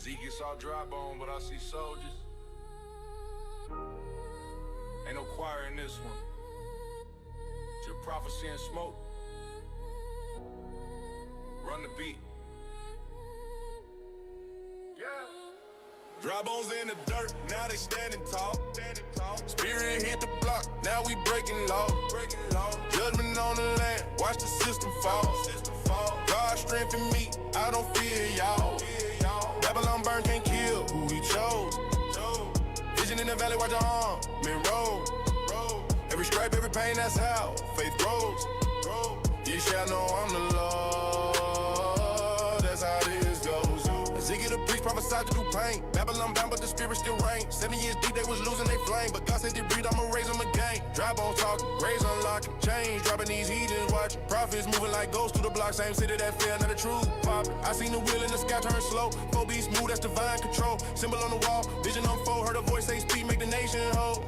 Z gets all dry bone, but I see soldiers. Ain't no choir in this one. Just prophecy and smoke. Run the beat. Yeah. Dry bones in the dirt, now they standing tall. Spirit hit the block, now we breaking law. Judgment on the land, watch the system fall. God strengthen me, I don't fear y'all. Babylon burn can't kill who he chose. Vision in the valley, watch your arm, men roll. Every stripe, every pain, that's how faith grows. You shall know I'm the Lord, that's how this goes. Ziggy the priest prophesied to do pain. Babylon bound, but the spirit still reign. 7 years deep, they was losing their flame. But God said they breathe, I'ma raise them again. Dry bones talking, graves unlocking, chains dropping, these heathens watching. Prophets moving like ghosts through the block, same city that fell, now the truth popping. I seen the wheel in the sky turn slow. 4 beats move, that's divine control. Symbol on the wall, vision unfold. Heard a voice say speak, make the nation whole.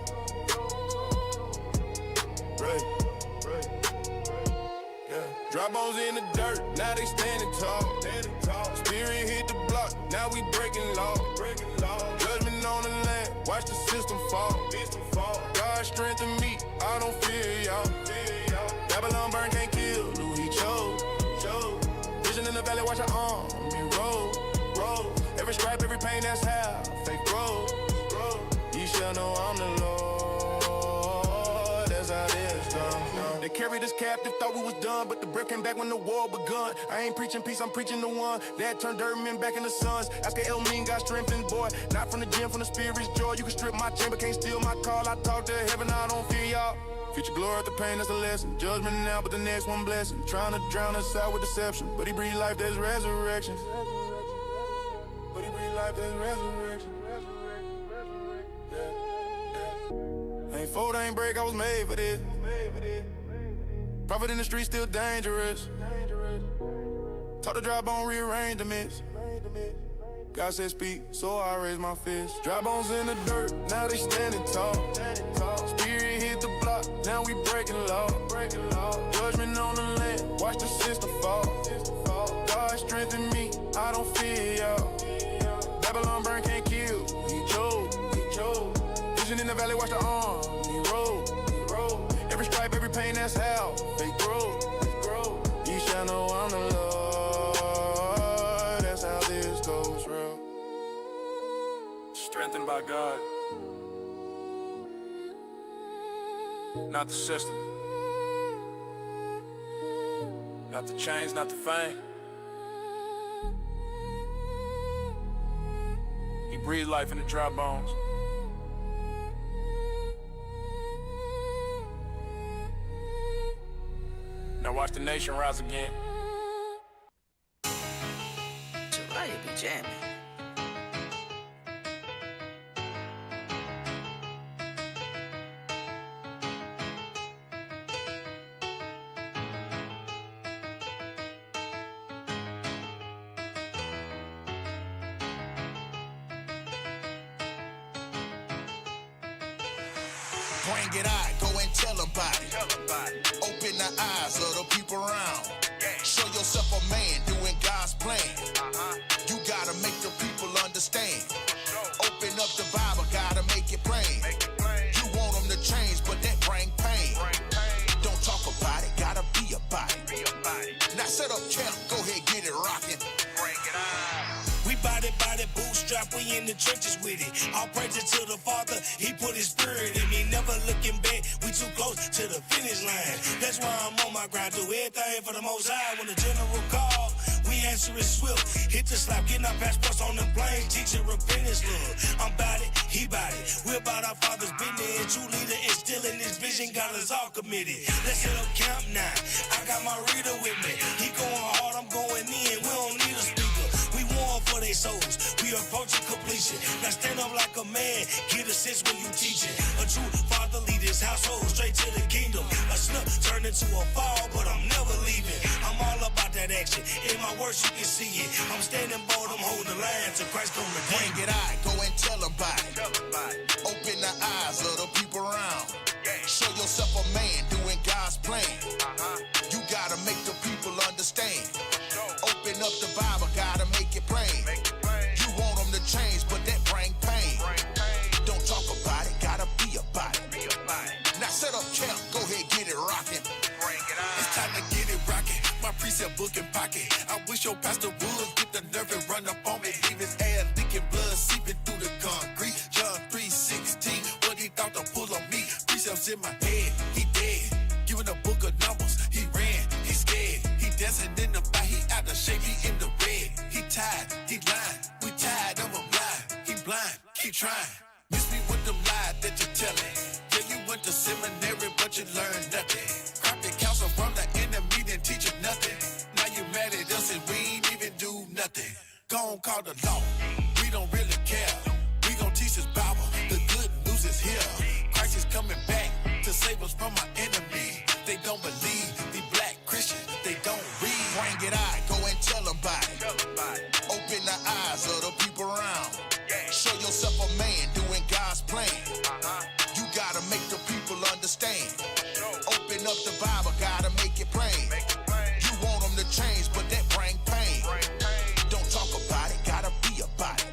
Right. Dry bones in the dirt, now they standing tall. Spirit hit the block, now we breaking law. Judgment on the land, watch the system fall. God strengthen me, I don't fear y'all. Babylon burn can't kill who he chose. Vision in the valley, watch your arm roll. Every stripe, every pain, that's how faith grows. You shall know I'm the Lord, that's how this goes. They carried us captive, thought we was done, but the breath came back when the war begun. I ain't preaching peace, I'm preaching the one that turned dirt men back into sons. Ask El mean got strengthened, boy. Not from the gym, from the spirit's joy. You can strip my chamber, can't steal my call. I talk to heaven, I don't fear y'all. Future glory at the pain, that's a lesson. Judgment now, but the next one blessing. Trying to drown us out with deception, but he breathed life, there's resurrection. Ain't fold, ain't break, I was made for this. Prophet in the street still dangerous. Talk to dry bone, rearrange the mix. God said speak, so I raise my fist. Dry bones in the dirt, now they standing tall. Spirit hit the block, now we breaking law. Judgment on the land, watch the system fall. God strengthen me, I don't fear y'all. Babylon burn can't kill, he chose. Vision in the valley, watch the arm, he roll. Every stripe, every pain, that's how they grow. You shall know I'm the Lord, that's how this goes, real. Strengthened by God, not the system, not the chains, not the fame. He breathed life in the dry bones. Now watch the nation rise again. July be jamming. Bring it out, go and tell about it. Open the eyes of the people around. Show yourself a man doing God's plan. You gotta make the people understand. Open up the Bible, gotta make it plain. You want them to change, but that bring pain. Don't talk about it, gotta be about it. Now set up camp, go ahead, get it rockin'. Bring it on. We body, bootstrap, we in the trenches with it. All praises to the Father, he put his spirit in me. Never looking back, we too close to the finish line. That's why I'm on my grind, do everything for the Most High. When the general call, we answer it swift. Hit the slap, getting our passports on them planes, teaching repentance, Lord. I'm bout it, he bout it. We're about our Father's business. True leader instilling this vision, got us all committed. Let's set up camp now. I got my reader with me. He going hard, I'm going in. We don't need a speaker. We warn for their souls. We approaching completion. Now stand up like a man. Get a sense when you teach it. A true father lead his household straight to the kingdom. A snub turned into a fall, but I'm never leaving. I'm all about that action. In my words, you can see it. I'm standing bold, I'm holding the line till Christ come redeem. Bring it out, go and tell about it. Open the eyes of the people around. Show yourself a man doing God's plan. You gotta make the people understand. Open up the Bible, gotta make it plain. You want them your book and pocket. I wish your pastor would get the nerve and run up on me. Leave his ass leaking blood seeping through the concrete. John 3:16, what he thought to pull on me. Precepts in my head, he dead. Giving a book of numbers, he ran, he scared. He dancing in the fight, he out the shape, he in the red. He tired, he lying, we tired of him lying. He blind, keep trying. Miss me with them lies that you're telling. Yeah, you went to seminary, but you learned nothing. Crop the counsel from the enemy, then teach you nothing. Now you mad at us and we ain't even do nothing. Go on, call the law, we don't really care. We gon' teach this Bible, the good news is here. Christ is coming back to save us from our enemies. They don't believe, the black Christians, they don't read. Bring it out, go and tell about it. Open the eyes of the people around. Show yourself a man doing God's plan. You gotta make the people understand. Open up the Bible, gotta make it plain. You want them to change, but that bring pain. Don't talk about it, gotta be about it.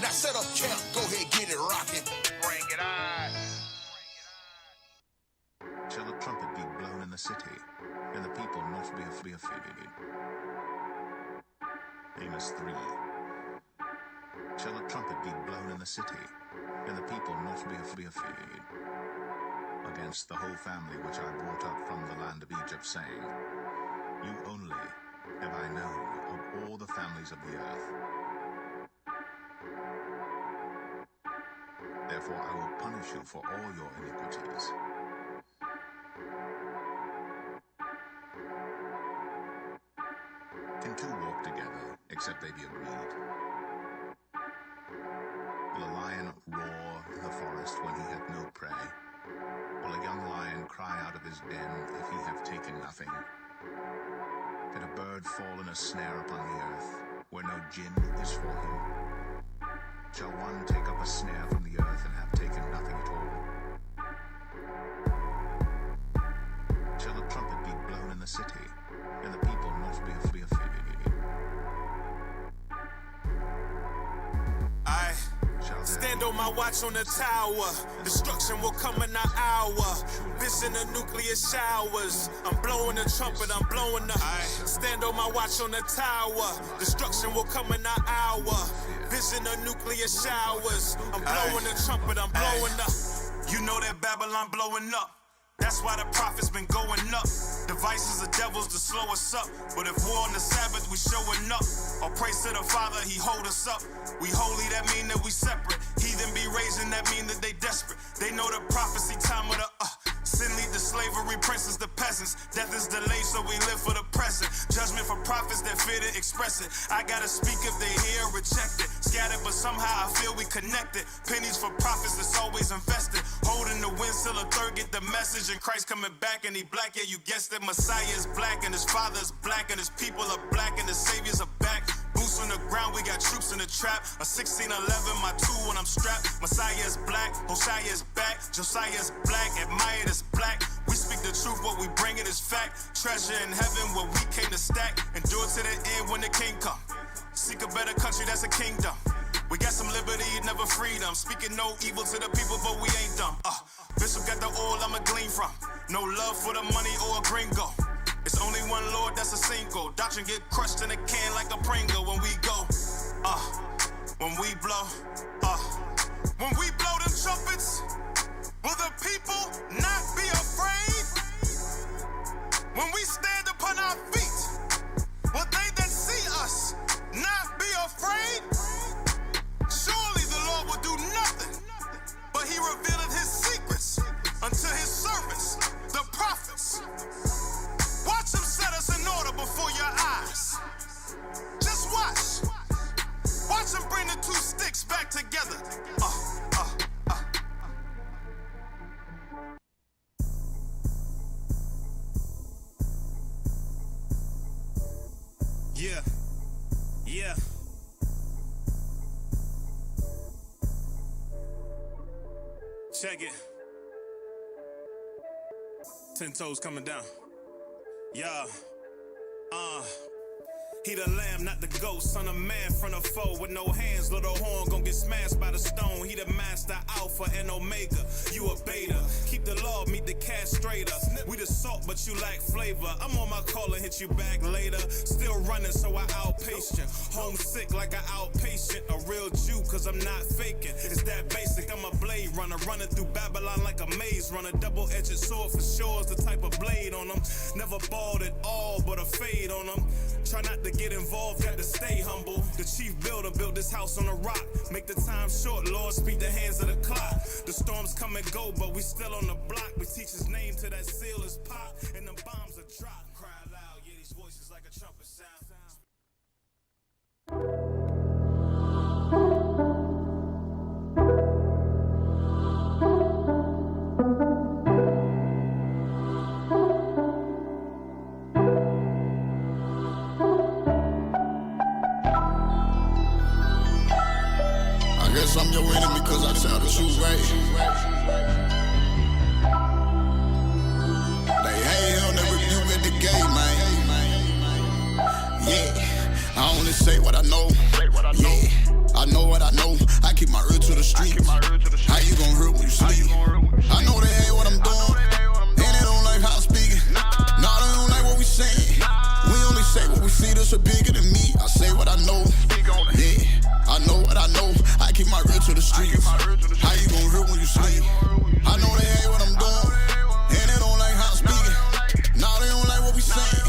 Now set up camp, go ahead, get it rockin'. Bring it on. Shall a trumpet be blown in the city, and the people not be afraid? Amos 3. Shall a trumpet be blown in the city, and the people not be afraid? Against the whole family which I brought up from the land of Egypt, saying, You only have I known of all the families of the earth. Therefore I will punish you for all your iniquities. Can two walk together, except they be agreed? Will a lion roar in the forest when he hath no prey? Will a young lion cry out of his den if he have taken nothing? Can a bird fall in a snare upon the earth, where no gin is for him? Shall one take up a snare from the earth and have taken nothing at all? Shall a trumpet be blown in the city, and the people not be afraid? I stand on my watch on the tower. Destruction will come in an hour. Vision the nuclear showers. I'm blowing the trumpet, I'm blowing the. I stand on my watch on the tower. Destruction will come in an hour. Vision the nuclear showers. I'm blowing the trumpet, I'm blowing the. You know that Babylon blowing up. That's why the prophets been going up. Devices of devils to slow us up. But if we're on the Sabbath, we showing up. All praise to the Father, he hold us up. We holy, that mean that we separate. Heathen be raising, that mean that they desperate. They know the prophecy time of the sin lead to slavery, princes to peasants. Death is delayed, so we live for the present. Judgment for prophets that fear to express it. I gotta speak if they hear or reject it. Scattered, but somehow I feel we connected. Pennies for prophets that's always invested. Holding the wind till a third get the message. And Christ coming back and he black, yeah, you guessed it. Messiah is black and his father is black and his people are black and the saviors are back. Boots on the ground, we got troops in the trap. A 1611, my 2 when I'm strapped. Messiah is black, Hosea is back. Josiah is black, admired is black. We speak the truth, what we bring it is fact. Treasure in heaven, what we came to stack. Endure to the end when the king come. Seek a better country, that's a kingdom. We got some liberty, never freedom. Speaking no evil to the people, but we ain't dumb. Bishop got the oil I'ma glean from. No love for the money or a gringo. It's only one Lord, that's a single. Doctrine get crushed in a can like a Pringle when we go. When we blow. When we blow them trumpets, will the people not be afraid? When we stand upon our feet, will they that see us not be afraid? Surely the Lord will do nothing, but he revealed his secrets unto his servants, the prophets. Watch him set us in order before your eyes. Just watch. Watch him bring the two sticks back together. Yeah. Check it. 10 toes coming down. Yeah. He the lamb, not the ghost, son of man from the foe. With no hands, little horn gon' get smashed by the stone. He the master, alpha and omega. You a beta, keep the law, meet the castrator. We the salt, but you lack flavor. I'm on my call and hit you back later. Still running, so I outpaced you. Homesick like an outpatient. A real Jew, cause I'm not faking. It's that basic, I'm a blade runner. Running through Babylon like a maze runner. Double-edged sword for sure is the type of blade on them. Never bald at all, but a fade on them. Try not to get involved, got to stay humble. The chief builder built this house on a rock. Make the time short, Lord, speed the hands of the clock. The storms come and go, but we still on the block. We teach his name till that seal is pop, and the bombs are dropped. Cry loud, yeah, these voices like a trumpet sound. I'm your enemy cause I tell the truth, right? They hate him, they rebuke at the gate, man. Yeah, I only say what I know. Yeah, I know what I know. I keep my ear to the streets. How you gon' hurt when you sleep? I know they hate what I'm doing, and they don't like how I'm speaking. Nah, they don't like what we saying. We only say what we see, this are bigger than me. I say what I know. Yeah, I know what I know. I keep my ear to the streets. How you gon' hurt when you sleep? I know they hate what I'm doing, and they don't like how I'm speaking. Nah, they don't like what we saying.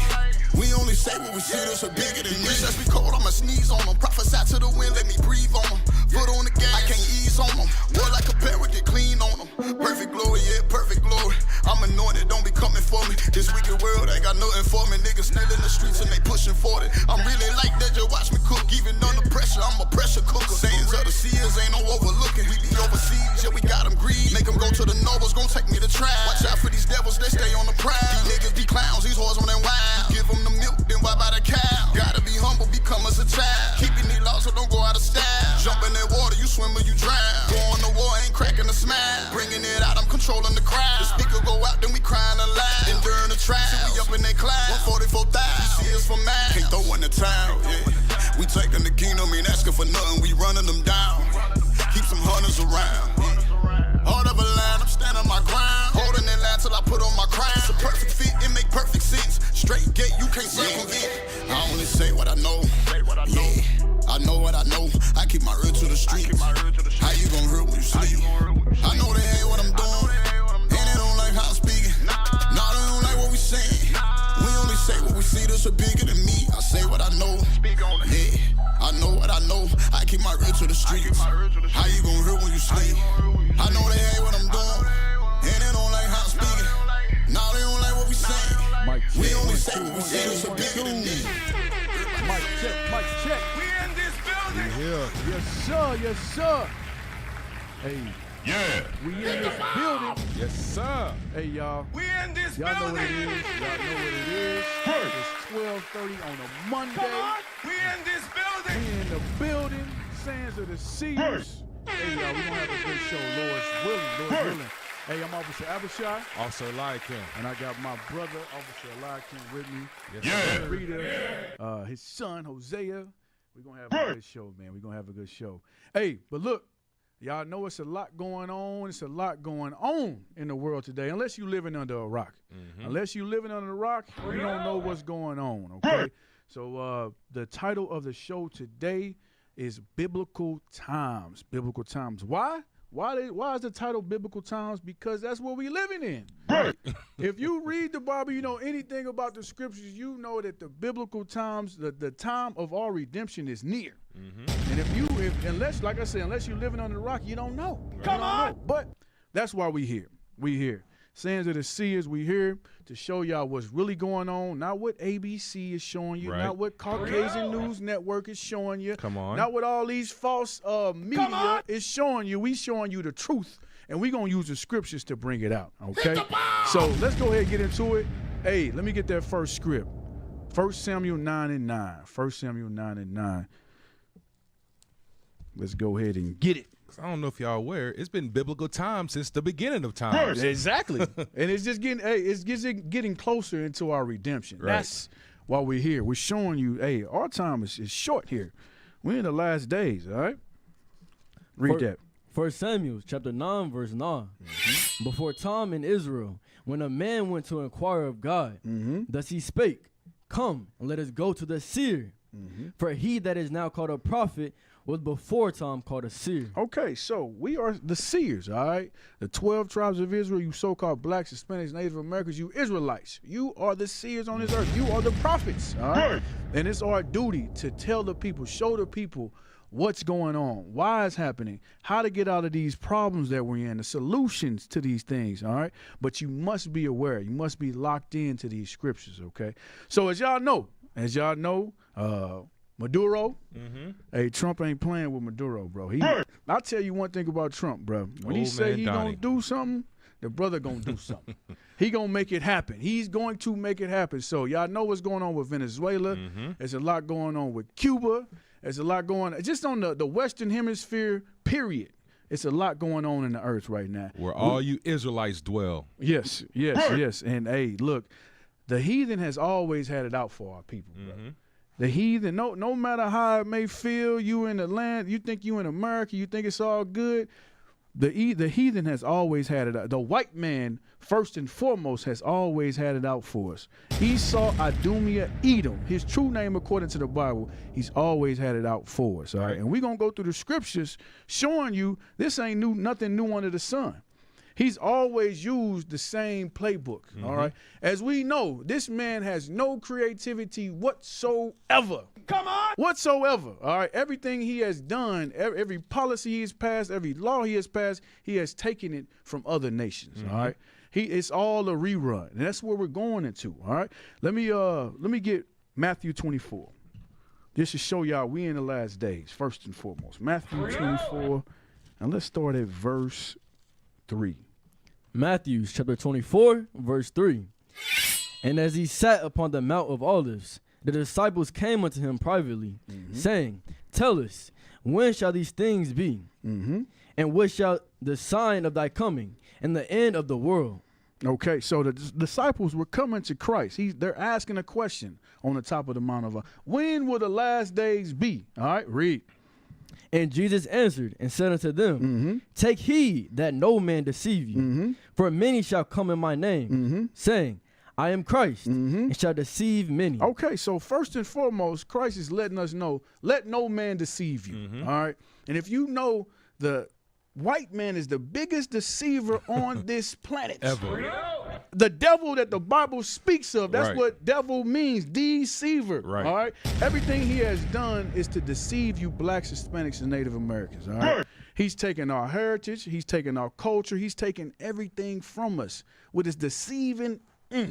We only say what we see, this are bigger than me. Just be cold, I'ma sneeze on them. Prophesy to the wind, let me breathe on them. Foot on the gas, I can't ease on them. Boy, like a parrot, get clean on them. Perfect glory, yeah, perfect glory. I'm anointed, don't be coming for me. This wicked world ain't got nothing for me. Niggas still in the streets and they pushing for it. I'm really like that, just watch me cook. Even under pressure, I'm a pressure cooker. Sayings of the Seers ain't no overlooking. We be overseas, yeah, we got them greed. Make them go to the nobles, gon' take me to trial. Watch out for these devils, they stay on the prowl. These niggas be clowns, these whores on them wild. Give them the milk, then wipe out the cow. Gotta be humble, become as a child. Keeping these laws, so don't go out of style. Jump in that water, you swim or you drown. Go on the war, ain't cracking a smile. Bringing it out, I'm controlling the crowd. The speaker go out, then we crying aloud. Enduring the trial, we up in that cloud. 144,000, you see us for mine. Can't throw in the towel, yeah. We taking the kingdom, ain't asking for nothing, we running them down. Keep some hunters around. Heart of a line, I'm standing my ground. Holding that line till I put on my crown. It's a perfect fit, it make perfect sense. Straight gate, you can't circumvent. I only say what I know. Yeah, I know what I know. I keep my ear to the streets. How you gon' hurt when you sleep? I know they hate what I'm doing, and they don't like how I'm speaking. Nah, they don't like what we saying. We only say what we see, this are bigger than me. I say what I know. Yeah, I know what I know. I keep my ear to the streets. How you gon' hurt when you sleep? I know they hate what I'm doing, and they don't like how I'm speaking. Nah, they don't like what we saying. We only say what we see, this are bigger than me. Mic check. We in this building. Yeah. Yes, sir. Yes, sir. Hey. Yeah. We in this building. Yes, sir. Hey, y'all. We in this Y'all know building. what it is. Y'all know what it is. It's 12:30 on a Monday. Come on. We in this building. We in the building. Sands of the Seers. Hey, y'all, we gonna have a good show. Lord's willing. Hey, I'm Officer Abishai. Officer Eliakim. And I got my brother, Officer Eliakim, with me. Yeah. Rita, his son, Hosea. We're going to have a good show, man. We're going to have a good show. Hey, but look, y'all know it's a lot going on. It's a lot going on in the world today, unless you're living under a rock. Mm-hmm. Unless you're living under a rock, you don't know what's going on, okay? So the title of the show today is Biblical Times. Biblical Times. Why? Why is the title Biblical Times? Because that's what we're living in. Right. If you read the Bible, you know anything about the scriptures, you know that the biblical times, the time of our redemption is near. Mm-hmm. And unless you're living under the rock, you don't know. Come on. But that's why we here. We here. Sands of the Seers, we here to show y'all what's really going on, not what ABC is showing you, not what Caucasian News Network is showing you, not what all these false media is showing you. We showing you the truth, and we going to use the scriptures to bring it out, okay? So let's go ahead and get into it. Hey, let me get that first script. 1 Samuel 9:9. 1 Samuel 9:9. Let's go ahead and get it. I don't know if y'all aware, it's been biblical time since the beginning of time. Exactly. And it's just getting closer into our redemption. Right. That's while we're here. We're showing you, hey, our time is short here. We're in the last days, all right? Read that. 1 Samuel chapter 9, verse 9. Before time in Israel, when a man went to inquire of God, thus he spake, come, and let us go to the seer. For he that is now called a prophet was before time called a seer. Okay, so we are the seers, all right? The 12 tribes of Israel, you so-called blacks, Hispanics, Native Americans, you Israelites. You are the seers on this earth. You are the prophets, all right? And it's our duty to tell the people, show the people what's going on, why it's happening, how to get out of these problems that we're in, the solutions to these things, all right? But you must be aware. You must be locked into these scriptures, okay? So as y'all know, Maduro, hey, Trump ain't playing with Maduro, bro. I'll tell you one thing about Trump, bro. When he say he gonna do something, the brother gonna do something. He gonna make it happen. He's going to make it happen. So y'all know what's going on with Venezuela. There's a lot going on with Cuba. There's a lot going on. Just on the Western Hemisphere, period. It's a lot going on in the earth right now. Where all you Israelites dwell. Yes. And, hey, look, the heathen has always had it out for our people, bro. The heathen, no matter how it may feel, you in the land, you think you in America, you think it's all good. The heathen has always had it out. The white man, first and foremost, has always had it out for us. Esau, Idumea, Edom, his true name according to the Bible, he's always had it out for us, all right? And we're going to go through the scriptures showing you this ain't nothing new under the sun. He's always used the same playbook, all right? As we know, this man has no creativity whatsoever. Come on! Whatsoever, all right? Everything he has done, every policy he has passed, every law he has passed, he has taken it from other nations, all right? It's all a rerun, and that's where we're going into, all right? Let me get Matthew 24. Just to show y'all we in the last days, first and foremost. Matthew 24, and let's start at verse 3. Matthew chapter 24, verse 3. And as he sat upon the Mount of Olives, the disciples came unto him privately, saying, tell us, when shall these things be? And what shall the sign of thy coming and the end of the world? Okay, so the disciples were coming to Christ. They're asking a question on the top of the Mount of Olives. When will the last days be? All right, read. And Jesus answered and said unto them, take heed that no man deceive you. For many shall come in my name, saying, I am Christ, and shall deceive many. Okay, so first and foremost, Christ is letting us know, let no man deceive you, all right? And if you know, the white man is the biggest deceiver on this planet. Ever. The devil that the Bible speaks of, that's what devil means, deceiver, Right. all right? Everything he has done is to deceive you blacks, Hispanics, and Native Americans, all right? He's taken our heritage, he's taken our culture, he's taken everything from us with his deceiving, all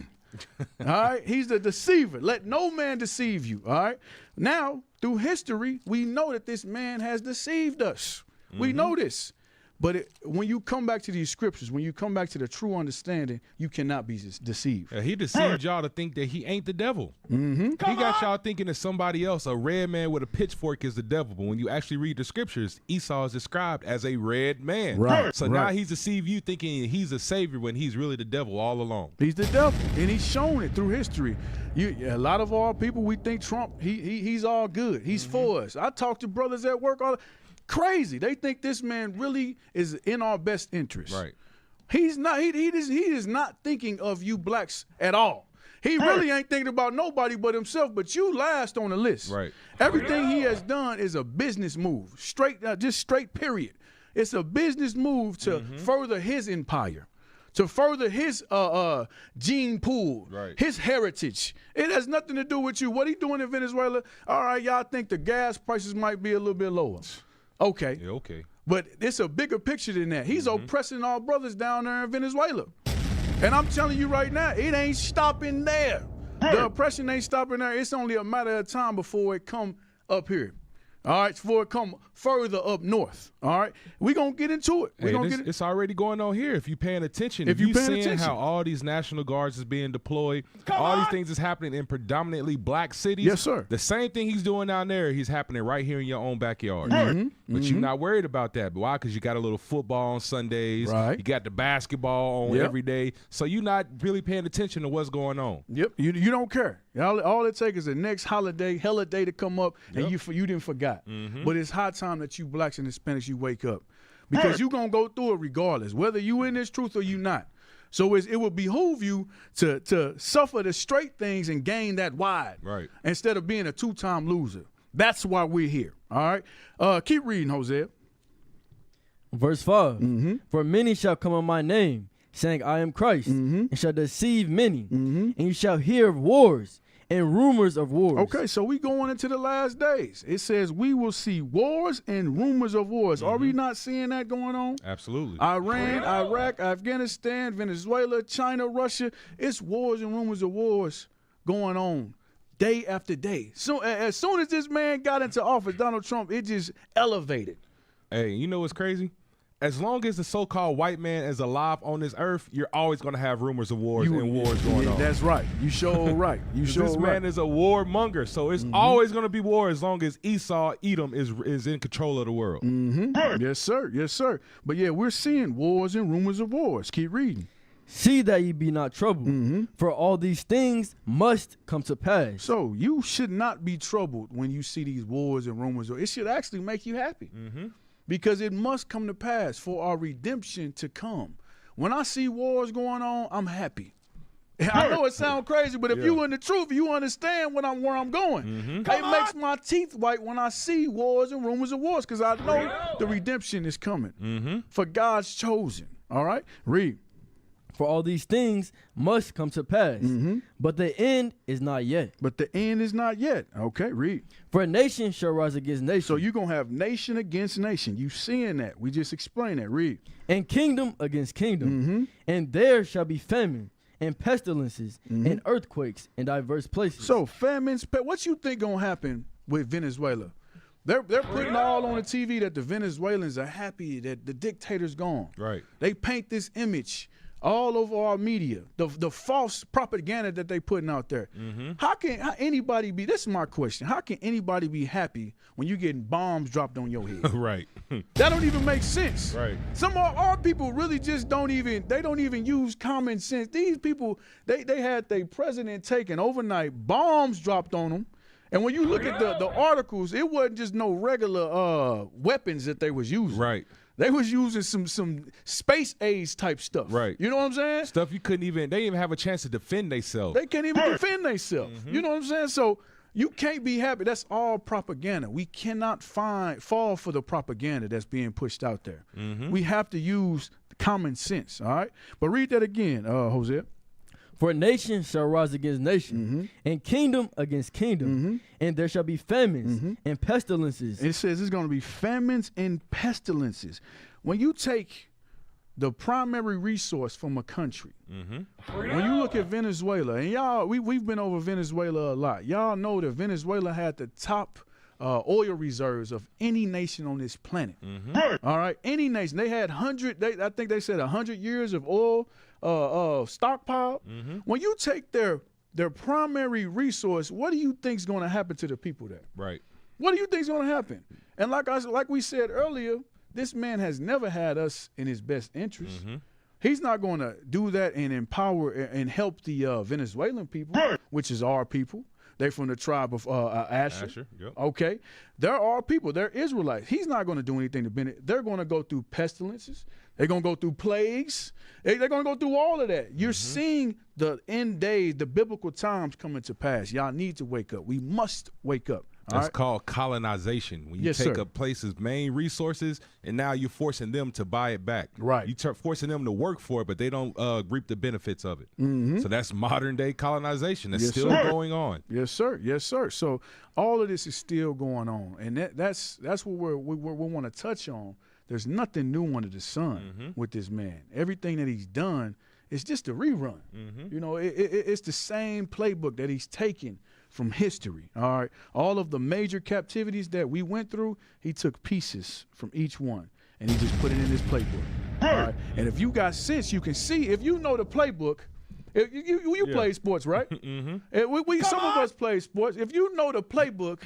right? He's the deceiver. Let no man deceive you, all right? Now, through history, we know that this man has deceived us. We know this. But when you come back to these scriptures, when you come back to the true understanding, you cannot be deceived. Yeah, he deceived y'all to think that he ain't the devil. He got y'all thinking that somebody else, a red man with a pitchfork, is the devil. But when you actually read the scriptures, Esau is described as a red man. Right. So now he's deceived you thinking he's a savior when he's really the devil all along. He's the devil, and he's shown it through history. A lot of our people, we think Trump, he's all good. He's for us. I talk to brothers at work all crazy. They think this man really is in our best interest. Right. He's not. He is not thinking of you blacks at all. He really ain't thinking about nobody but himself. But you last on the list. Right. Everything he has done is a business move. Just straight. Period. It's a business move to further his empire, to further his gene pool, his heritage. It has nothing to do with you. What he doing in Venezuela? All right, y'all think the gas prices might be a little bit lower. Okay. Yeah, okay. But it's a bigger picture than that. He's oppressing our brothers down there in Venezuela. And I'm telling you right now, it ain't stopping there. The oppression ain't stopping there. It's only a matter of time before it come up here. All right, before it come further up north. All right, we gonna get into it. It's already going on here. If you paying attention, if you seeing how all these National Guards is being deployed, these things is happening in predominantly black cities. Yes, sir. The same thing he's doing down there, he's happening right here in your own backyard. But you're not worried about that. Why? Because you got a little football on Sundays. Right. You got the basketball on every day. So you're not really paying attention to what's going on. Yep. You don't care. All it takes is the next holiday to come up, and you didn't forgot. But it's high time that you blacks and Hispanics, you wake up. Because you're going to go through it regardless, whether you in this truth or you not. So it will behoove you to suffer the straight things and gain that wide. Right. Instead of being a two-time loser. That's why we're here. All right. Keep reading, Hosea. Verse 5. For many shall come on my name, saying, I am Christ, and shall deceive many. And you shall hear of wars and rumors of wars. Okay, so we going into the last days. It says we will see wars and rumors of wars. Are we not seeing that going on? Absolutely. Iran, Iraq, Afghanistan, Venezuela, China, Russia. It's wars and rumors of wars going on day after day. So as soon as this man got into office, Donald Trump, it just elevated. Hey, you know what's crazy? As long as the so-called white man is alive on this earth, you're always going to have rumors of wars and wars going on. That's right. You sure right. You sure this man is a warmonger, so it's always going to be war as long as Esau, Edom, is in control of the world. Yes, sir. Yes, sir. But yeah, we're seeing wars and rumors of wars. Keep reading. See that ye be not troubled, for all these things must come to pass. So you should not be troubled when you see these wars and rumors. It should actually make you happy. Because it must come to pass for our redemption to come. When I see wars going on, I'm happy. I know it sounds crazy, but if you in the truth, you understand where I'm going. It makes my teeth white when I see wars and rumors of wars, because I know the redemption is coming for God's chosen. All right? Read. For all these things must come to pass, but the end is not yet. But the end is not yet. Okay, read. For a nation shall rise against nation. So you're going to have nation against nation. You seeing that. We just explained that. Read. And kingdom against kingdom. And there shall be famine and pestilences and earthquakes in diverse places. So famines, what you think going to happen with Venezuela? They're putting all on the TV that the Venezuelans are happy that the dictator's gone. Right. They paint this image all over our media, the false propaganda that they putting out there. How anybody be, this is my question, how can anybody be happy when you getting bombs dropped on your head? Right. That don't even make sense. Right. Some of our people really just don't even use common sense. These people, they had their president taken overnight, bombs dropped on them. And when you look at the articles, it wasn't just no regular weapons that they was using. Right. They was using some space age type stuff. Right. You know what I'm saying? Stuff they didn't even have a chance to defend themselves. They can't even defend themselves. You know what I'm saying? So you can't be happy. That's all propaganda. We cannot fall for the propaganda that's being pushed out there. We have to use common sense, all right? But read that again, Hosea. For a nation shall rise against nation, and kingdom against kingdom, and there shall be famines and pestilences. It says there's going to be famines and pestilences. When you take the primary resource from a country, when you look at Venezuela, and y'all, we've been over Venezuela a lot. Y'all know that Venezuela had the top oil reserves of any nation on this planet. All right, any nation. They had I think they said 100 years of oil stockpile. When you take their primary resource, what do you think is going to happen to the people there? Right. What do you think is going to happen? And like we said earlier, this man has never had us in his best interest. He's not going to do that and empower and help the Venezuelan people, which is our people. They're from the tribe of Asher. Yep. Okay. They're our people. They're Israelites. He's not going to do anything to benefit. They're going to go through pestilences. They're going to go through plagues. They're going to go through all of that. You're seeing the end days, the biblical times coming to pass. Y'all need to wake up. We must wake up. That's called colonization. When you take a place's main resources and now you're forcing them to buy it back. Right. You're forcing them to work for it, but they don't reap the benefits of it. So that's modern day colonization. That's still going on. Yes, sir. Yes, sir. So all of this is still going on, and that's what we want to touch on. There's nothing new under the sun with this man. Everything that he's done is just a rerun. You know, it's the same playbook that he's taken from history. All right. All of the major captivities that we went through, he took pieces from each one and he just put it in his playbook. All right. And if you got sense, you can see, if you know the playbook, you play sports, right? Some of us play sports. If you know the playbook,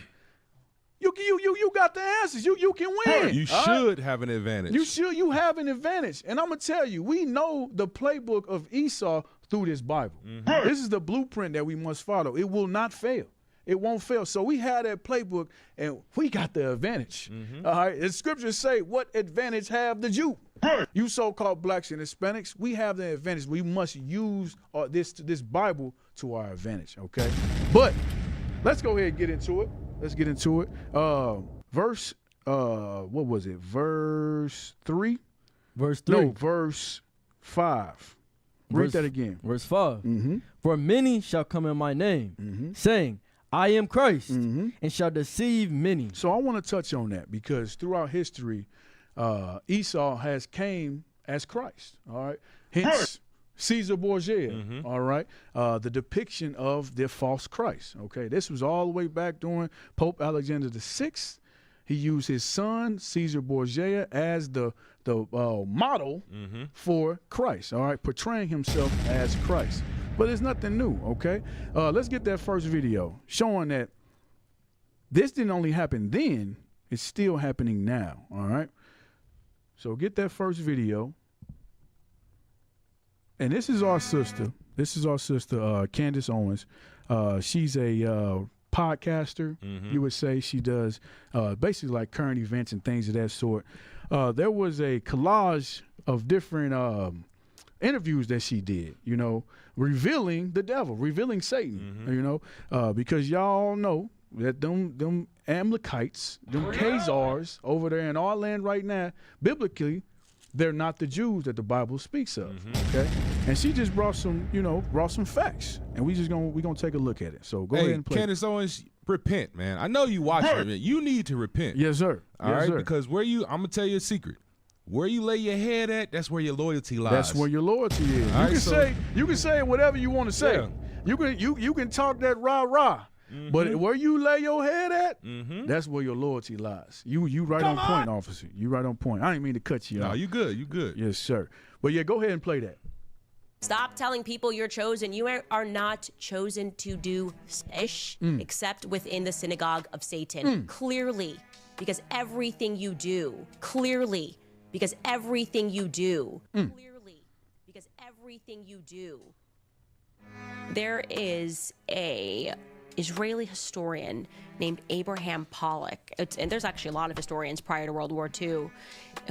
you got the answers. You can win. You should have an advantage. You have an advantage. And I'm gonna tell you, we know the playbook of Esau through this Bible. This is the blueprint that we must follow. It will not fail. It won't fail. So we have that playbook, and we got the advantage. All right. The scriptures say, what advantage have the Jew? You so-called blacks and Hispanics, we have the advantage. We must use this Bible to our advantage, okay? But let's go ahead and get into it. Let's get into it. Verse, what was it? Verse 3? Verse 3. No, verse 5. Read that again. Verse 5. For many shall come in my name, saying, I am Christ, and shall deceive many. So I want to touch on that because throughout history, Esau has came as Christ, all right? Hence, Caesar Borgia, all right? The depiction of the false Christ, okay? This was all the way back during Pope Alexander VI. He used his son, Caesar Borgia, as the model for Christ, all right? Portraying himself as Christ. But it's nothing new, okay? Let's get that first video showing that this didn't only happen then, it's still happening now, all right? So get that first video. And this is our sister. This is our sister, Candace Owens. She's a podcaster, you would say. She does basically like current events and things of that sort. There was a collage of different interviews that she did, you know, revealing the devil, revealing Satan, you know, because y'all know that them Amalekites, them Khazars over there in our land right now, biblically, they're not the Jews that the Bible speaks of, okay? And she just brought some, you know, facts, and we're gonna take a look at it. So go ahead and play. Candace Owens, repent, man. I know you watching it. You need to repent. Yes, sir. All right, because I'm gonna tell you a secret. Where you lay your head at, that's where your loyalty lies. That's where your loyalty is. You can say whatever you want to say. Yeah. You can talk that rah-rah. But where you lay your head at, that's where your loyalty lies. You right on point, officer. You right on point. I didn't mean to cut you off. No, you good. You good. Yes, sir. But yeah, go ahead and play that. Stop telling people you're chosen. You are not chosen to do ish except within the synagogue of Satan. Clearly, because everything you do, there is a Israeli historian named Abraham Pollock, and there's actually a lot of historians prior to World War II,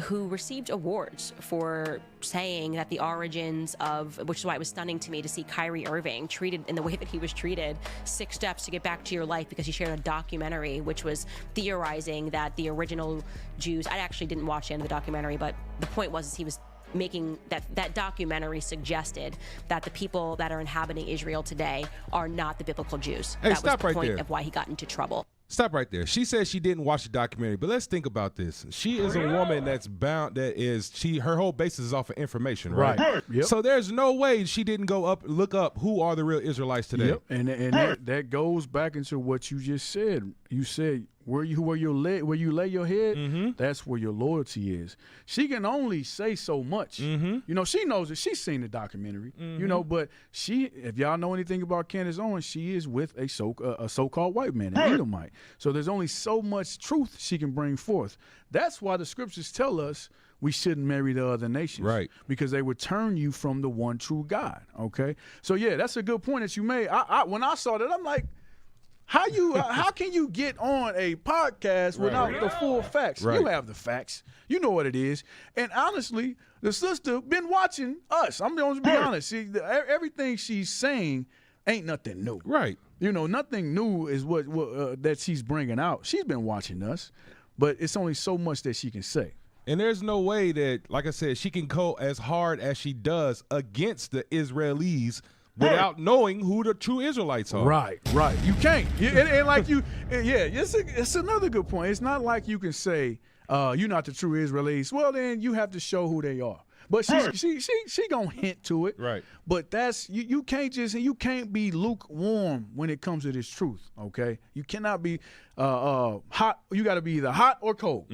who received awards for saying that the origins of, which is why it was stunning to me to see Kyrie Irving treated in the way that he was treated, 6 steps to get back to your life, because he shared a documentary which was theorizing that the original Jews, I actually didn't watch the end of the documentary, but the point was he was making that documentary suggested that the people that are inhabiting Israel today are not the biblical Jews. Hey, that was the right point there. of why he got into trouble. Stop right there. She said she didn't watch the documentary, but let's think about this. She is a woman that's bound, her whole basis is off of information, right? Yep. So there's no way she didn't look up who are the real Israelites today. Yep. And that goes back into what you just said. You said where you lay your head, that's where your loyalty is. She can only say so much. You know, she knows it. She's seen the documentary. You know, but if y'all know anything about Candace Owens, she is with a so-called white man, an Edomite. So there's only so much truth she can bring forth. That's why the scriptures tell us we shouldn't marry the other nations. Right. Because they would turn you from the one true God. Okay. So yeah, that's a good point that you made. When I saw that, I'm like, how can you get on a podcast without the full facts? Right. You have the facts. You know what it is. And honestly, the sister been watching us. I'm going to be honest. Everything she's saying ain't nothing new. Right. You know, nothing new is what that she's bringing out. She's been watching us, but it's only so much that she can say. And there's no way that, like I said, she can go as hard as she does against the Israelis without knowing who the true Israelites are. Right. You can't. It's another good point. It's not like you can say you're not the true Israelis. Well, then you have to show who they are. But she gonna hint to it. Right. But that's you can't be lukewarm when it comes to this truth. Okay. You cannot be hot. You got to be either hot or cold.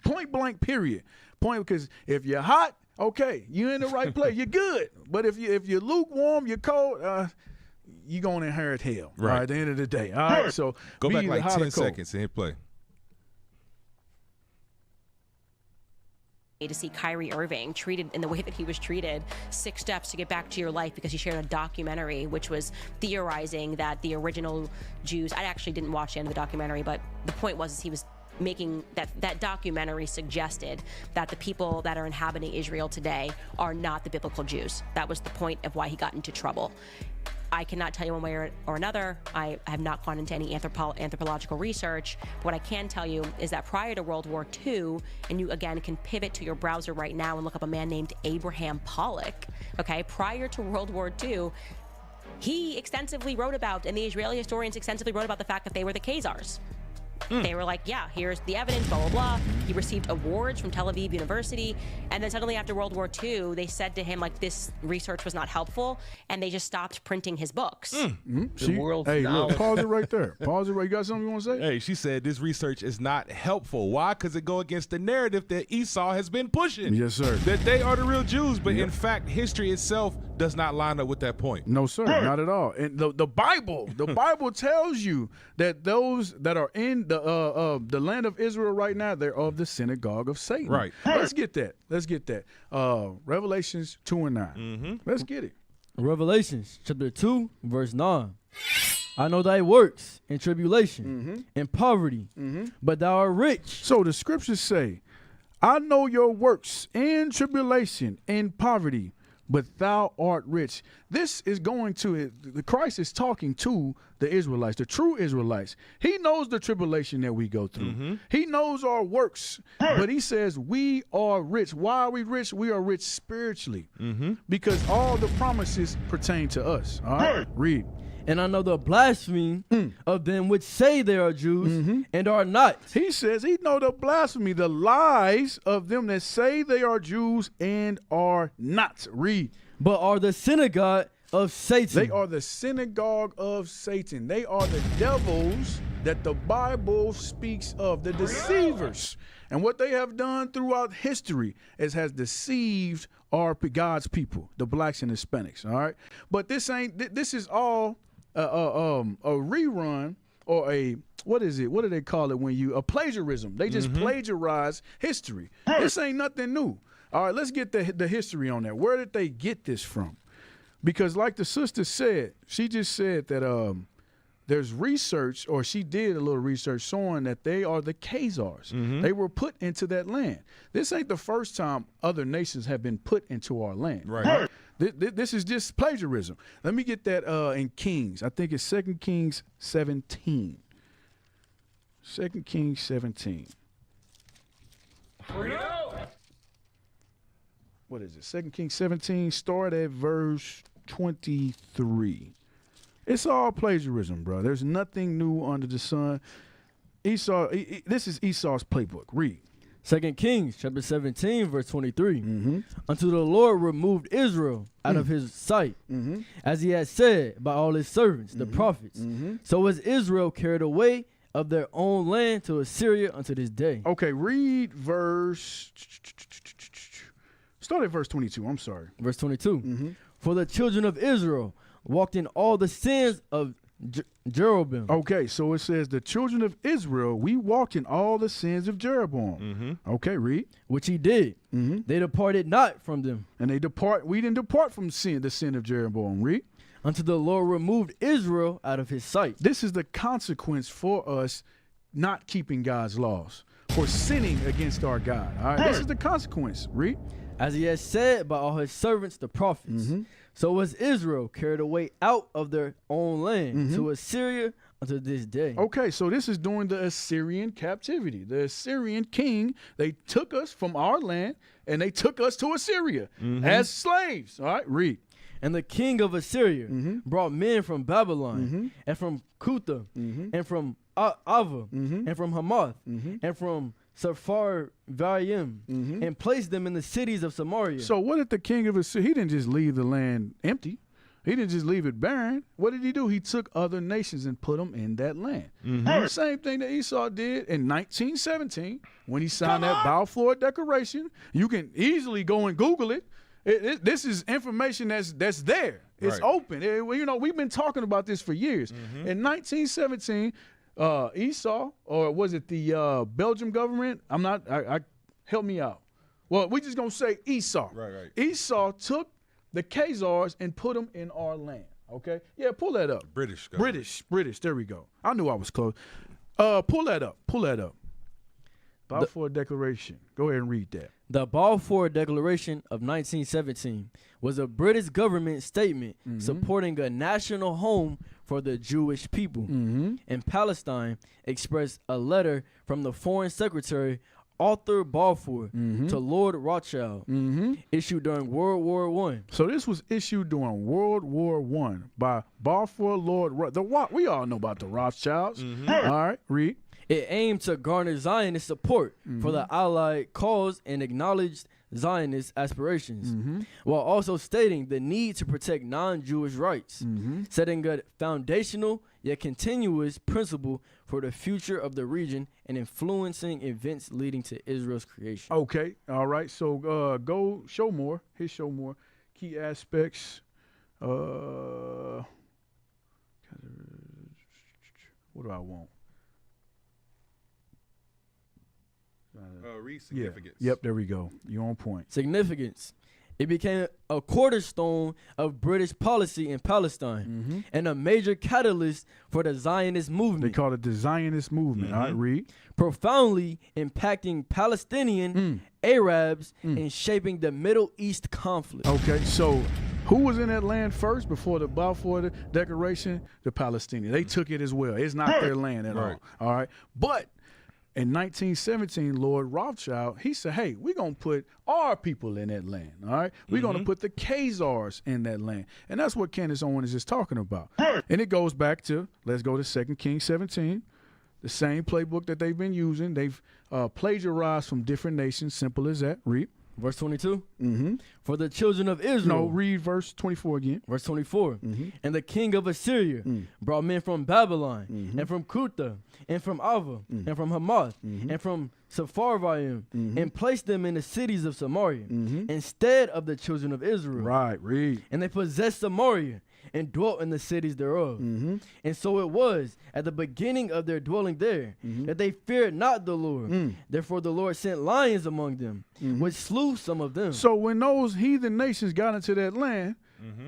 Point blank. Period. Because if you're hot, okay, you're in the right place. You're good. But if you're lukewarm, you're cold. You're gonna inherit hell. Right. At the end of the day. All right. So go be back like hot 10 or cold. seconds and hit play. to see Kyrie Irving treated in the way that he was treated. 6 steps to get back to your life, because he shared a documentary which was theorizing that the original Jews, I actually didn't watch the end of the documentary, but the point was he was making that documentary suggested that the people that are inhabiting Israel today are not the biblical Jews. That was the point of why he got into trouble. I cannot tell you one way or another. I have not gone into any anthropological research. What I can tell you is that prior to World War II, and you again can pivot to your browser right now and look up a man named Abraham Pollock, okay? Prior to World War II, he extensively wrote about, and the Israeli historians extensively wrote about the fact that they were the Khazars. They were like, yeah, here's the evidence, blah, blah, blah. He received awards from Tel Aviv University. And then suddenly after World War II, they said to him, like, this research was not helpful. And they just stopped printing his books. The world's look, pause it right there. Pause it right. You got something you want to say? Hey, she said this research is not helpful. Why? Because it go against the narrative that Esau has been pushing. Yes, sir. That they are the real Jews. But in fact, history itself does not line up with that point. No, sir, not at all. And the Bible tells you that those that are in the land of Israel right now, they're of the synagogue of Satan. Right. Let's get that. Revelations 2 and 9. Let's get it. Revelations chapter 2, verse 9. I know thy works in tribulation, in poverty, but thou art rich. So the scriptures say, I know your works in tribulation, in poverty, but thou art rich. This is going to, the Christ is talking to the Israelites, the true Israelites. He knows the tribulation that we go through. He knows our works, but he says we are rich. Why are we rich? We are rich spiritually, because all the promises pertain to us. All right, read. And I know the blasphemy of them which say they are Jews and are not. He says he know the blasphemy, the lies of them that say they are Jews and are not. Read. But are the synagogue of Satan. They are the synagogue of Satan. They are the devils that the Bible speaks of, the deceivers. And what they have done throughout history has deceived God's people, the blacks and Hispanics. All right. But this is all a rerun, or what is it? What do they call it when a plagiarism? They just plagiarize history. This ain't nothing new. All right, let's get the history on that. Where did they get this from? Because like the sister said, she just said that there's research, or she did a little research showing that they are the Khazars. They were put into that land. This ain't the first time other nations have been put into our land. Right. This is just plagiarism. Let me get that in Kings. I think it's 2 Kings 17. 2 Kings 17. What is it? 2 Kings 17, start at verse 23. It's all plagiarism, bro. There's nothing new under the sun. Esau, this is Esau's playbook. Read. 2 Kings chapter 17, verse 23. Until the Lord removed Israel out of his sight, as he had said by all his servants, the prophets. So was Israel carried away of their own land to Assyria unto this day. Okay, read start at verse 22. I'm sorry. Verse 22. For the children of Israel walked in all the sins of Jeroboam. Okay, so it says the children of Israel, we walked in all the sins of Jeroboam. Okay, read. Which he did. They departed not from them. And we didn't depart from the sin of Jeroboam. Read. Until the Lord removed Israel out of his sight. This is the consequence for us not keeping God's laws, for sinning against our God. All right, this is the consequence. Read. As he has said by all his servants, the prophets. So was Israel carried away out of their own land to Assyria unto this day. Okay, so this is during the Assyrian captivity. The Assyrian king, they took us from our land and they took us to Assyria as slaves. All right, read. And the king of Assyria brought men from Babylon and from Cutha and from Ava and from Hamath and from Sepharvaim and placed them in the cities of Samaria. So what did the king of Assyria? He didn't just leave the land empty. He didn't just leave it barren. What did he do? He took other nations and put them in that land. The same thing that Esau did in 1917 when he signed that Balfour Declaration. You can easily go and Google it. This is information that's there. It's open. We've been talking about this for years. In 1917, Esau, or was it the Belgian government? Help me out. Well, we just gonna say Esau. Right. Esau took the Khazars and put them in our land. Okay. Yeah, pull that up. British. There we go. I knew I was close. Pull that up. Balfour Declaration. Go ahead and read that. The Balfour Declaration of 1917 was a British government statement supporting a national home for the Jewish people. And Palestine expressed a letter from the Foreign Secretary Arthur Balfour to Lord Rothschild, issued during World War I. So this was issued during World War I by Balfour Lord. We all know about the Rothschilds. All right, read. It aimed to garner Zionist support for the Allied cause and acknowledged Zionist aspirations, while also stating the need to protect non-Jewish rights, setting a foundational yet continuous principle for the future of the region and influencing events leading to Israel's creation. Okay, all right. So go show more. Show more key aspects. What do I want? Read significance. Yep, there we go. You're on point. Significance. It became a cornerstone of British policy in Palestine and a major catalyst for the Zionist movement. They call it the Zionist movement. All right, read. Profoundly impacting Palestinian Arabs and shaping the Middle East conflict. Okay, so who was in that land first before the Balfour Declaration? The Palestinians. They took it as well. It's not their land at all. All right, but in 1917, Lord Rothschild, he said, hey, we're going to put our people in that land, all right? We're going to put the Khazars in that land. And that's what Candace Owens is talking about. And it goes back to, let's go to 2 Kings 17, the same playbook that they've been using. They've plagiarized from different nations, simple as that. Read. Verse 22. For the children of Israel. No, read verse 24 again. Verse 24. And the king of Assyria brought men from Babylon and from Cutha and from Ava and from Hamath and from Sepharvaim and placed them in the cities of Samaria instead of the children of Israel. Right, read. And they possessed Samaria and dwelt in the cities thereof. And so it was at the beginning of their dwelling there that they feared not the Lord. Therefore the Lord sent lions among them, which slew some of them. So when those heathen nations got into that land,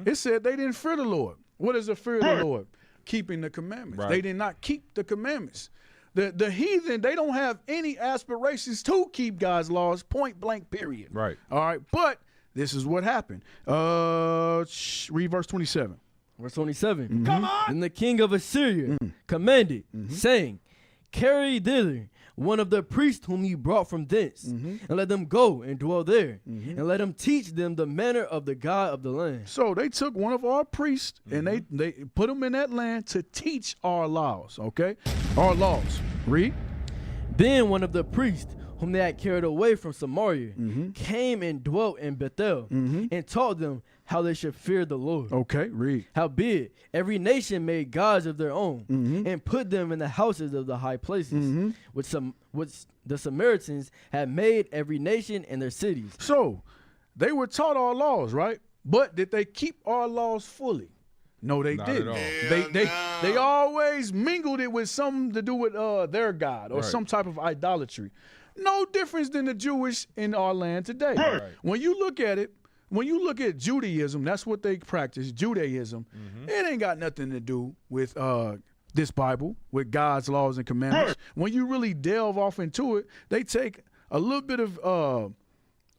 it said they didn't fear the Lord. What is the fear of the Lord? Keeping the commandments. They did not keep the commandments. The heathen, they don't have any aspirations to keep God's laws, point blank, period. Right. All right, but this is what happened. Read verse 27. Verse 27. Come on! And the king of Assyria commanded, saying, carry thither one of the priests whom you brought from thence, and let them go and dwell there, and let them teach them the manner of the God of the land. So they took one of our priests, and they put him in that land to teach our laws, okay? Our laws. Read. Then one of the priests whom they had carried away from Samaria came and dwelt in Bethel, and taught them how they should fear the Lord. Okay, read. Howbeit, every nation made gods of their own, and put them in the houses of the high places, which the Samaritans had made every nation in their cities. So they were taught our laws, right? But did they keep our laws fully? No, they didn't. They always mingled it with something to do with their God or some type of idolatry. No difference than the Jewish in our land today. Right. When you look at it, when you look at Judaism, that's what they practice, Judaism. It ain't got nothing to do with this Bible, with God's laws and commandments. When you really delve off into it, they take a little bit of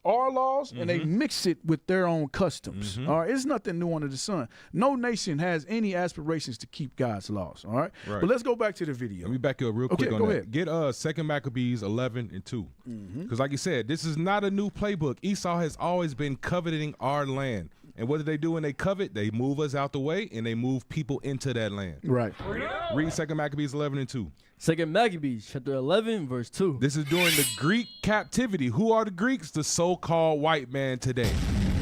our laws and they mix it with their own customs. All right, it's nothing new under the sun. No nation has any aspirations to keep God's laws. All right, but let's go back to the video. Let me back you up real quick on go that. Ahead. Get 2 Maccabees 11 and 2, because like you said, this is not a new playbook. Esau has always been coveting our land, and what do they do when they covet? They move us out the way and they move people into that land. Right. Read 2 Maccabees 11 and 2. 2 Maccabees chapter 11 verse 2. This is during the Greek captivity. Who are the Greeks? The so-called white man today.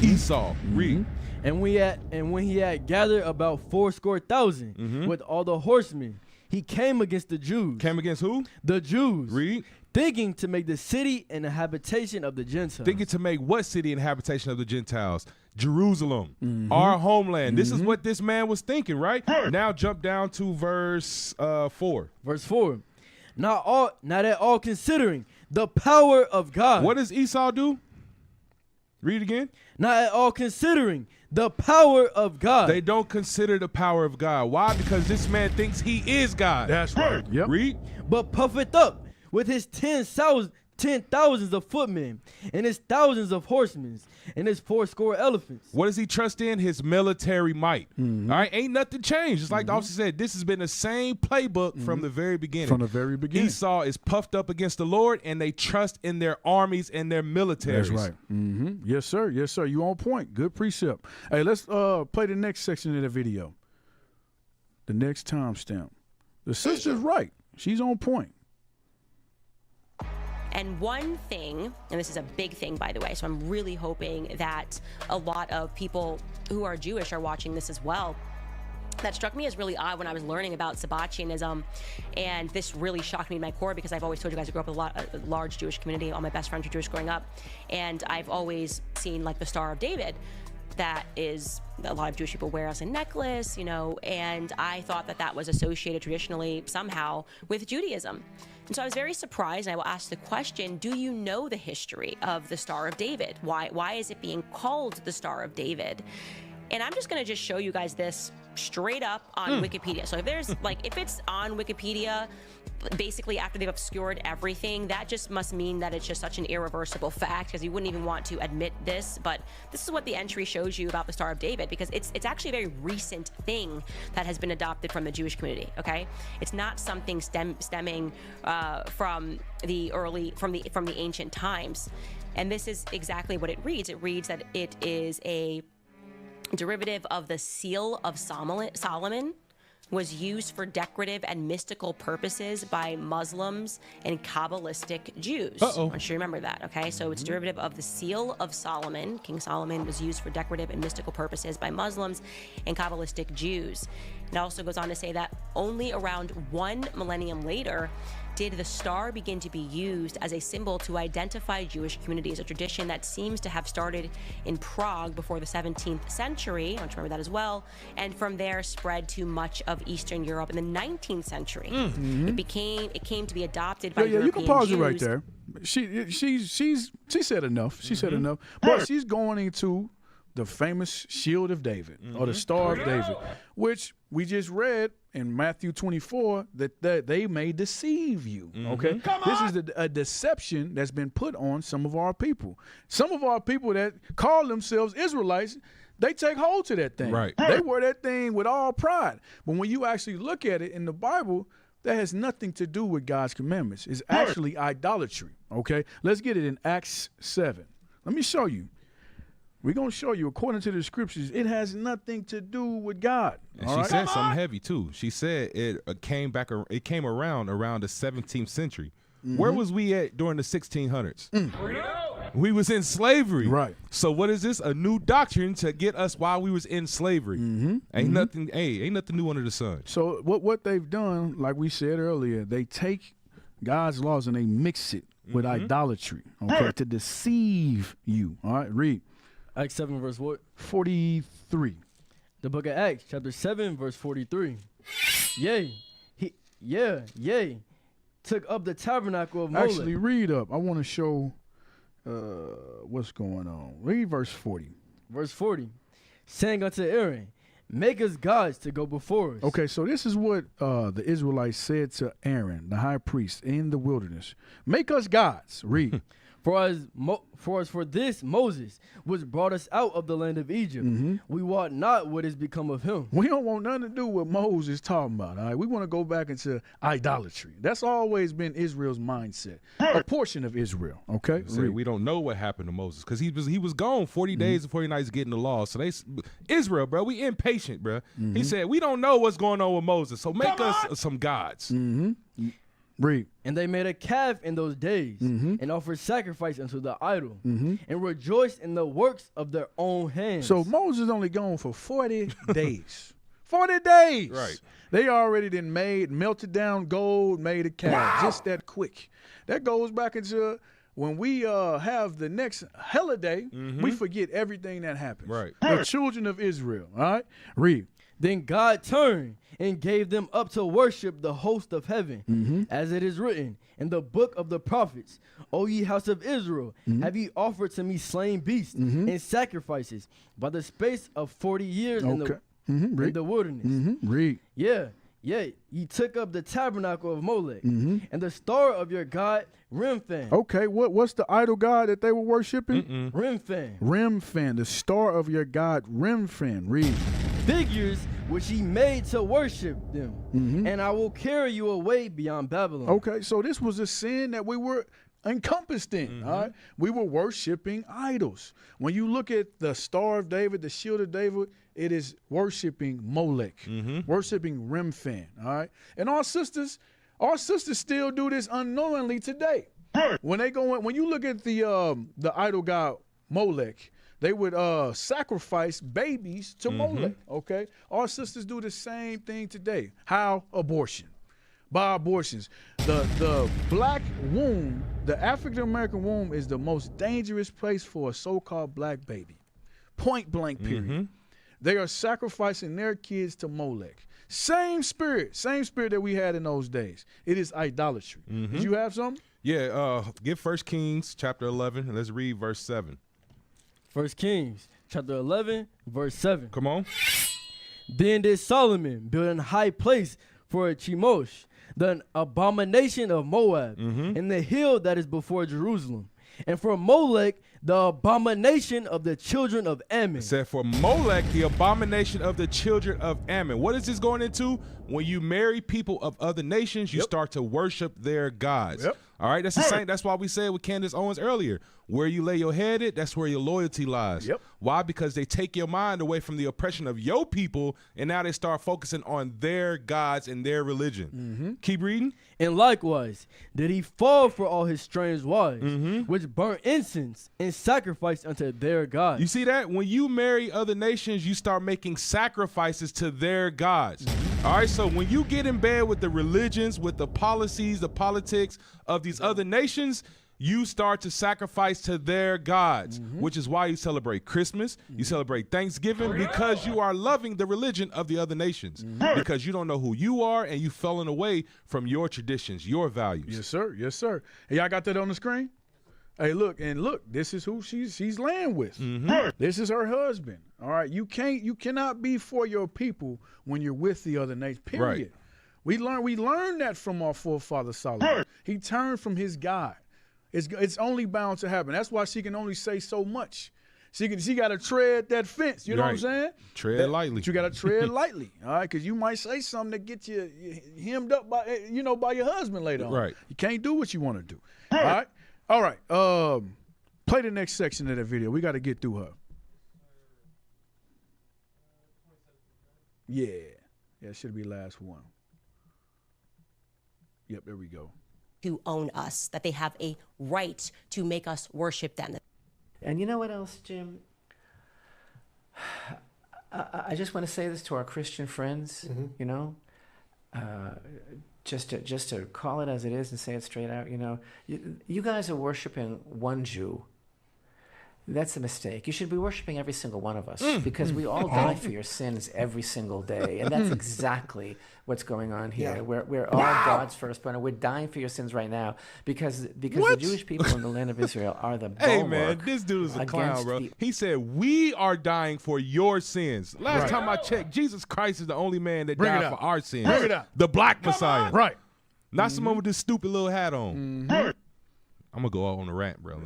Esau. Read. And when he had gathered about 80,000 with all the horsemen, he came against the Jews. Came against who? The Jews. Read. Thinking to make the city and the habitation of the Gentiles. Thinking to make what city and habitation of the Gentiles? Jerusalem, our homeland. This is what this man was thinking, right? Now jump down to verse 4. Verse 4. Not at all considering the power of God. What does Esau do? Read again. Not at all considering the power of God. They don't consider the power of God. Why? Because this man thinks he is God. That's right. Yep. Read. But puffeth up with his 10,000s of footmen, and his thousands of horsemen, and his 80 elephants. What does he trust in? His military might. All right, ain't nothing changed. Just like the officer said, this has been the same playbook from the very beginning. From the very beginning. Esau is puffed up against the Lord, and they trust in their armies and their militaries. That's right. Yes, sir. Yes, sir. You on point. Good precept. Hey, let's play the next section of the video. The next timestamp. The sister's right. She's on point. And one thing, and this is a big thing, by the way, so I'm really hoping that a lot of people who are Jewish are watching this as well. That struck me as really odd when I was learning about Sabbatianism, and this really shocked me to my core because I've always told you guys I grew up with a large Jewish community. All my best friends were Jewish growing up, and I've always seen like the Star of David. That is a lot of Jewish people wear as a necklace, you know, and I thought that that was associated traditionally somehow with Judaism. And so I was very surprised, and I will ask the question, do you know the history of the Star of David? Why is it being called the Star of David? And I'm just going to just show you guys this straight up on Wikipedia. So if there's if it's on Wikipedia, basically after they've obscured everything, that just must mean that it's just such an irreversible fact, because you wouldn't even want to admit this. But this is what the entry shows you about the Star of David, because it's actually a very recent thing that has been adopted from the Jewish community. Okay, it's not something stemming from the ancient times. And this is exactly what it reads. It reads that it is a derivative of the seal of Solomon, was used for decorative and mystical purposes by Muslims and Kabbalistic Jews. I want you to remember that, okay? So it's derivative of the seal of Solomon. King Solomon was used for decorative and mystical purposes by Muslims and Kabbalistic Jews. It also goes on to say that only around 1 millennium later did the star begin to be used as a symbol to identify Jewish communities, a tradition that seems to have started in Prague before the 17th century. I want you to remember that as well. And from there spread to much of Eastern Europe in the 19th century. It came to be adopted by European you can pause Jews. it right there. She said enough. She said enough. But she's going into the famous Shield of David, or the Star of David, which we just read in Matthew 24 that they may deceive you. Okay, this is a deception that's been put on some of our people. Some of our people that call themselves Israelites, they take hold to that thing. Right. They wear that thing with all pride. But when you actually look at it in the Bible, that has nothing to do with God's commandments. It's actually idolatry. Okay, let's get it in Acts 7. Let me show you. We're going to show you, according to the scriptures, it has nothing to do with God. And she said something heavy, too. She said it came around the 17th century. Where was we at during the 1600s? We was in slavery. Right. So what is this? A new doctrine to get us while we was in slavery. Ain't nothing new under the sun. So what they've done, like we said earlier, they take God's laws and they mix it with idolatry, okay, to deceive you. All right, read. Acts 7 verse what? 43. The book of Acts, chapter 7, verse 43. Yea, took up the tabernacle of Molech. Actually, read up. I want to show what's going on. Read verse 40. Verse 40. Saying unto Aaron, make us gods to go before us. Okay, so this is what the Israelites said to Aaron, the high priest, in the wilderness. Make us gods. Read. For this Moses, which brought us out of the land of Egypt, we wot not what is become of him. We don't want nothing to do with Moses talking about. All right, we want to go back into idolatry. That's always been Israel's mindset, a portion of Israel. Okay, we don't know what happened to Moses because he was gone 40 days and 40 nights getting the law. So Israel, bro, we impatient, bro. He said we don't know what's going on with Moses, so make us some gods. Read. And they made a calf in those days and offered sacrifice unto the idol and rejoiced in the works of their own hands. So Moses only gone for 40 days. 40 days. Right. They already melted down gold, made a calf just that quick. That goes back into when we have the next holiday, we forget everything that happens. Right. The children of Israel. All right. Read. Then God turned and gave them up to worship the host of heaven, as it is written in the book of the prophets. O ye house of Israel, have ye offered to me slain beasts and sacrifices by the space of 40 years in the wilderness? Read. Yeah, ye took up the tabernacle of Molech and the star of your god Remphan. Okay, what's the idol god that they were worshiping? Remphan. Remphan, the star of your god Remphan. Read. Figures which he made to worship them, and I will carry you away beyond Babylon. Okay, so this was a sin that we were encompassed in. All right, we were worshiping idols. When you look at the Star of David, the Shield of David, it is worshiping Molech, worshiping Remphan. All right, and our sisters still do this unknowingly today. When you look at the idol god Molech, they would sacrifice babies to Molech, okay? Our sisters do the same thing today. How? Abortion. By abortions. The black womb, the African-American womb is the most dangerous place for a so-called black baby. Point blank, period. They are sacrificing their kids to Molech. Same spirit that we had in those days. It is idolatry. Did you have something? Yeah, give 1 Kings chapter 11, and let's read verse 7. 1 Kings chapter 11, verse 7. Come on. Then did Solomon build an high place for Chemosh, the abomination of Moab, in the hill that is before Jerusalem. And for Molech, the abomination of the children of Ammon. It said for Molech, the abomination of the children of Ammon. What is this going into? When you marry people of other nations, you start to worship their gods. All right, that's the same. That's why we said with Candace Owens earlier, where you lay your head at, that's where your loyalty lies. Why? Because they take your mind away from the oppression of your people, and now they start focusing on their gods and their religion. Keep reading. And likewise, did he fall for all his strange wives, which burnt incense and sacrificed unto their gods. You see that? When you marry other nations, you start making sacrifices to their gods. All right, so when you get in bed with the religions, with the policies, the politics of these other nations, you start to sacrifice to their gods, which is why you celebrate Christmas, you celebrate Thanksgiving, because you are loving the religion of the other nations, because you don't know who you are and you've fallen away from your traditions, your values. Yes, sir. Yes, sir. Hey, y'all got that on the screen? Hey, look, this is who she's laying with. This is her husband. All right, you cannot be for your people when you're with the other nation. Period. Right. We learned that from our forefather Solomon. He turned from his God. It's only bound to happen. That's why she can only say so much. She got to tread that fence. You know what I'm saying? Tread lightly. You got to tread lightly. All right, because you might say something that get you hemmed up by your husband later on. Right. You can't do what you want to do. All right. Play the next section of that video. We got to get through her. Yeah. It should be last one. Yep, there we go. To own us, that they have a right to make us worship them. And you know what else, Jim? I just want to say this to our Christian friends, you know, just to call it as it is and say it straight out, you know, you guys are worshiping one Jew. That's a mistake. You should be worshiping every single one of us because we all die for your sins every single day. And that's exactly what's going on here. Yeah. We're all God's firstborn, and we're dying for your sins right now because the Jewish people in the land of Israel are the bulwark. Hey, man, this dude is a clown, bro. He said, we are dying for your sins. Last time I checked, Jesus Christ is the only man that died for our sins. Bring it out. The black Messiah. Right. Not someone with this stupid little hat on. I'm going to go out on the rant, bro.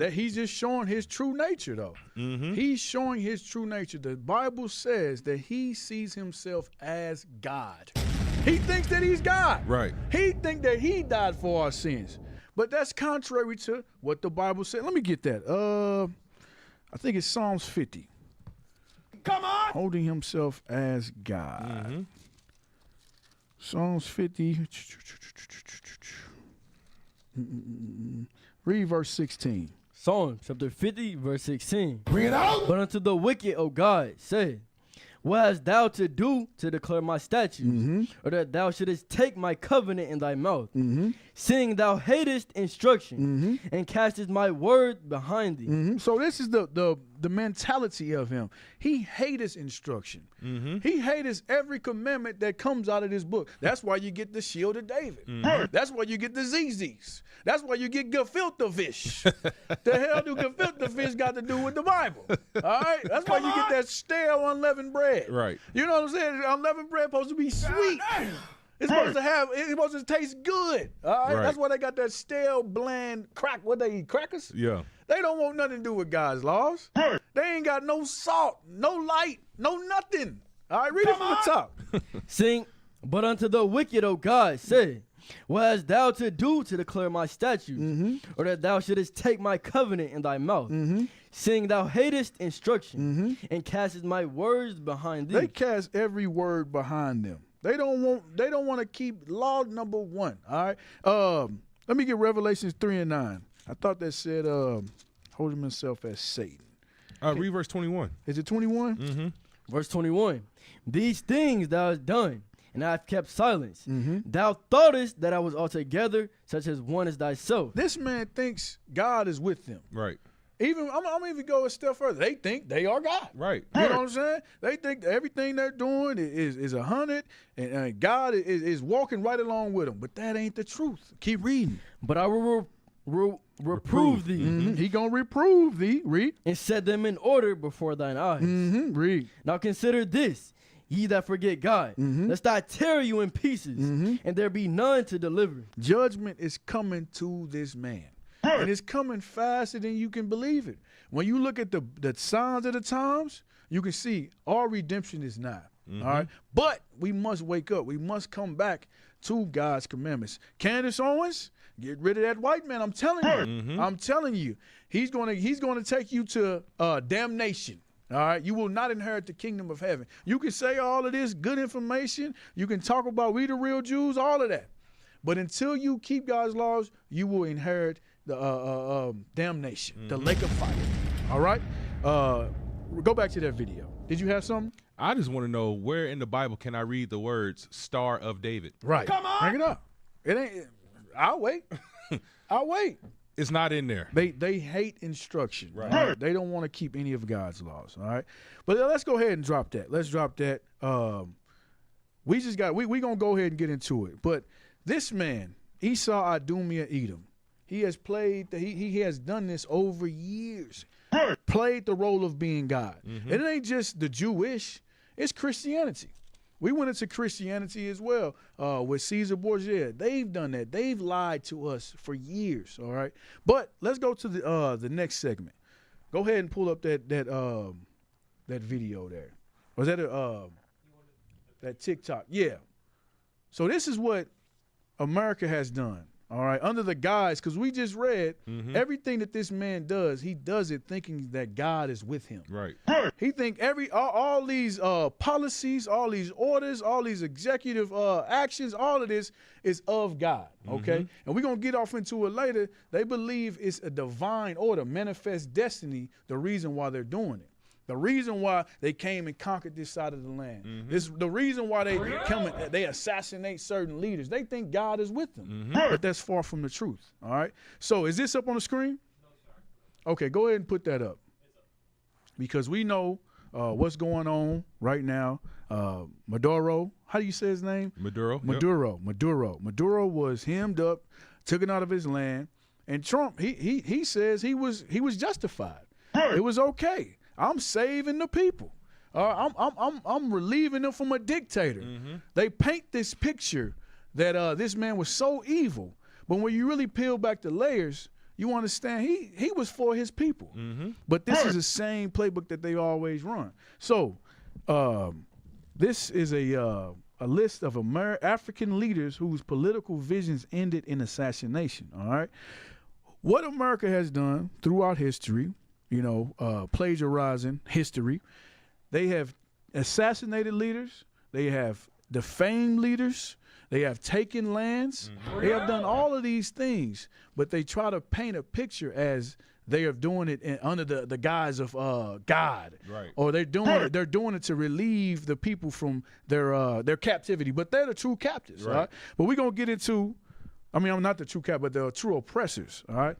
He's just showing his true nature, though. He's showing his true nature. The Bible says that he sees himself as God. He thinks that he's God. Right. He thinks that he died for our sins. But that's contrary to what the Bible said. Let me get that. I think it's Psalms 50. Come on! Holding himself as God. Psalms 50. Read verse 16. Psalm chapter 50, verse 16. Bring it out! But unto the wicked, O God, say, what hast thou to do to declare my statutes, or that thou shouldest take my covenant in thy mouth, seeing thou hatest instruction, and castest my word behind thee? So this is the the mentality of him. He hates instruction. He hates every commandment that comes out of this book. That's why you get the shield of David. That's why you get the ZZs. That's why you get gefilte fish. The hell do gefilte fish got to do with the Bible? All right? That's why you get that stale unleavened bread. Right. You know what I'm saying? Unleavened bread supposed to be sweet. It's supposed to taste good. All right? That's why they got that stale, bland crack. What they eat? Crackers? Yeah. They don't want nothing to do with God's laws. They ain't got no salt, no light, no nothing. All right, read it from the top. Sing, but unto the wicked, O God, say, what hast thou to do to declare my statutes, or that thou shouldest take my covenant in thy mouth? Seeing thou hatest instruction, and castest my words behind thee. They cast every word behind them. They don't want to keep law number 1. All right. Let me get Revelations 3:9. I thought that said holding himself as Satan. Read verse 21. Is it 21? Verse 21. These things thou hast done, and I have kept silence. Thou thoughtest that I was altogether such as one as thyself. This man thinks God is with them. Right. Even I'm even go a step further. They think they are God. Right. You know what I'm saying? They think everything they're doing is 100, and God is walking right along with them. But that ain't the truth. Keep reading. But I will reprove thee. He gonna reprove thee. Read. And set them in order before thine eyes. Read. Now consider this, ye that forget God, lest I tear you in pieces, and there be none to deliver. Judgment is coming to this man. And it's coming faster than you can believe it. When you look at the signs of the times, you can see our redemption is nigh. All right. But we must wake up. We must come back to God's commandments. Candace Owens, get rid of that white man. I'm telling you. I'm telling you. He's gonna take you to damnation. All right. You will not inherit the kingdom of heaven. You can say all of this good information. You can talk about we the real Jews, all of that. But until you keep God's laws, you will inherit the damnation, the lake of fire. All right? Go back to that video. Did you have something? I just want to know where in the Bible can I read the words Star of David? Right. Come on. Bring it up. It ain't. I'll wait. I'll wait. It's not in there. They hate instruction. Right. They don't want to keep any of God's laws. All right. But let's go ahead and drop that. Let's drop that. We gonna go ahead and get into it. But this man, Esau, Idumea, Edom, he has played. He has done this over years. Played the role of being God. And it ain't just the Jewish. It's Christianity. We went into Christianity as well with Caesar Borgia. They've done that. They've lied to us for years. All right. But let's go to the next segment. Go ahead and pull up that video there. Was that that TikTok? Yeah. So this is what America has done. All right, under the guise, because we just read everything that this man does, he does it thinking that God is with him. Right. He think all these policies, all these orders, all these executive actions, all of this is of God. Okay, and we're gonna get off into it later. They believe it's a divine order, manifest destiny. The reason why they're doing it. The reason why they came and conquered this side of the land. This the reason why they assassinate certain leaders. They think God is with them. But that's far from the truth. All right. So is this up on the screen? No, sir. Okay, go ahead and put that up. Because we know what's going on right now. Maduro, how do you say his name? Maduro. Maduro. Yep. Maduro was hemmed up, taken out of his land, and Trump he says he was justified. It was okay. I'm saving the people. I'm relieving them from a dictator. They paint this picture that this man was so evil, but when you really peel back the layers, you understand he was for his people. But this is the same playbook that they always run. So this is a list of African leaders whose political visions ended in assassination. All right, what America has done throughout history. Plagiarizing history. They have assassinated leaders. They have defamed leaders. They have taken lands. They have done all of these things, but they try to paint a picture as they are doing it under the guise of God, right? Or they're doing it to relieve the people from their captivity. But they're the true captives, right? But we're gonna get into. I'm not the true cap, but the true oppressors. All right.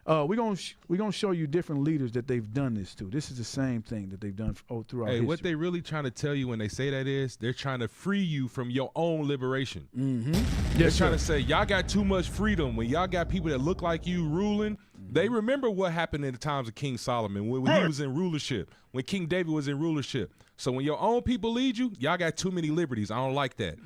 We're gonna show you different leaders that they've done this to. This is the same thing that they've done throughout history. What they really trying to tell you when they say that is they're trying to free you from your own liberation. They're trying to say y'all got too much freedom. When y'all got people that look like you ruling, they remember what happened in the times of King Solomon when he was in rulership, when King David was in rulership. So when your own people lead you, y'all got too many liberties. I don't like that.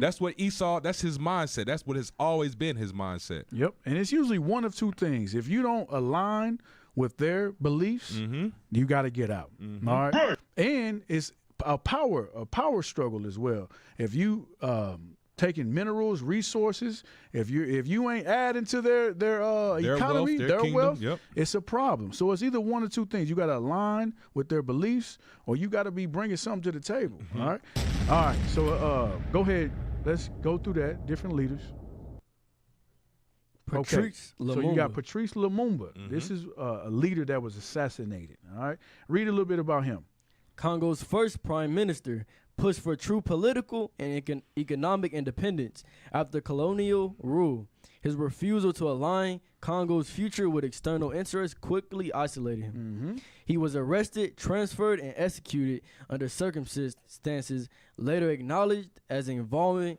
That's what Esau, that's his mindset. That's what has always been his mindset. Yep. And it's usually one of two things. If you don't align with their beliefs, you got to get out. All right. And it's a power struggle as well. If you taking minerals, resources, if you ain't adding to their economy, their wealth, it's a problem. So it's either one or two things. You got to align with their beliefs, or you got to be bringing something to the table. All right. So go ahead. Let's go through that. Different leaders. Patrice Lumumba. So you got Patrice Lumumba. This is a leader that was assassinated. All right. Read a little bit about him. Congo's first prime minister, pushed for true political and economic independence after colonial rule. His refusal to align Congo's future with external interests quickly isolated him. He was arrested, transferred, and executed under circumstances later acknowledged as involving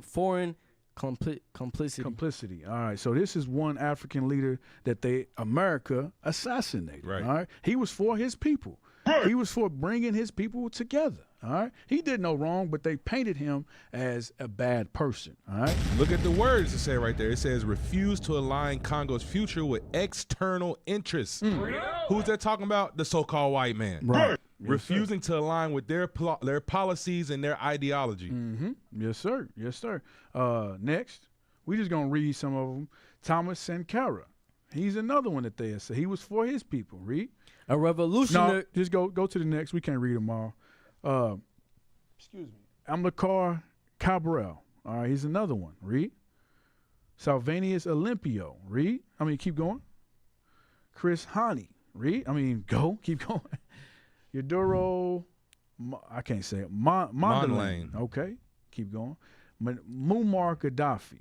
foreign complicity. All right. So this is one African leader that America assassinated. Right. All right. He was for his people. He was for bringing his people together. All right. He did no wrong, but they painted him as a bad person. All right. Look at the words it says right there. It says refuse to align Congo's future with external interests. Who's that talking about? The so-called white man. Right. Refusing to align with their policies and their ideology. Yes, sir. Yes, sir. Next, we just gonna read some of them. Thomas Sankara. He's another one that they say he was for his people. Read. A revolutionary. No, just go to the next. We can't read them all. Excuse me. Amilcar Cabral. All right, he's another one. Read. Salvanius Olympio. Read. Keep going. Chris Hani. Read. Keep going. Eudoro, I can't say it. Mondlane. Okay, keep going. Muammar Gaddafi.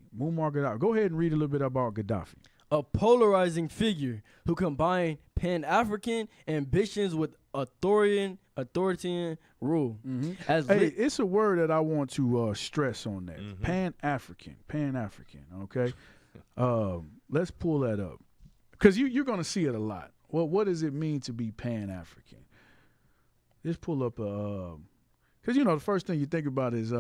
Go ahead and read a little bit about Gaddafi. A polarizing figure who combined Pan-African ambitions with authoritarian rule. It's a word that I want to stress on that. Pan-African. Okay, let's pull that up because you're going to see it a lot. Well, what does it mean to be Pan-African? Let's pull up because the first thing you think about is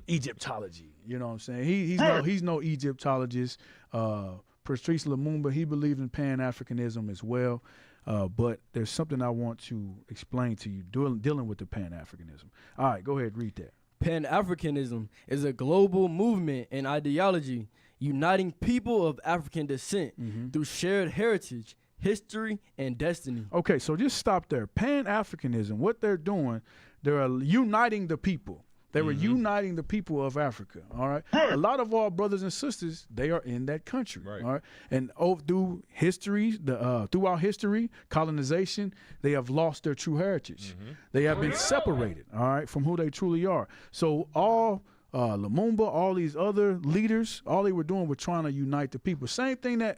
Egyptology. You know what I'm saying? He's no Egyptologist. Patrice Lumumba, he believed in Pan-Africanism as well. But there's something I want to explain to you dealing with the Pan-Africanism. All right, go ahead, read that. Pan-Africanism is a global movement and ideology uniting people of African descent through shared heritage, history, and destiny. Okay, so just stop there. Pan-Africanism, what they're doing, they're uniting the people. They were uniting the people of Africa, all right? A lot of our brothers and sisters, they are in that country, all right? And through history, throughout history, colonization, they have lost their true heritage. They have been separated, all right, from who they truly are. So all Lumumba, all these other leaders, all they were doing was trying to unite the people. Same thing that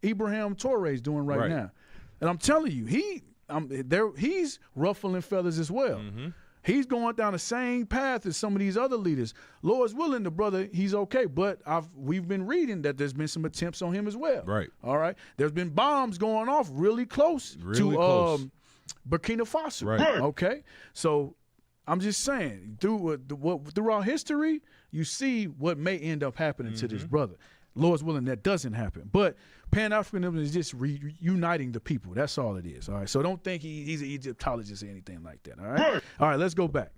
Ibrahim Traoré is doing right now. And I'm telling you, he's ruffling feathers as well. He's going down the same path as some of these other leaders. Lord's willing, the brother, he's okay. But we've been reading that there's been some attempts on him as well. Right. All right. There's been bombs going off really close to Burkina Faso. Right. Okay. So I'm just saying, throughout history, you see what may end up happening to this brother. Lord's willing, that doesn't happen. But Pan-Africanism is just reuniting the people. That's all it is. All right. So don't think he's an Egyptologist or anything like that. All right. All right. Let's go back.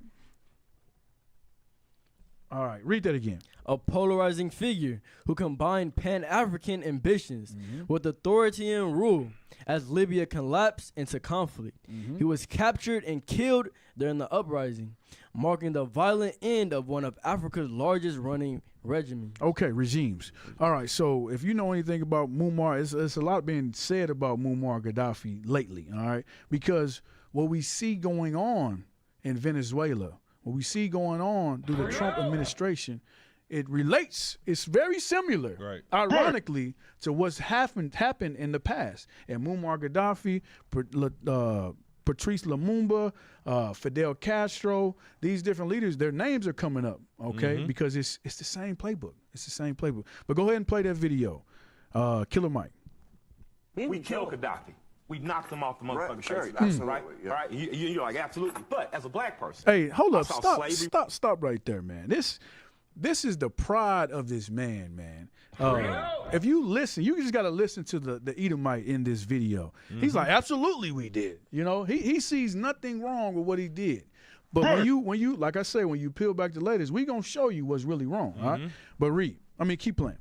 All right. Read that again. A polarizing figure who combined Pan-African ambitions with authoritarian rule as Libya collapsed into conflict. He was captured and killed during the uprising, marking the violent end of one of Africa's largest running regimens. Okay, regimes. All right, so if you know anything about Muammar, it's a lot being said about Muammar Gaddafi lately, all right? Because what we see going on in Venezuela, what we see going on through the Trump administration, it relates. It's very similar, Right. ironically, to what's happened in the past. And Muammar Gaddafi, Patrice Lumumba, Fidel Castro, these different leaders, their names are coming up, okay? Because it's the same playbook. It's the same playbook. But go ahead and play that video. Killer Mike. We killed Gaddafi. We knocked him off the motherfucking Right, sure, face. absolutely, Right? yeah. All right? You're like, absolutely. But as a black person, Hey, hold I up. saw slavery. Stop right there, man. This is the pride of this man. If you listen, you just got to listen to the Edomite in this video. He's like, absolutely we did. You know, he sees nothing wrong with what he did. But when you, like I say, when you peel back the layers, we going to show you what's really wrong, all right? But keep playing.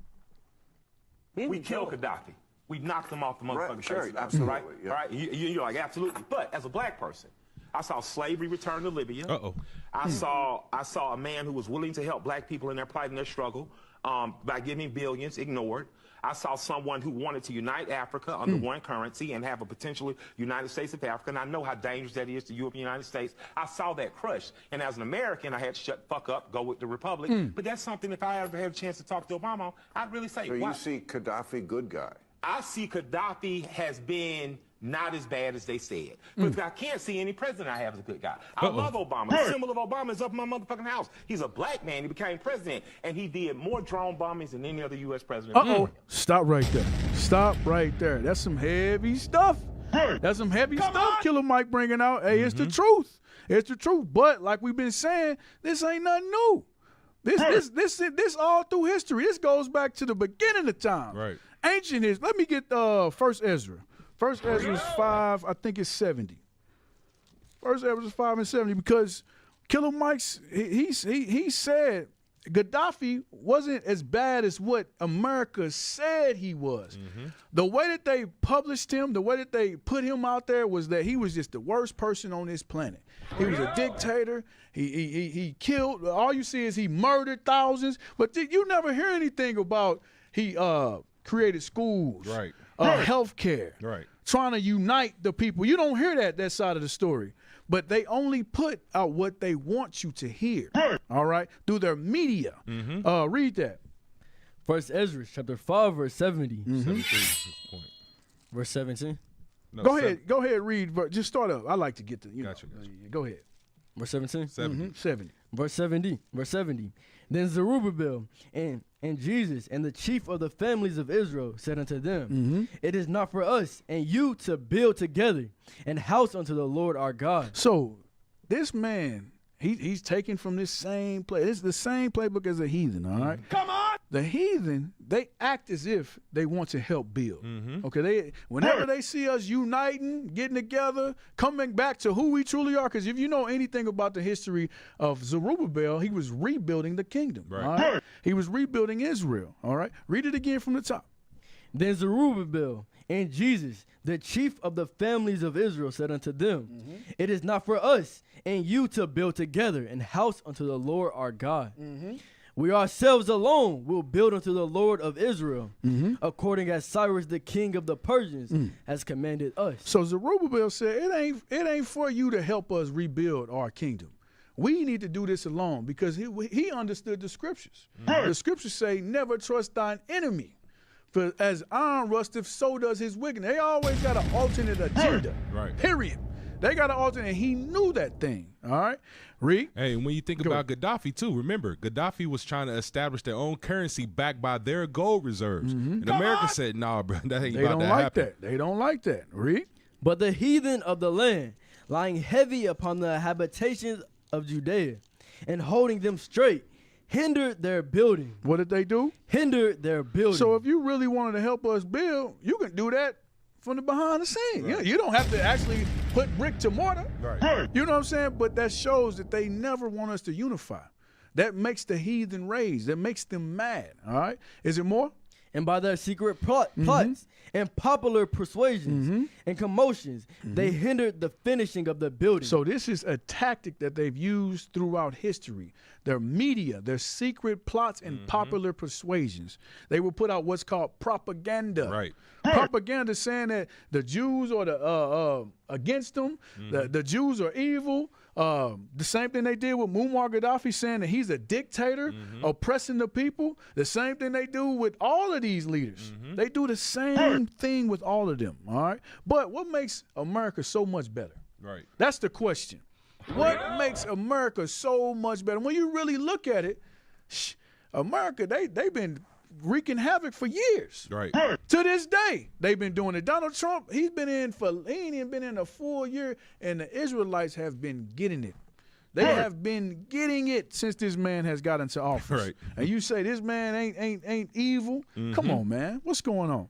We killed Gaddafi. We knocked him off the motherfucking Right, sure, face. absolutely, Right? yeah. All right? You're like, absolutely. But as a black person, I saw slavery return to Libya. I saw a man who was willing to help black people in their plight and their struggle by giving billions, ignored. I saw someone who wanted to unite Africa under one currency and have a potentially United States of Africa. And I know how dangerous that is to Europe and the United States. I saw that crushed. And as an American, I had to shut the fuck up, go with the Republic. But that's something, if I ever had a chance to talk to Obama, I'd really say, So why? you see Gaddafi good guy. I see Gaddafi has been not as bad as they said. Because I can't see any president I have as a good guy. I love Obama. The symbol of Obama is up in my motherfucking house. He's a black man. He became president. And he did more drone bombings than any other U.S. president. Stop right there. Stop right there. That's some heavy stuff. That's some heavy stuff Killer Mike bringing out. Hey, it's the truth. It's the truth. But like we've been saying, this ain't nothing new. This all through history. This goes back to the beginning of time. Right. Ancient history. Let me get First Ezra. First Ezra is 5, I think it's 70. First Ezra is 5 and 70 because Killer Mike's he said Gaddafi wasn't as bad as what America said he was. The way that they published him, the way that they put him out there was that he was just the worst person on this planet. He was a dictator. He killed. All you see is he murdered thousands. But you never hear anything about he created schools, Right. Healthcare, Right. trying to unite the people. You don't hear that side of the story. But they only put out what they want you to hear, all right, through their media. Read that. First Ezra, chapter 5, verse 70. 73 is the point. Verse 17. No, Go ahead, read. Just start up. I like to get the, Gotcha. Go ahead. Verse 17. 70. 70. Verse 70. Verse 70. Then Zerubbabel and Jesus and the chief of the families of Israel said unto them, It is not for us and you to build together an house unto the Lord our God. So this man, he's taken from this same play. It's the same playbook as a heathen, all right? Come on! The heathen, they act as if they want to help build. Okay, whenever they see us uniting, getting together, coming back to who we truly are, because if you know anything about the history of Zerubbabel, he was rebuilding the kingdom. Right. All right? He was rebuilding Israel. All right, read it again from the top. Then Zerubbabel and Jesus, the chief of the families of Israel, said unto them, It is not for us and you to build together an house unto the Lord our God. We ourselves alone will build unto the Lord of Israel, according as Cyrus the king of the Persians has commanded us. So Zerubbabel said, it ain't for you to help us rebuild our kingdom. We need to do this alone because he understood the scriptures. The scriptures say, never trust thine enemy. For as iron rusteth, so does his wickedness. They always got an alternate agenda. Right. Period. They got an alternate. He knew that thing. All right. Read. Hey, and when you think about Gaddafi too, remember Gaddafi was trying to establish their own currency backed by their gold reserves, and America said, "Nah, bro, that ain't They about don't to like happen." that. They don't like that. Read. But the heathen of the land, lying heavy upon the habitations of Judea, and holding them straight, hindered their building. What did they do? Hindered their building. So if you really wanted to help us build, you can do that from the behind the scene. Right. You don't have to actually put brick to mortar. Right. You know what I'm saying? But that shows that they never want us to unify. That makes the heathen rage. That makes them mad. All right? Is it more? And by their secret plots and popular persuasions and commotions, they hindered the finishing of the building. So this is a tactic that they've used throughout history. Their media, their secret plots and popular persuasions. They will put out what's called propaganda. Right. Propaganda saying that the Jews are against them, the Jews are evil, The same thing they did with Muammar Gaddafi, saying that he's a dictator, oppressing the people. The same thing they do with all of these leaders. They do the same thing with all of them, all right? But what makes America so much better? Right. That's the question. What makes America so much better? When you really look at it, America, they've been wreaking havoc for years. Right. To this day, they've been doing it. Donald Trump, he ain't even been in a full year, and the Israelites have been getting it. They have been getting it since this man has got into office. Right. And you say this man ain't evil? Come on, man. What's going on?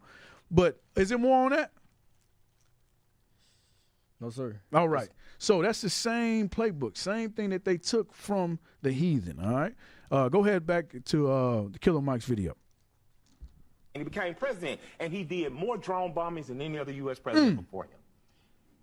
But is there more on that? No, sir. All right. So that's the same playbook, same thing that they took from the heathen, all right? Go ahead back to the Killer Mike's video. And he became president, and he did more drone bombings than any other U.S. president before him.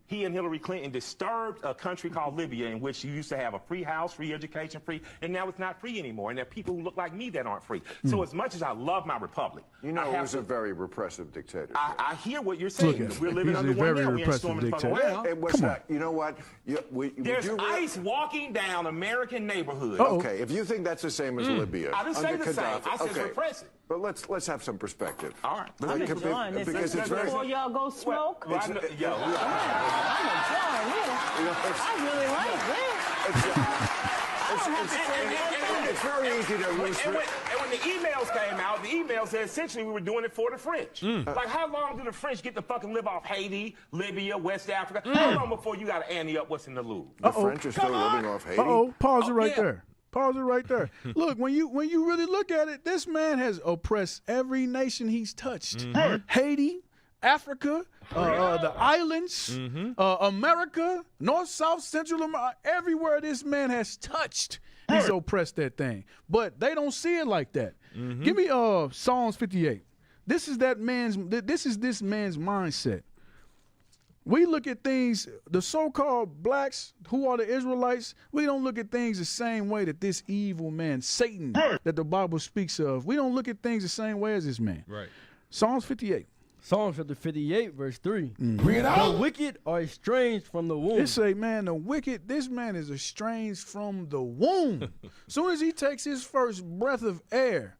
He and Hillary Clinton disturbed a country called Libya, in which you used to have a free house, free education, free, and now it's not free anymore. And there are people who look like me that aren't free. So as much as I love my republic, you know, it was a very repressive dictator. I hear what you're saying. We're living under one now. We're storming the well. It was that. You know what? There's ICE walking down American neighborhoods. Okay, if you think that's the same as Libya, I didn't say the same. I said repressive. But let's have some perspective. All right. I'm enjoying this. Because it's very. Before y'all go smoke. Yo. I'm enjoying this. I really like this. It's very easy to lose. And when the emails came out, the emails said essentially we were doing it for the French. Like, how long do the French get to fucking live off Haiti, Libya, West Africa? How long before you got to ante up what's in the Louvre? The French are still living off Haiti. Pause it right there. Pause it right there. Look, when you really look at it, this man has oppressed every nation he's touched. Haiti, Africa, the islands, America, North, South, Central America, everywhere this man has touched, he's oppressed that thing. But they don't see it like that. Give me Psalms 58. This is this man's mindset. We look at things, the so-called blacks who are the Israelites, we don't look at things the same way that this evil man, Satan, that the Bible speaks of. We don't look at things the same way as this man. Right. Psalms 58. Psalms 58, verse 3. Bring it out. The wicked are estranged from the womb. It say, man, this man is estranged from the womb. Soon as he takes his first breath of air,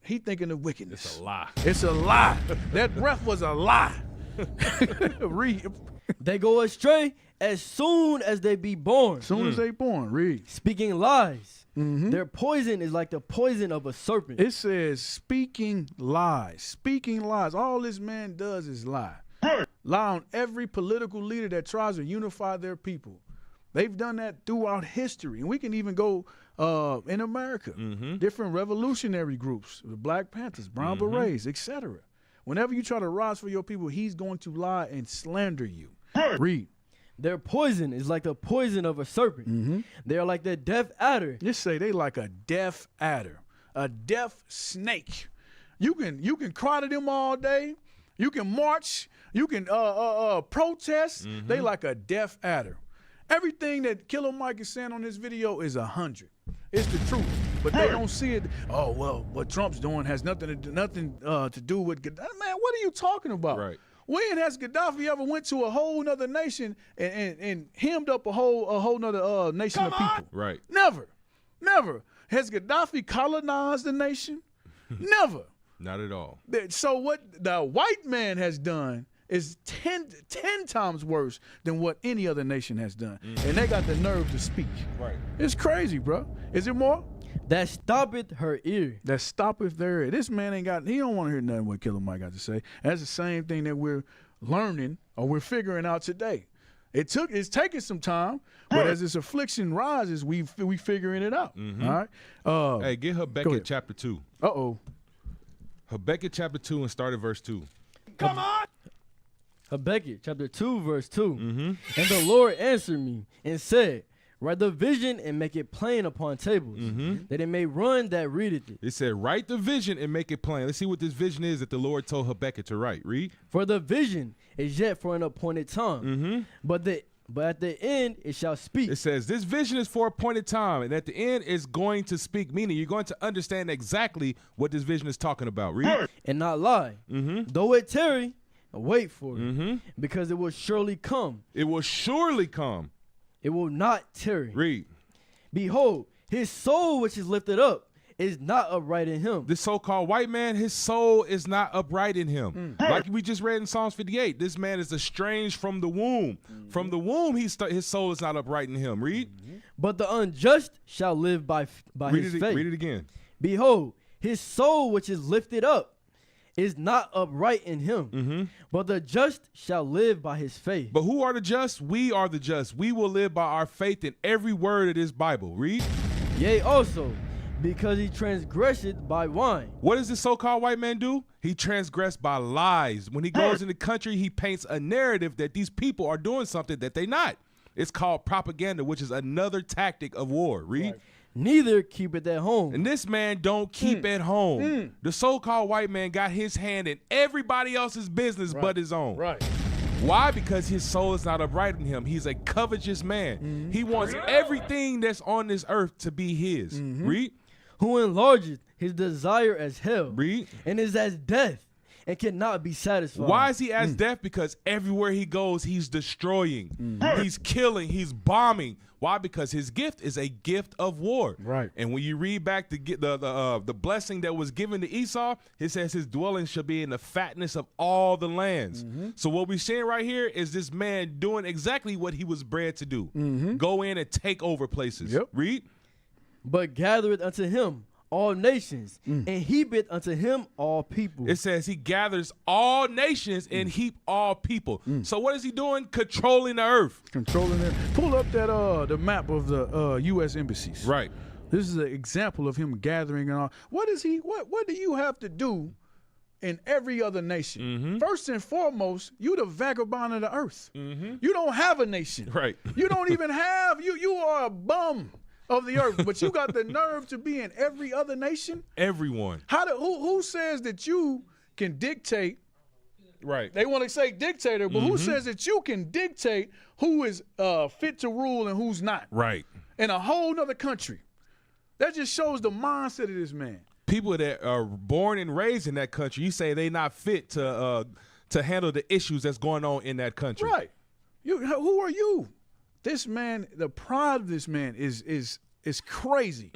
he thinking of wickedness. It's a lie. It's a lie. That breath was a lie. Read. They go astray as soon as they be born. Soon as they born. Read. Speaking lies. Their poison is like the poison of a serpent. It says speaking lies. Speaking lies. All this man does is lie. Lie on every political leader that tries to unify their people. They've done that throughout history. And we can even go in America. Different revolutionary groups, the Black Panthers, Brown Berets, etc. Whenever you try to rise for your people, he's going to lie and slander you. Read. Their poison is like the poison of a serpent. They are like the deaf adder. Just say they like a deaf adder, a deaf snake. You can cry to them all day. You can march. You can protest. They like a deaf adder. Everything that Killer Mike is saying on this video is 100. It's the truth, but they don't see it. Oh well, what Trump's doing has nothing to do with Gaddafi. Man, what are you talking about? Right. When has Gaddafi ever went to a whole nother nation and hemmed up a whole nother nation of people? Right. Never. Has Gaddafi colonized the nation? Never. Not at all. So what the white man has done is 10 times worse than what any other nation has done. And they got the nerve to speak. Right. It's crazy, bro. Is it more? That stoppeth her ear. That stoppeth their ear. This man he don't want to hear nothing what Killer Mike got to say. That's the same thing that we're learning or we're figuring out today. It's taking some time, but as this affliction rises, we figuring it out. All right. Hey, get Habakkuk chapter 2. Habakkuk chapter 2 and start at verse 2. Come on. Habakkuk chapter 2, verse 2. And the Lord answered me and said, write the vision and make it plain upon tables, that it may run that readeth it. It said, write the vision and make it plain. Let's see what this vision is that the Lord told Habakkuk to write. Read. For the vision is yet for an appointed time, but at the end it shall speak. It says, this vision is for appointed time, and at the end it's going to speak, meaning you're going to understand exactly what this vision is talking about. Read. And not lie. Though it tarry, wait for it, because it will surely come. It will surely come. it will not tarry. Read. Behold, his soul which is lifted up is not upright in him. This so-called white man, his soul is not upright in him. Like we just read in Psalms 58, this man is estranged from the womb. From the womb, his soul is not upright in him. Read. But the unjust shall live by his faith. Read it again. Behold, his soul which is lifted up is not upright in him. But the just shall live by his faith. But who are the just? We are the just. We will live by our faith in every word of this Bible. Read. Yea, also, because he transgressed by wine. What does this so-called white man do? He transgressed by lies. When he goes in the country, he paints a narrative that these people are doing something that they not. It's called propaganda, which is another tactic of war. Read. Right. Neither keep it at home. And this man don't keep at home. The so-called white man got his hand in everybody else's business but his own. Right. Why? Because his soul is not upright in him. He's a covetous man. He wants everything that's on this earth to be his. Read. Who enlargeth his desire as hell. Read. And is as death and cannot be satisfied. Why is he as death? Because everywhere he goes, he's destroying. He's killing. He's bombing. Why? Because his gift is a gift of war. Right. And when you read back the blessing that was given to Esau, it says his dwelling shall be in the fatness of all the lands. So what we're seeing right here is this man doing exactly what he was bred to do. Go in and take over places. Yep. Read. But gathereth unto him all nations, and heapeth unto him all people. It says he gathers all nations and heap all people. So what is he doing? Controlling the earth. Controlling it. Pull up that the map of the U.S. embassies. Right. This is an example of him gathering and all. What is he? What do you have to do in every other nation? First and foremost, you the vagabond of the earth. You don't have a nation. Right. You don't even have. You are a bum of the earth, but you got the nerve to be in every other nation. Everyone. Who says that you can dictate? Right. They want to say dictator, but who says that you can dictate who is fit to rule and who's not? Right. In a whole nother country. That just shows the mindset of this man. People that are born and raised in that country, you say they not fit to handle the issues that's going on in that country. Right. Who are you? This man, the pride of this man is crazy.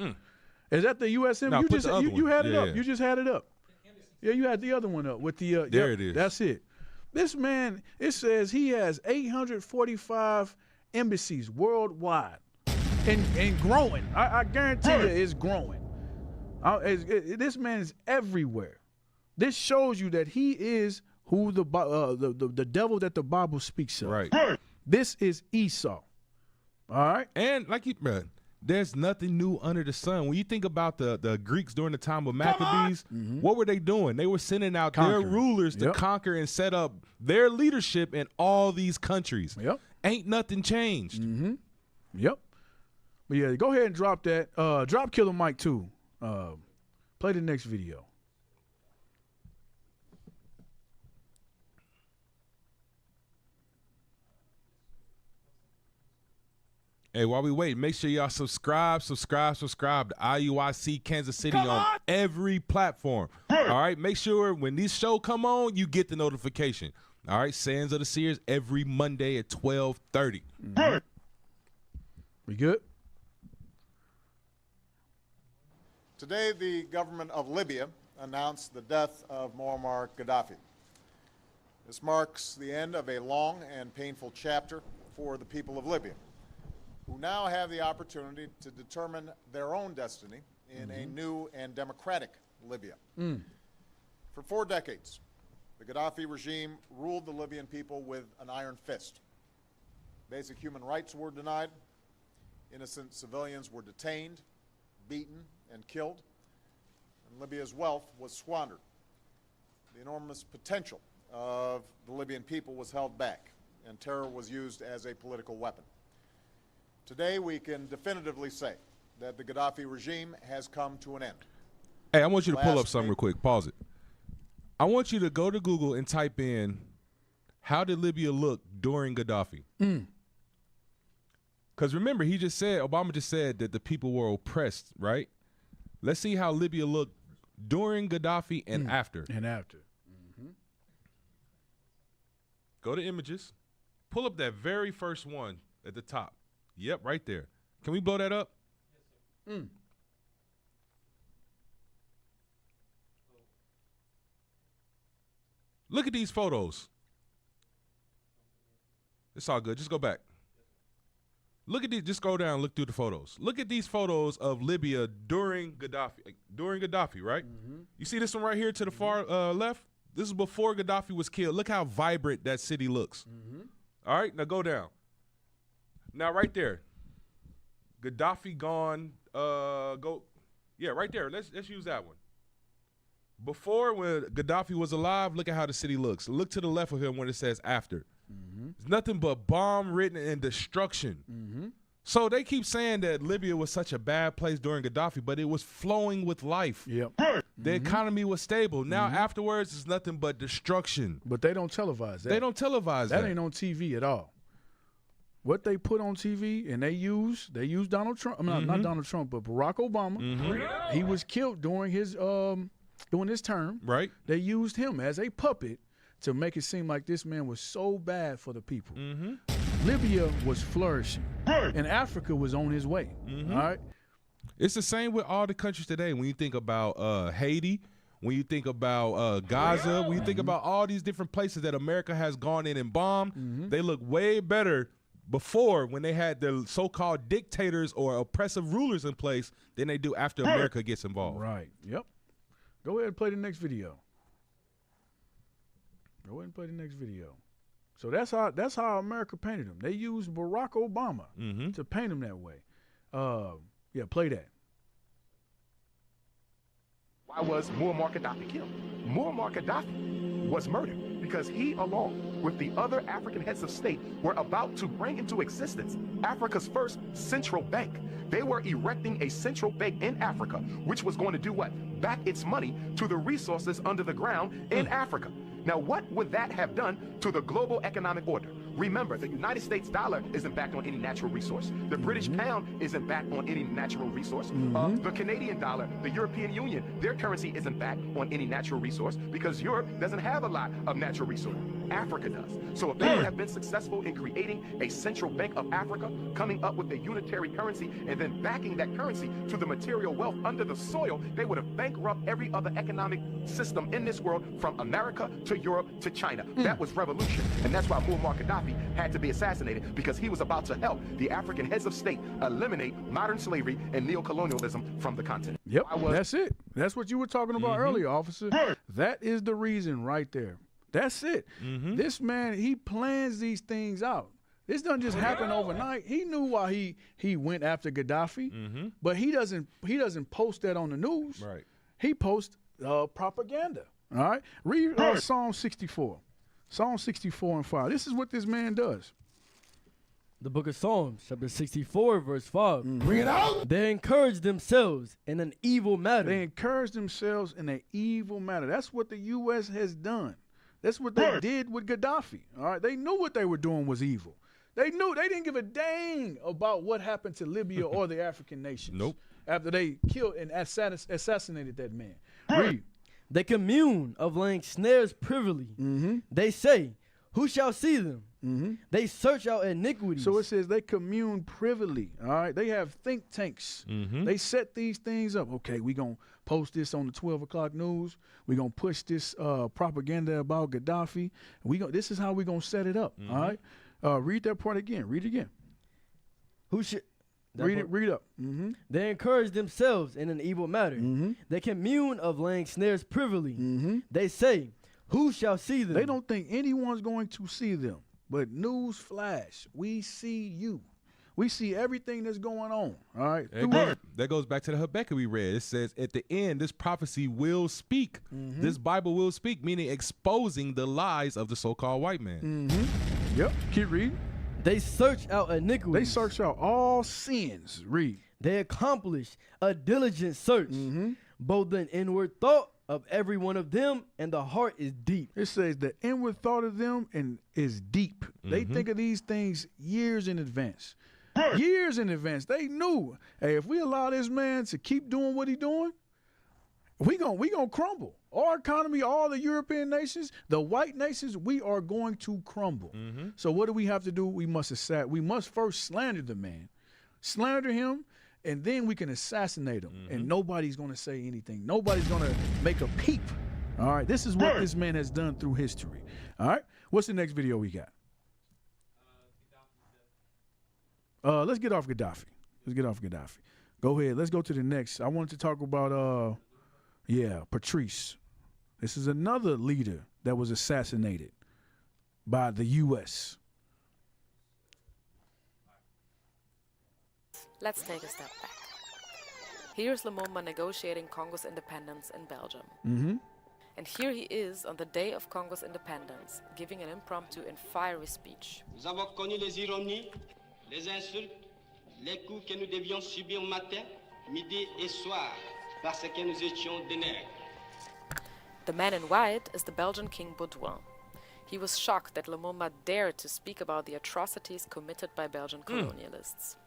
Is that the USM? No, You had it up. Yeah. You just had it up. Yeah, you had the other one up with the. There it is. That's it. This man, it says he has 845 embassies worldwide, and growing. I guarantee you, it's growing. This man is everywhere. This shows you that he is who the devil that the Bible speaks of. Right. This is Esau. All right. And there's nothing new under the sun. When you think about the Greeks during the time of Maccabees, what were they doing? They were sending out their rulers to conquer and set up their leadership in all these countries. Yep. Ain't nothing changed. Yep. But yeah, go ahead and drop that. Drop Killer Mike too. Play the next video. Hey, while we wait, make sure y'all subscribe to IUIC Kansas City on every platform. All right, make sure when this show come on, you get the notification. All right, Sands of the Seers every Monday at 12:30. We good? Today, the government of Libya announced the death of Muammar Gaddafi. This marks the end of a long and painful chapter for the people of Libya, who now have the opportunity to determine their own destiny in a new and democratic Libya. For 4 decades, the Gaddafi regime ruled the Libyan people with an iron fist. Basic human rights were denied, innocent civilians were detained, beaten, and killed, and Libya's wealth was squandered. The enormous potential of the Libyan people was held back, and terror was used as a political weapon. Today, we can definitively say that the Gaddafi regime has come to an end. Hey, I want you to pull up something real quick. Pause it. I want you to go to Google and type in, how did Libya look during Gaddafi? Because remember, Obama just said that the people were oppressed, right? Let's see how Libya looked during Gaddafi and after. And after. Go to images. Pull up that very first one at the top. Yep, right there. Can we blow that up? Yes, sir. Look at these photos. It's all good. Just go back. Look at these. Just go down and look through the photos. Look at these photos of Libya during Gaddafi, right? Mm-hmm. You see this one right here to the far left? This is before Gaddafi was killed. Look how vibrant that city looks. Mm-hmm. All right, now go down. Now right there. Gaddafi gone. Right there. Let's use that one. Before, when Gaddafi was alive, look at how the city looks. Look to the left of him when it says after. Mm-hmm. It's nothing but bomb-ridden and destruction. Mm-hmm. So they keep saying that Libya was such a bad place during Gaddafi, but it was flowing with life. Yep. The economy was stable. Now afterwards, it's nothing but destruction. But they don't televise that. They don't televise that. That ain't on TV at all. What they put on TV, and they use Donald Trump. I mean, not Donald Trump, but Barack Obama. Mm-hmm. He was killed during his term. Right. They used him as a puppet to make it seem like this man was so bad for the people. Mm-hmm. Libya was flourishing, and Africa was on his way. Mm-hmm. All right. It's the same with all the countries today. When you think about Haiti, when you think about Gaza, when you think about all these different places that America has gone in and bombed, they look way better before, when they had the so-called dictators or oppressive rulers in place, than they do after America gets involved. Right. Yep. Go ahead and play the next video. So that's how America painted him. They used Barack Obama to paint him that way. Play that. Why was Muammar Gaddafi killed? Muammar Gaddafi was murdered because he, along with the other African heads of state, were about to bring into existence Africa's first central bank. They were erecting a central bank in Africa, which was going to do what? Back its money to the resources under the ground in Africa. Now, what would that have done to the global economic order? Remember, the United States dollar isn't backed on any natural resource. The British pound isn't backed on any natural resource. The Canadian dollar, the European Union, their currency isn't backed on any natural resource because Europe doesn't have a lot of natural resource. Africa does. So if they would have been successful in creating a central bank of Africa, coming up with a unitary currency, and then backing that currency to the material wealth under the soil, they would have bankrupted every other economic system in this world, from America to Europe to China. That was revolution. And that's why Muammar Gaddafi had to be assassinated, because he was about to help the African heads of state eliminate modern slavery and neocolonialism from the continent. Yep, that's it. That's what you were talking about earlier, officer. That is the reason right there. That's it. This man, he plans these things out. This doesn't just happen overnight. He knew why he went after Gaddafi, but he doesn't post that on the news. Right. He posts propaganda. All right. Read Psalm 64. Psalm 64 and 5. This is what this man does. The book of Psalms, chapter 64, verse 5. Bring it out. They encourage themselves in an evil matter. They encourage themselves in an evil matter. That's what the U.S. has done. That's what they did with Gaddafi. All right. They knew what they were doing was evil. They knew. They didn't give a dang about what happened to Libya or the African nations. Nope. After they killed and assassinated that man. Read. They commune of laying snares privily. They say, who shall see them? They search out iniquities. So it says they commune privily. All right. They have think tanks. They set these things up. Okay, we're going to post this on the 12 o'clock news. We're going to push this propaganda about Gaddafi. This is how we're going to set it up. All right. Read that part again. Read it again. Who should... Read up. They encourage themselves in an evil matter. They commune of laying snares privily. They say, who shall see them? They don't think anyone's going to see them. But news flash, we see you. We see everything that's going on. All right. That goes back to the Habakkuk we read. It says at the end, this prophecy will speak. This Bible will speak, meaning exposing the lies of the so-called white man. Yep. Keep reading. They search out iniquities. They search out all sins. Read. They accomplish a diligent search. Both the inward thought of every one of them and the heart is deep. It says the inward thought of them is deep. They think of these things years in advance. Years in advance. They knew, hey, if we allow this man to keep doing what he's doing, we gonna crumble. Our economy, all the European nations, the white nations, we are going to crumble. So what do we have to do? We must first slander the man, slander him, and then we can assassinate him. And nobody's gonna say anything. Nobody's gonna make a peep. All right, this is what this man has done through history. All right, what's the next video we got? Let's get off Gaddafi. Go ahead. Let's go to the next. I wanted to talk about Patrice. This is another leader that was assassinated by the U.S. Let's take a step back. Here's Lumumba negotiating Congo's independence in Belgium. And here he is on the day of Congo's independence, giving an impromptu and fiery speech. Nous avons connu les ironies, les insultes, les coups que nous devions subir matin, midi et soir, parce que nous étions des nègres. The man in white is the Belgian King Baudouin. He was shocked that Lumumba dared to speak about the atrocities committed by Belgian colonialists.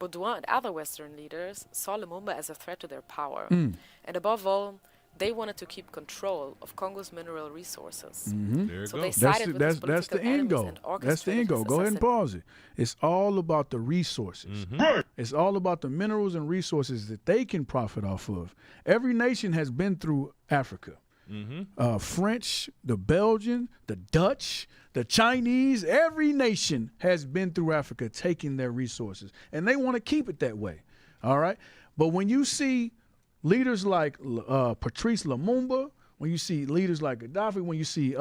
Baudouin and other Western leaders saw Lumumba as a threat to their power. And above all, they wanted to keep control of Congo's mineral resources. There so they sided with his that's the political end goal. enemies and That's the end goal. orchestrated his Go ahead and assassination. pause it. It's all about the resources. It's all about the minerals and resources that they can profit off of. Every nation has been through Africa. French, the Belgian, the Dutch, the Chinese, every nation has been through Africa taking their resources. And they want to keep it that way. All right? But when you see leaders like Patrice Lumumba, when you see leaders like Gaddafi, when you see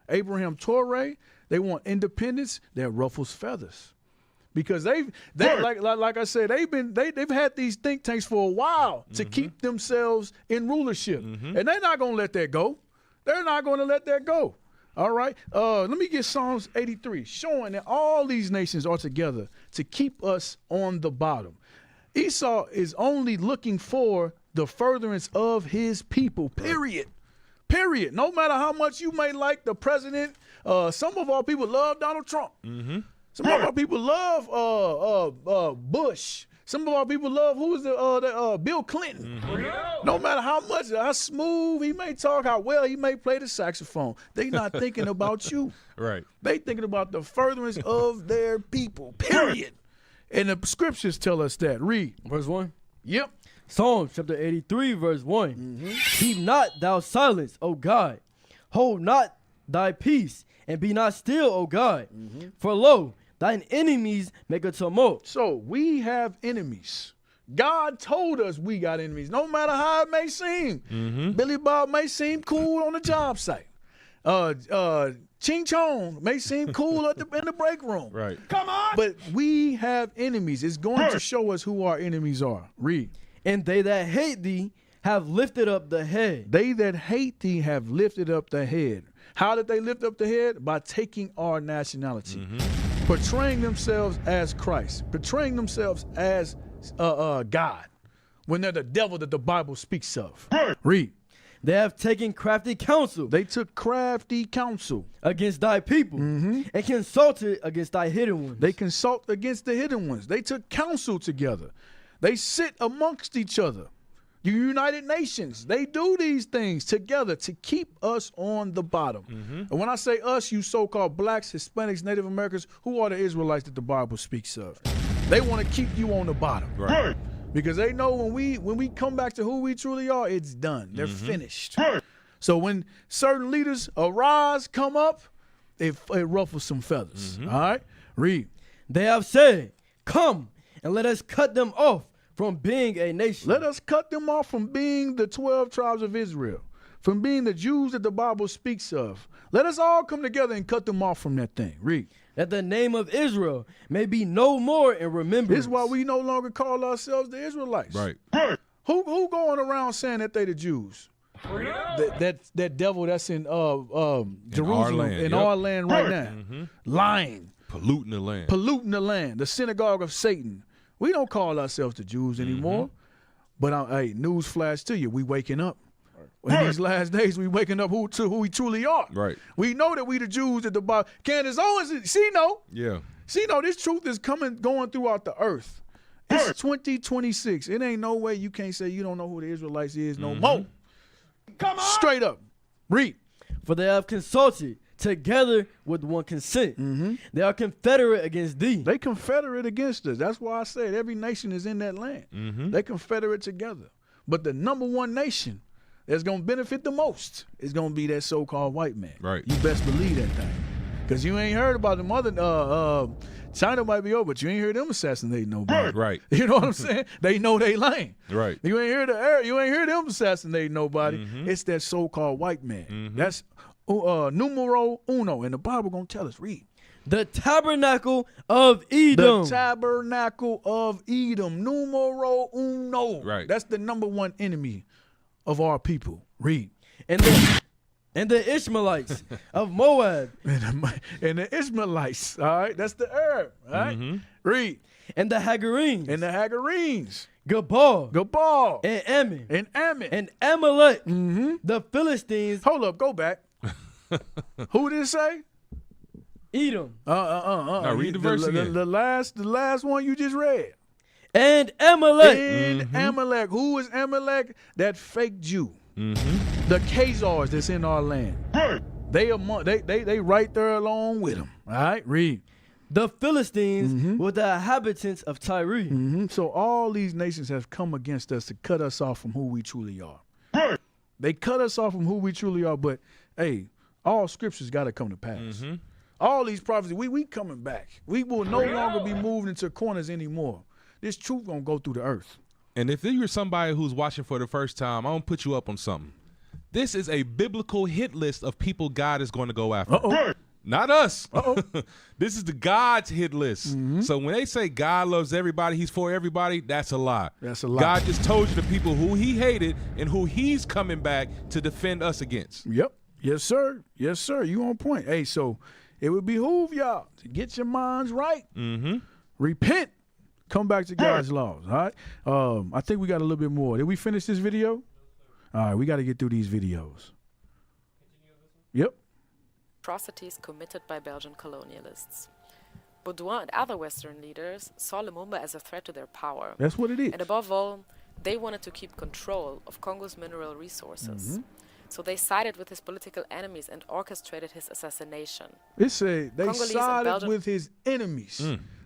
Abraham Traoré, they want independence, that ruffles feathers. Because they've like I said, they've had these think tanks for a while to keep themselves in rulership. And they're not gonna let that go. They're not gonna let that go. All right. Let me get Psalms 83, showing that all these nations are together to keep us on the bottom. Esau is only looking for the furtherance of his people, period. Period. No matter how much you may like the president, some of our people love Donald Trump. Some of our people love Bush. Some of our people love Bill Clinton. No matter how smooth he may talk, how well he may play the saxophone, they not thinking about you. Right. They thinking about the furtherance of their people, period. And the scriptures tell us that. Read. Verse 1. Yep. Psalms chapter 83, verse 1. Keep not thou silence, O God. Hold not thy peace, and be not still, O God. For lo, thine enemies make a tumult. So we have enemies. God told us we got enemies, no matter how it may seem. Billy Bob may seem cool on the job site. Ching Chong may seem cool in the break room. Right. Come on. But we have enemies. It's going to show us who our enemies are. Read. And they that hate thee have lifted up the head. They that hate thee have lifted up the head. How did they lift up the head? By taking our nationality. Portraying themselves as Christ. Portraying themselves as God. When they're the devil that the Bible speaks of. Read. They have taken crafty counsel. They took crafty counsel against thy people and consulted against thy hidden ones. They consult against the hidden ones. They took counsel together. They sit amongst each other. The United Nations, they do these things together to keep us on the bottom. And when I say us, you so-called blacks, Hispanics, Native Americans, who are the Israelites that the Bible speaks of? They want to keep you on the bottom. Right. Because they know when we come back to who we truly are, it's done. They're finished. So when certain leaders arise, come up, it ruffles some feathers. All right? Read. They have said, come and let us cut them off from being a nation. Let us cut them off from being the 12 tribes of Israel, from being the Jews that the Bible speaks of. Let us all come together and cut them off from that thing. Read. That the name of Israel may be no more in remembrance. This is why we no longer call ourselves the Israelites. Right. Who going around saying that they the Jews? That devil that's in Jerusalem, in our land right now. Lying. Polluting the land. Polluting the land. The synagogue of Satan. We don't call ourselves the Jews anymore. But hey, news flash to you. We waking up. In these last days, we waking up who we truly are. Right. We know that we the Jews at the Bible. Candace Owens, she know. Yeah. She know this truth is going throughout the earth. It's 2026. It ain't no way you can't say you don't know who the Israelites is no more. Come on. Straight up. Read. For they have consulted together with one consent. They are confederate against thee. They confederate against us. That's why I said every nation is in that land. They confederate together. But the number one nation that's going to benefit the most is going to be that so-called white man. Right. You best believe that thing. Because you ain't heard about them other, China might be over, but you ain't heard them assassinating nobody. Right. You know what I'm saying? They know they lane. Right. You ain't hear them assassinating nobody. It's that so-called white man. That's numero uno. And the Bible going to tell us, read. The tabernacle of Edom. The tabernacle of Edom. Numero uno. Right. That's the number one enemy of our people. Read. And the Ishmaelites of Moab. And the Ishmaelites. All right. That's the Arab. All right. Read. And the Hagarenes. And the Hagarenes. Gabal. And Ammon. And Amalek. The Philistines. Hold up. Go back. Who did it say? Edom. Now read the verse again. The last one you just read. And Amalek. And Amalek. Who is Amalek? That fake Jew. The Khazars that's in our land. They right there along with them. All right, read. The Philistines were the inhabitants of Tyre. So all these nations have come against us to cut us off from who we truly are. They cut us off from who we truly are, but hey, all scriptures got to come to pass. All these prophecies, we coming back. We will no longer be moved into corners anymore. This truth gonna go through the earth. And if you're somebody who's watching for the first time, I'm gonna put you up on something. This is a biblical hit list of people God is going to go after. Not us. This is the God's hit list. So when they say God loves everybody, he's for everybody, that's a lie. That's a lie. God just told you the people who he hated and who he's coming back to defend us against. Yep. Yes, sir. Yes, sir. You on point. Hey, so it would behoove y'all to get your minds right. Repent. Come back to God's laws. All right. I think we got a little bit more. Did we finish this video? All right. We got to get through these videos. Yep. Atrocities committed by Belgian colonialists. Baudouin and other Western leaders saw Lumumba as a threat to their power. That's what it is. And above all, they wanted to keep control of Congo's mineral resources. So they sided with his political enemies and orchestrated his assassination. It said they Congolese and sided Belgian- with his enemies.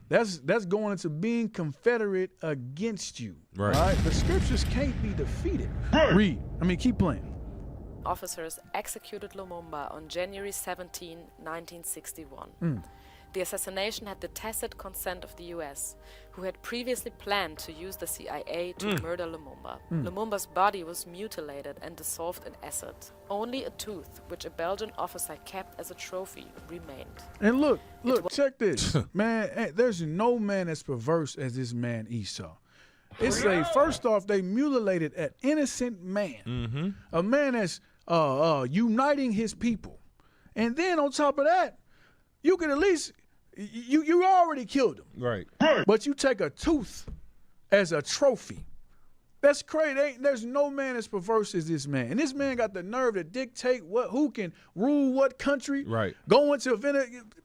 That's going into being confederate against you. Right. All right. The scriptures can't be defeated. Read. Keep playing. Officers executed Lumumba on January 17, 1961. The assassination had the tacit consent of the US, who had previously planned to use the CIA to murder Lumumba. Lumumba's body was mutilated and dissolved in acid. Only a tooth, which a Belgian officer kept as a trophy, remained. And look, check this. Man, there's no man as perverse as this man Esau. It's first off, they mutilated an innocent man. A man that's uniting his people. And then on top of that, you could at least, you already killed him. Right. But you take a tooth as a trophy. That's crazy. There's no man as perverse as this man. And this man got the nerve to dictate who can rule what country. Right. Go into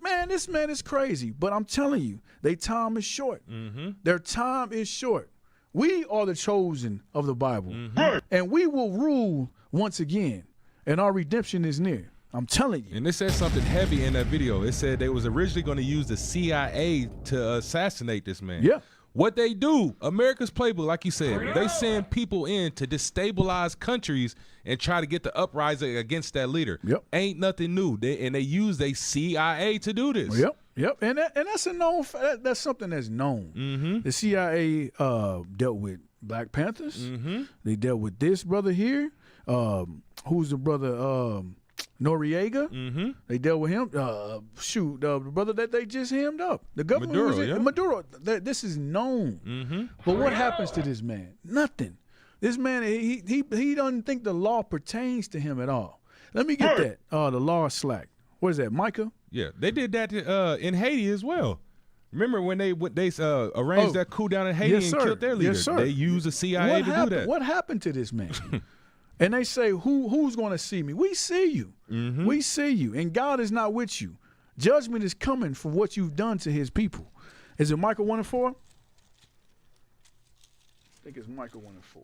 man, this man is crazy. But I'm telling you, their time is short. Their time is short. We are the chosen of the Bible. And we will rule once again. And our redemption is near. I'm telling you. And it said something heavy in that video. It said they was originally going to use the CIA to assassinate this man. Yeah. What they do, America's playbook, like you said, they send people in to destabilize countries and try to get the uprising against that leader. Yep. Ain't nothing new. They use a CIA to do this. Yep. And that's a known. That's something that's known. The CIA dealt with Black Panthers. They dealt with this brother here. Who's the brother? Noriega. They dealt with him. The brother that they just hemmed up. The government Maduro. This is known. But what happens to this man? Nothing. This man, he doesn't think the law pertains to him at all. Let me get that. The law slack. What is that, Micah? Yeah, they did that in Haiti as well. Remember when they arranged that coup down in Haiti and killed their leader? Yes, sir. They used the CIA to do that. What happened to this man? And they say, who's going to see me? We see you. We see you. And God is not with you. Judgment is coming for what you've done to his people. Is it Micah 1:4? I think it's Micah 1:4.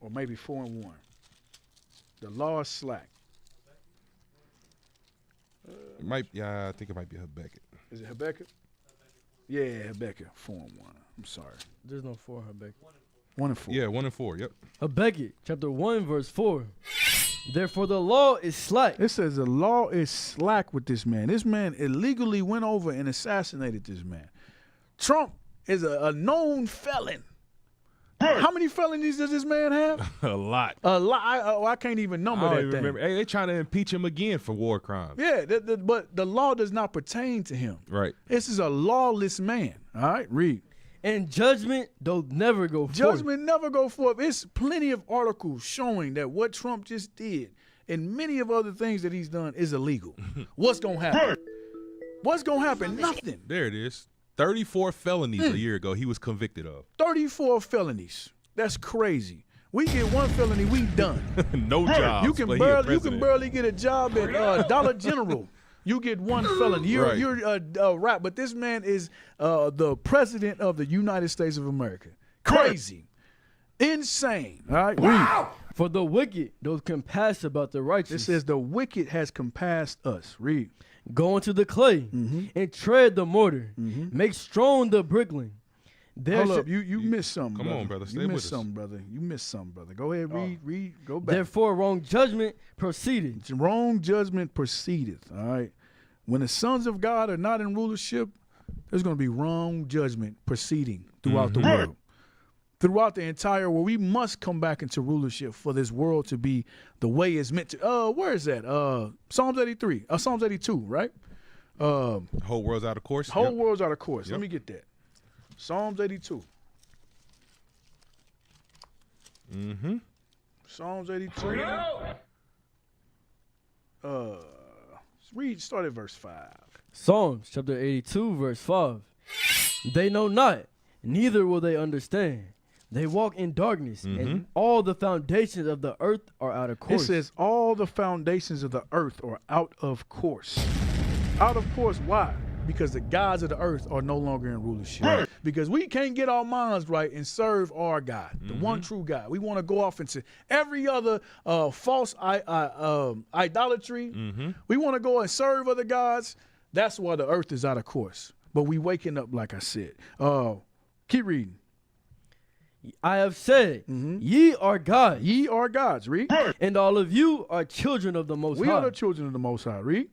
Or maybe 4:1. The law is slack. It might. Yeah, I think it might be Habakkuk. Is it Habakkuk? Yeah, Habakkuk. 4 and 1. I'm sorry. There's no 4 Habakkuk. 1 and 4. Yeah, 1 and 4. Yep. Habakkuk chapter 1 verse 4. Therefore the law is slack. It says the law is slack with this man. This man illegally went over and assassinated this man. Trump is a known felon. How many felonies does this man have? A lot. A lot. I can't even number that thing. Remember. Hey, they trying to impeach him again for war crimes. Yeah, but the law does not pertain to him. Right. This is a lawless man. All right, read. And judgment doth never go forth. Judgment never go forth. It's plenty of articles showing that what Trump just did and many of other things that he's done is illegal. What's going to happen? What's going to happen? Nothing. There it is. 34 felonies a year ago he was convicted of. 34 felonies. That's crazy. We get one felony, we done. No jobs. You can barely get a job at Dollar General. You get one felony. You're a rap, but this man is the president of the United States of America. Crazy. Insane. All right. Wow. For the wicked does compass about the righteous. It says the wicked has compassed us. Read. Go into the clay and tread the mortar. Make strong the brickling. Hold up. You missed something, Come brother. on, brother. Stay You with missed us. something, brother. You missed something, brother. Go ahead, read, go back. Therefore wrong judgment proceeded. Wrong judgment proceedeth. All right. When the sons of God are not in rulership, there's going to be wrong judgment proceeding throughout the world. Throughout the entire world, we must come back into rulership for this world to be the way it's meant to. Where is that? Psalms 83. Psalms 82, right? Whole world's out of course. Whole world's out of course. Let me get that. Psalms 82. Psalms 82. Start at verse 5. Psalms chapter 82 verse 5. They know not, neither will they understand. They walk in darkness, and all the foundations of the earth are out of course. It says all the foundations of the earth are out of course. Out of course, why? Because the gods of the earth are no longer in rulership. Right. Because we can't get our minds right and serve our God, the one true God. We want to go off into every other false idolatry. We want to go and serve other gods. That's why the earth is out of course. But we waking up, like I said. Keep reading. I have said, ye are gods. Ye are gods. Read. And all of you are children of the Most High. We are the children of the Most High. Read.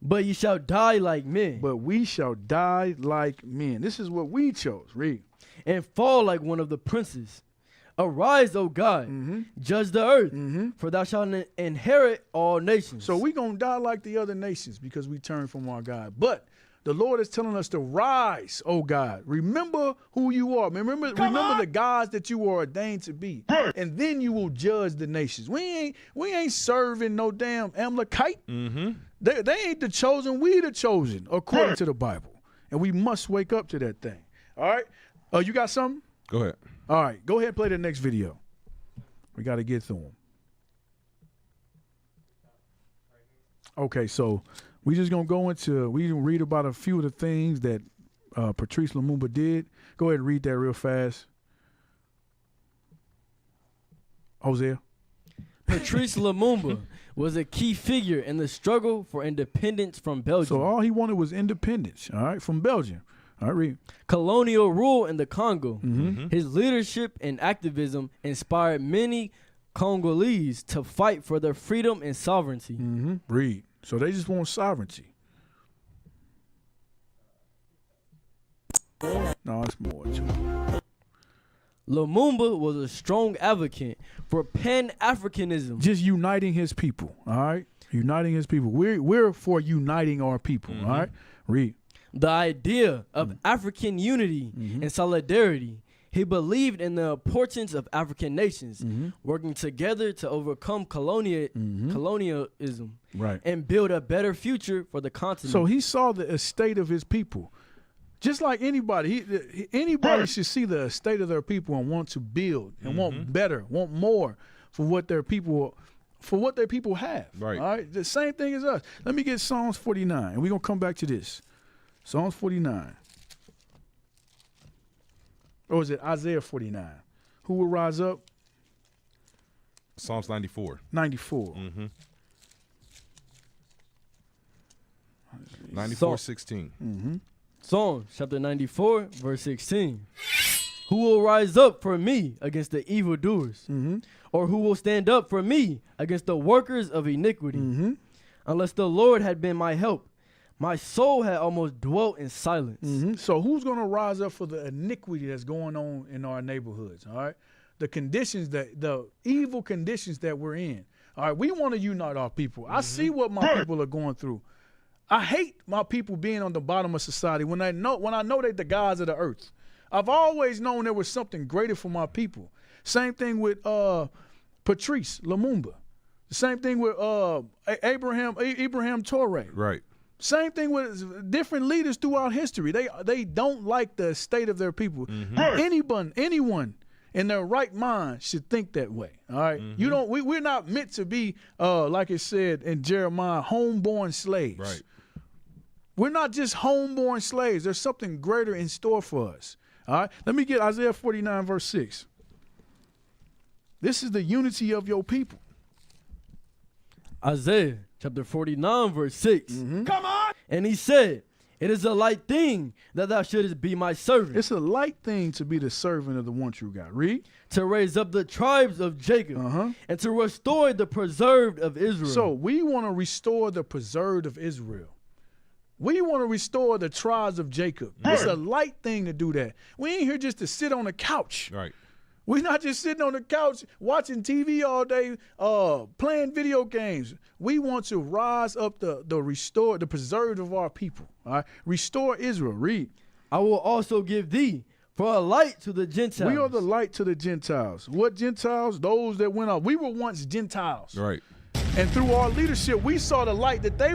But ye shall die like men. But we shall die like men. This is what we chose. Read. And fall like one of the princes. Arise, O God, judge the earth, for thou shalt inherit all nations. So we going to die like the other nations because we turn from our God. But the Lord is telling us to rise, oh God. Remember who you are. Remember the gods that you were ordained to be. And then you will judge the nations. We ain't serving no damn Amalekite. They ain't the chosen. We the chosen, according to the Bible. And we must wake up to that thing. All right? You got something? Go ahead. All right. Go ahead and play the next video. We got to get through them. Okay, so we just going to go into, we can read about a few of the things that Patrice Lumumba did. Go ahead and read that real fast. Hosea. Patrice Lumumba was a key figure in the struggle for independence from Belgium. So all he wanted was independence, all right, from Belgium. All right, read. Colonial rule in the Congo. His leadership and activism inspired many Congolese to fight for their freedom and sovereignty. Read. So they just want sovereignty. No, it's more to it. Lumumba was a strong advocate for Pan-Africanism. Just uniting his people, all right? Uniting his people. We're for uniting our people, all right? Read. The idea of African unity and solidarity. He believed in the importance of African nations working together to overcome colonialism and build a better future for the continent. So he saw the estate of his people. Just like anybody, anybody should see the estate of their people and want to build and want better, want more for what their people have. Right. All right. The same thing as us. Let me get Psalms 49, and we're gonna come back to this. Psalms 49. Or is it Isaiah 49? Who will rise up? Psalms 94. 94. Mm-hmm. 94:16. Mm-hmm. Psalm chapter 94, verse 16. Who will rise up for me against the evildoers? Mm-hmm. Or who will stand up for me against the workers of iniquity? Mm-hmm. Unless the Lord had been my help, my soul had almost dwelt in silence. Mm-hmm. So who's going to rise up for the iniquity that's going on in our neighborhoods, all right? The conditions, the evil conditions that we're in. All right, we want to unite our people. I see what my people are going through. I hate my people being on the bottom of society when I know they're the gods of the earth. I've always known there was something greater for my people. Same thing with Patrice Lumumba. The same thing with Ibrahim Traoré. Right. Same thing with different leaders throughout history. They don't like the state of their people. Mm-hmm. Anyone in their right mind should think that way. All right. Mm-hmm. We're not meant to be like it said in Jeremiah, homeborn slaves. Right. We're not just homeborn slaves. There's something greater in store for us. All right. Let me get Isaiah 49, verse 6. This is the unity of your people. Isaiah chapter 49, verse 6. Come on. And he said, it is a light thing that thou shouldest be my servant. It's a light thing to be the servant of the one true God. Read. To raise up the tribes of Jacob and to restore the preserved of Israel. So we want to restore the preserved of Israel. We want to restore the tribes of Jacob. It's a light thing to do that. We ain't here just to sit on the couch. Right. We're not just sitting on the couch watching TV all day, playing video games. We want to rise up the preserved of our people. All right? Restore Israel. Read. I will also give thee for a light to the Gentiles. We are the light to the Gentiles. What Gentiles? Those that went off. We were once Gentiles. Right. And through our leadership, we saw the light that they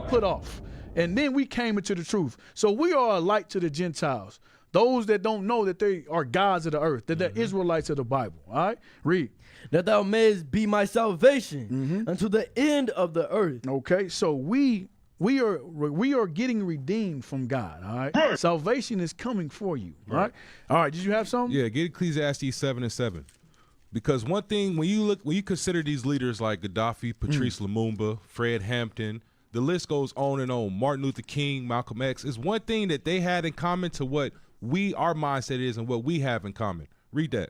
put off. And then we came into the truth. So we are a light to the Gentiles. Those that don't know that they are gods of the earth, that they're Israelites of the Bible. All right? Read. That thou mayest be my salvation unto the end of the earth. Okay, so we are getting redeemed from God. All right? Salvation is coming for you. All right? All right, did you have something? Yeah, get Ecclesiastes 7:7. Because one thing, when you consider these leaders like Gaddafi, Patrice Lumumba, Fred Hampton, the list goes on and on. Martin Luther King, Malcolm X. Is one thing that they had in common to what our mindset is and what we have in common. Read that.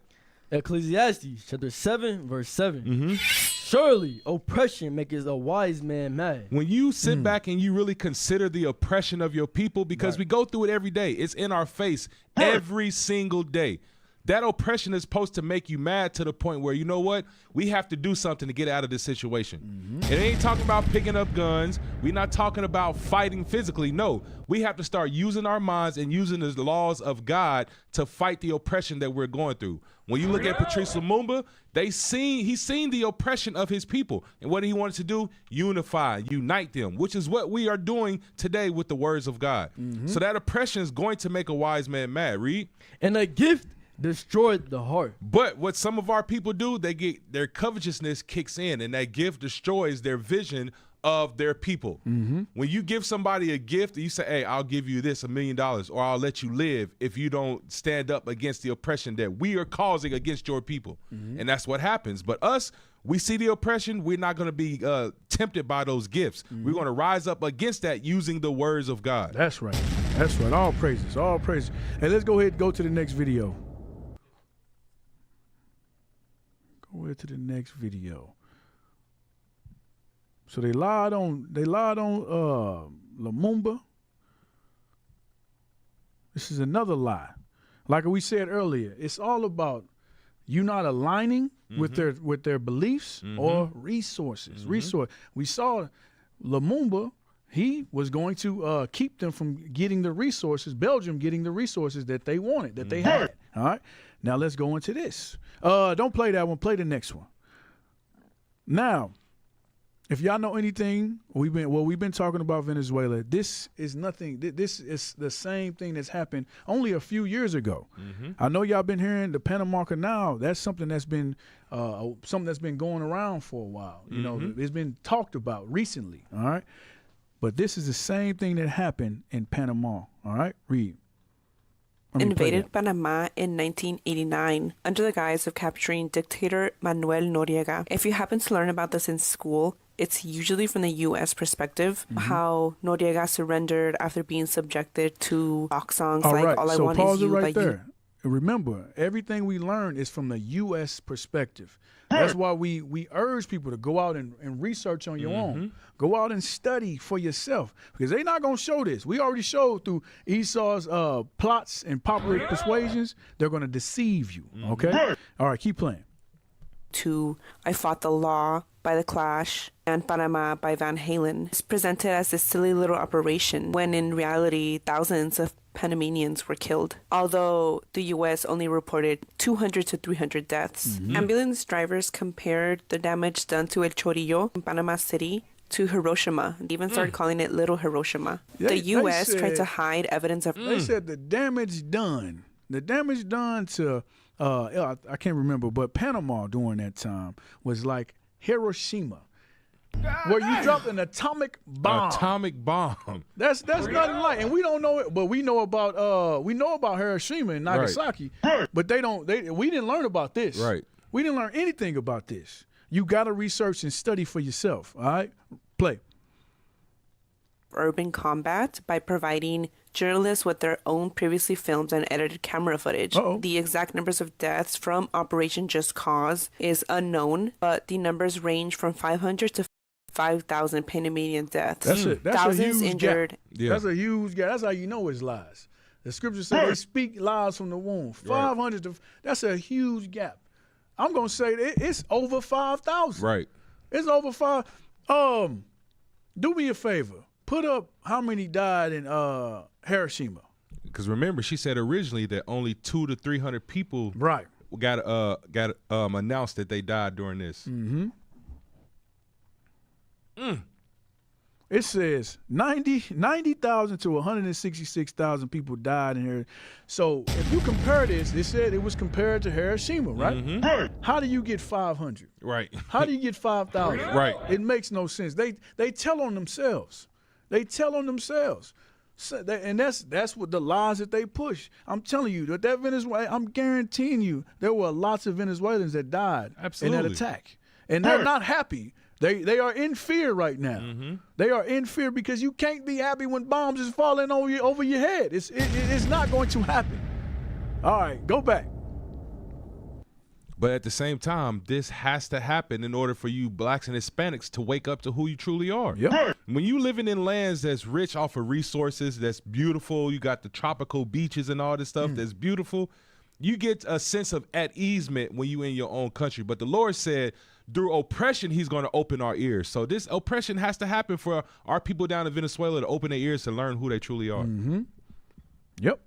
Ecclesiastes chapter 7, verse 7. Surely oppression maketh a wise man mad. When you sit back and you really consider the oppression of your people, because we go through it every day. It's in our face every single day. That oppression is supposed to make you mad to the point where, you know what? We have to do something to get out of this situation. It ain't talking about picking up guns. We're not talking about fighting physically. No, we have to start using our minds and using the laws of God to fight the oppression that we're going through. When you look at Patrice Lumumba, he's seen the oppression of his people. And what did he want to do? Unify, unite them, which is what we are doing today with the words of God. So that oppression is going to make a wise man mad. Read. And a gift destroyed the heart. But what some of our people do, they get their covetousness kicks in, and that gift destroys their vision of their people. When you give somebody a gift, you say, hey, I'll give you this $1 million, or I'll let you live if you don't stand up against the oppression that we are causing against your people. And that's what happens. But us, we see the oppression. We're not going to be tempted by those gifts. We're going to rise up against that using the words of God. That's right. That's right. All praises. All praises. Hey, let's go ahead and go to the next video. Go ahead to the next video. So they lied on Lumumba. This is another lie. Like we said earlier, it's all about you not aligning with their beliefs or resources. We saw Lumumba, he was going to keep them from getting the resources, Belgium getting the resources that they wanted, that they had. All right. Now let's go into this. Don't play that one. Play the next one. Now, if y'all know anything, we've been talking about Venezuela. This is nothing. This is the same thing that's happened only a few years ago. I know y'all been hearing the Panama Canal. That's something that's been going around for a while. You know, it's been talked about recently. All right, but this is the same thing that happened in Panama. All right, read. invaded Panama in 1989 under the guise of capturing dictator Manuel Noriega. If you happen to learn about this in school, it's usually from the U.S. perspective, how Noriega surrendered after being subjected to rock songs All like right. All I So Want pause Is it You right by there. Remember, everything we learn is from the U.S. perspective. That's why we urge people to go out and research on your own. Go out and study for yourself because they're not going to show this. We already showed through Esau's plots and popular persuasions. They're going to deceive you, okay? All right, keep playing. To I Fought the Law by The Clash and Panama by Van Halen. It's presented as this silly little operation when in reality thousands of Panamanians were killed, although the U.S. only reported 200 to 300 deaths. Ambulance drivers compared the damage done to El Chorillo in Panama City to Hiroshima. They even started calling it Little Hiroshima. The U.S. tried to hide evidence of... They said the damage done to, I can't remember, but Panama during that time was like Hiroshima, where you dropped an atomic bomb. Atomic bomb. That's nothing like, and we don't know it, but we know about Hiroshima and Nagasaki, but we didn't learn about this. Right. We didn't learn anything about this. You got to research and study for yourself. All right, play. Urban combat by providing journalists with their own previously filmed and edited camera footage. The exact numbers of deaths from Operation Just Cause is unknown, but the numbers range from 500 to 5,000 Panamanian deaths. That's thousands a huge injured. Gap. Yeah. That's a huge gap. That's how you know it's lies. The scripture says they speak lies from the womb. 500 to, that's a huge gap. I'm gonna say it's over 5,000. Right. It's over 5. Do me a favor. Put up how many died in Hiroshima. Because remember, she said originally that only 200 to 300 people got announced that they died during this. It says 90,000 to 166,000 people died in here. So if you compare this, it said it was compared to Hiroshima, right? How do you get 500? Right. How do you get 5,000? Right. It makes no sense. They tell on themselves. They tell on themselves. So and that's what the lies that they push. I'm telling you that Venezuela, I'm guaranteeing you there were lots of Venezuelans that died in that attack. And they're not happy. They are in fear right now. They are in fear because you can't be happy when bombs is falling over your head. It's not going to happen. All right, go back. But at the same time, this has to happen in order for you blacks and Hispanics to wake up to who you truly are. Yep. When you living in lands that's rich off of resources, that's beautiful, you got the tropical beaches and all this stuff that's beautiful, you get a sense of at easement when you in your own country. But the Lord said through oppression, he's going to open our ears. So this oppression has to happen for our people down in Venezuela to open their ears to learn who they truly are. Yep.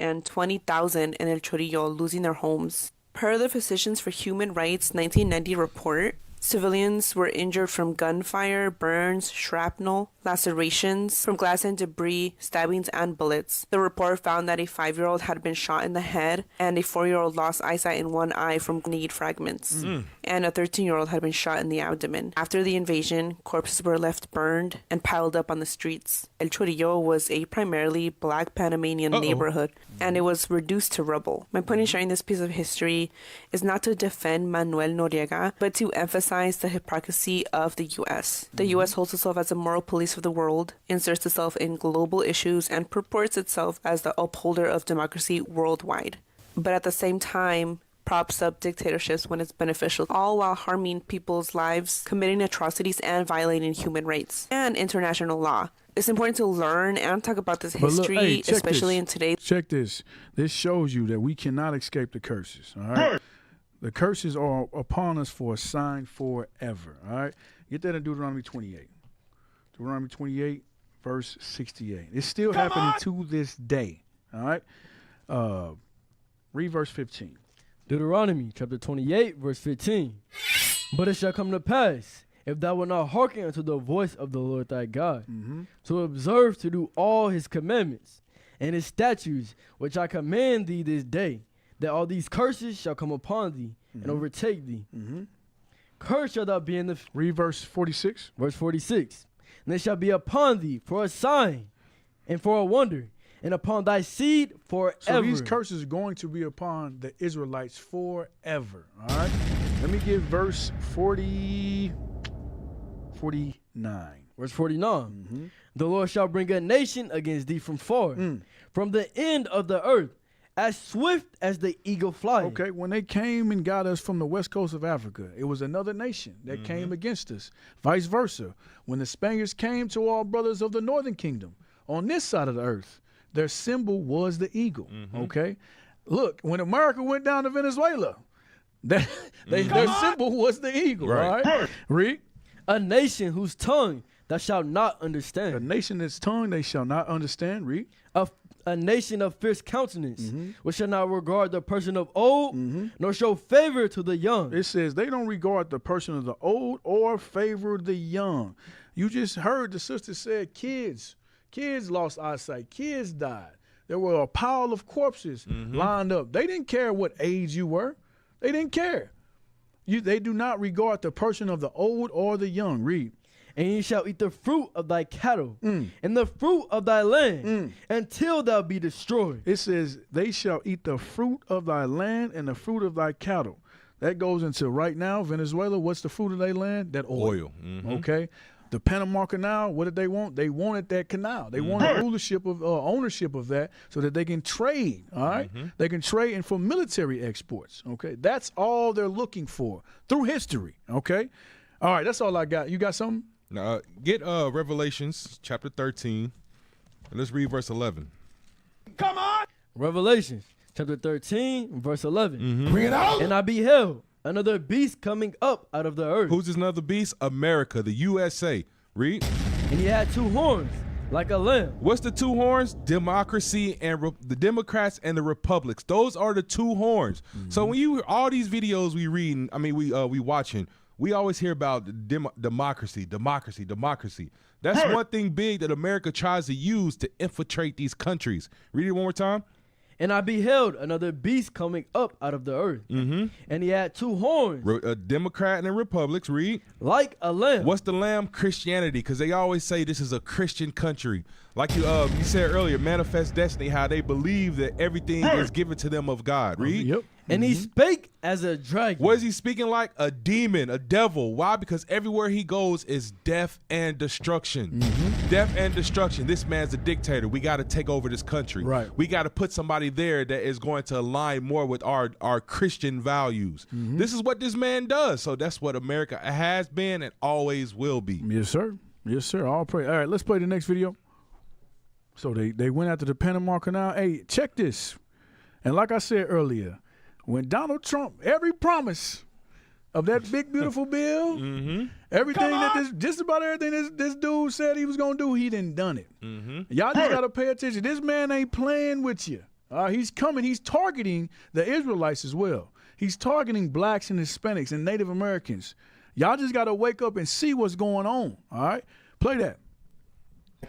And 20,000 in El Chorillo losing their homes. Per the Physicians for Human Rights 1990 report, civilians were injured from gunfire, burns, shrapnel, lacerations, from glass and debris, stabbings, and bullets. The report found that a 5-year-old had been shot in the head, and a 4-year-old lost eyesight in one eye from grenade fragments, and a 13-year-old had been shot in the abdomen. After the invasion, corpses were left burned and piled up on the streets. El Chorillo was a primarily black Panamanian neighborhood, and it was reduced to rubble. My point in sharing this piece of history is not to defend Manuel Noriega, but to emphasize the hypocrisy of the U.S. The U.S. holds itself as a moral police of the world, inserts itself in global issues, and purports itself as the upholder of democracy worldwide. But at the same time, props up dictatorships when it's beneficial, all while harming people's lives, committing atrocities, and violating human rights and international law. It's important to learn and talk about this history, especially in today's... Check this. This shows you that we cannot escape the curses, all right? The curses are upon us for a sign forever, all right? Get that in Deuteronomy 28. Deuteronomy 28, verse 68. It's still happening to this day, all right? Read verse 15. Deuteronomy chapter 28, verse 15. But it shall come to pass, if thou wilt not hearken unto the voice of the Lord thy God, to observe to do all his commandments and his statutes, which I command thee this day, that all these curses shall come upon thee and overtake thee. Cursed shall thou be in the... Read verse 46. Verse 46. And they shall be upon thee for a sign and for a wonder, and upon thy seed forever. So these curses are going to be upon the Israelites forever. All right. Let me give verse 49. Verse 49. The Lord shall bring a nation against thee from far, from the end of the earth, as swift as the eagle flies. Okay, when they came and got us from the west coast of Africa, it was another nation that came against us. Vice versa. When the Spaniards came to our brothers of the northern kingdom, on this side of the earth, their symbol was the eagle. Okay? Look, when America went down to Venezuela, their symbol was the eagle. Right. All right? Read. A nation whose tongue thou shalt not understand. A nation that's tongue they shall not understand. Read. A nation of fierce countenance, which shall not regard the person of old, nor show favor to the young. It says they don't regard the person of the old or favor the young. You just heard the sister said kids lost eyesight. Kids died. There were a pile of corpses lined up. They didn't care what age you were. They didn't care. They do not regard the person of the old or the young. Read. And ye shall eat the fruit of thy cattle and the fruit of thy land until thou be destroyed. It says they shall eat the fruit of thy land and the fruit of thy cattle. That goes into right now, Venezuela, what's the fruit of their land? That oil. Okay. The Panama Canal, what did they want? They wanted that canal. They wanted ownership of that so that they can trade, all right? They can trade and for military exports, okay? That's all they're looking for through history, okay? All right, that's all I got. You got something? Get Revelations chapter 13, and let's read verse 11. Come on! Revelations chapter 13, verse 11. Bring it out! And I beheld another beast coming up out of the earth. Who's this another beast? America, the USA. Read. And he had two horns like a lamb. What's the two horns? Democracy and the Democrats and the Republics. Those are the two horns. So when all these videos we reading, we watching, we always hear about democracy. That's one thing big that America tries to use to infiltrate these countries. Read it one more time. And I beheld another beast coming up out of the earth. And he had two horns. A Democrat and a Republics. Read. Like a lamb. What's the lamb? Christianity, because they always say this is a Christian country. Like you said earlier, Manifest Destiny, how they believe that everything is given to them of God. Read. Yep. And he spake as a dragon. What is he speaking like? A demon, a devil. Why? Because everywhere he goes is death and destruction. Death and destruction. This man's a dictator. We got to take over this country. Right. We got to put somebody there that is going to align more with our Christian values. This is what this man does. So that's what America has been and always will be. Yes, sir. Yes, sir. All praise. All right, let's play the next video. So they went after the Panama Canal. Hey, check this. And like I said earlier, when Donald Trump, every promise of that big, beautiful bill, everything just about everything this dude said he was going to do, he done done it. Y'all just got to pay attention. This man ain't playing with you. He's coming. He's targeting the Israelites as well. He's targeting blacks and Hispanics and Native Americans. Y'all just got to wake up and see what's going on. All right? Play that.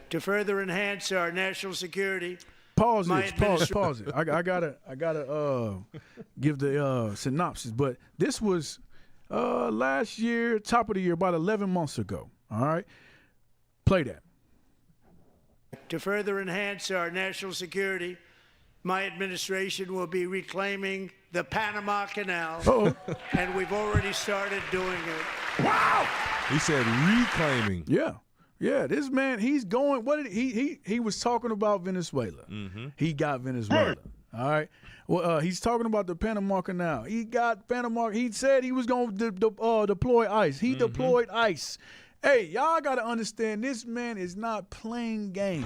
To further enhance our national security. Pause it. I gotta give the synopsis. But this was last year, top of the year, about 11 months ago. All right, play that. To further enhance our national security, my administration will be reclaiming the Panama Canal, and we've already started doing it. Wow! He said reclaiming. Yeah, this man, he's going. What did he was talking about Venezuela. He got Venezuela. All right. Well, he's talking about the Panama Canal. He got Panama. He said he was going to deploy ICE. He deployed ICE. Hey, y'all got to understand, this man is not playing games.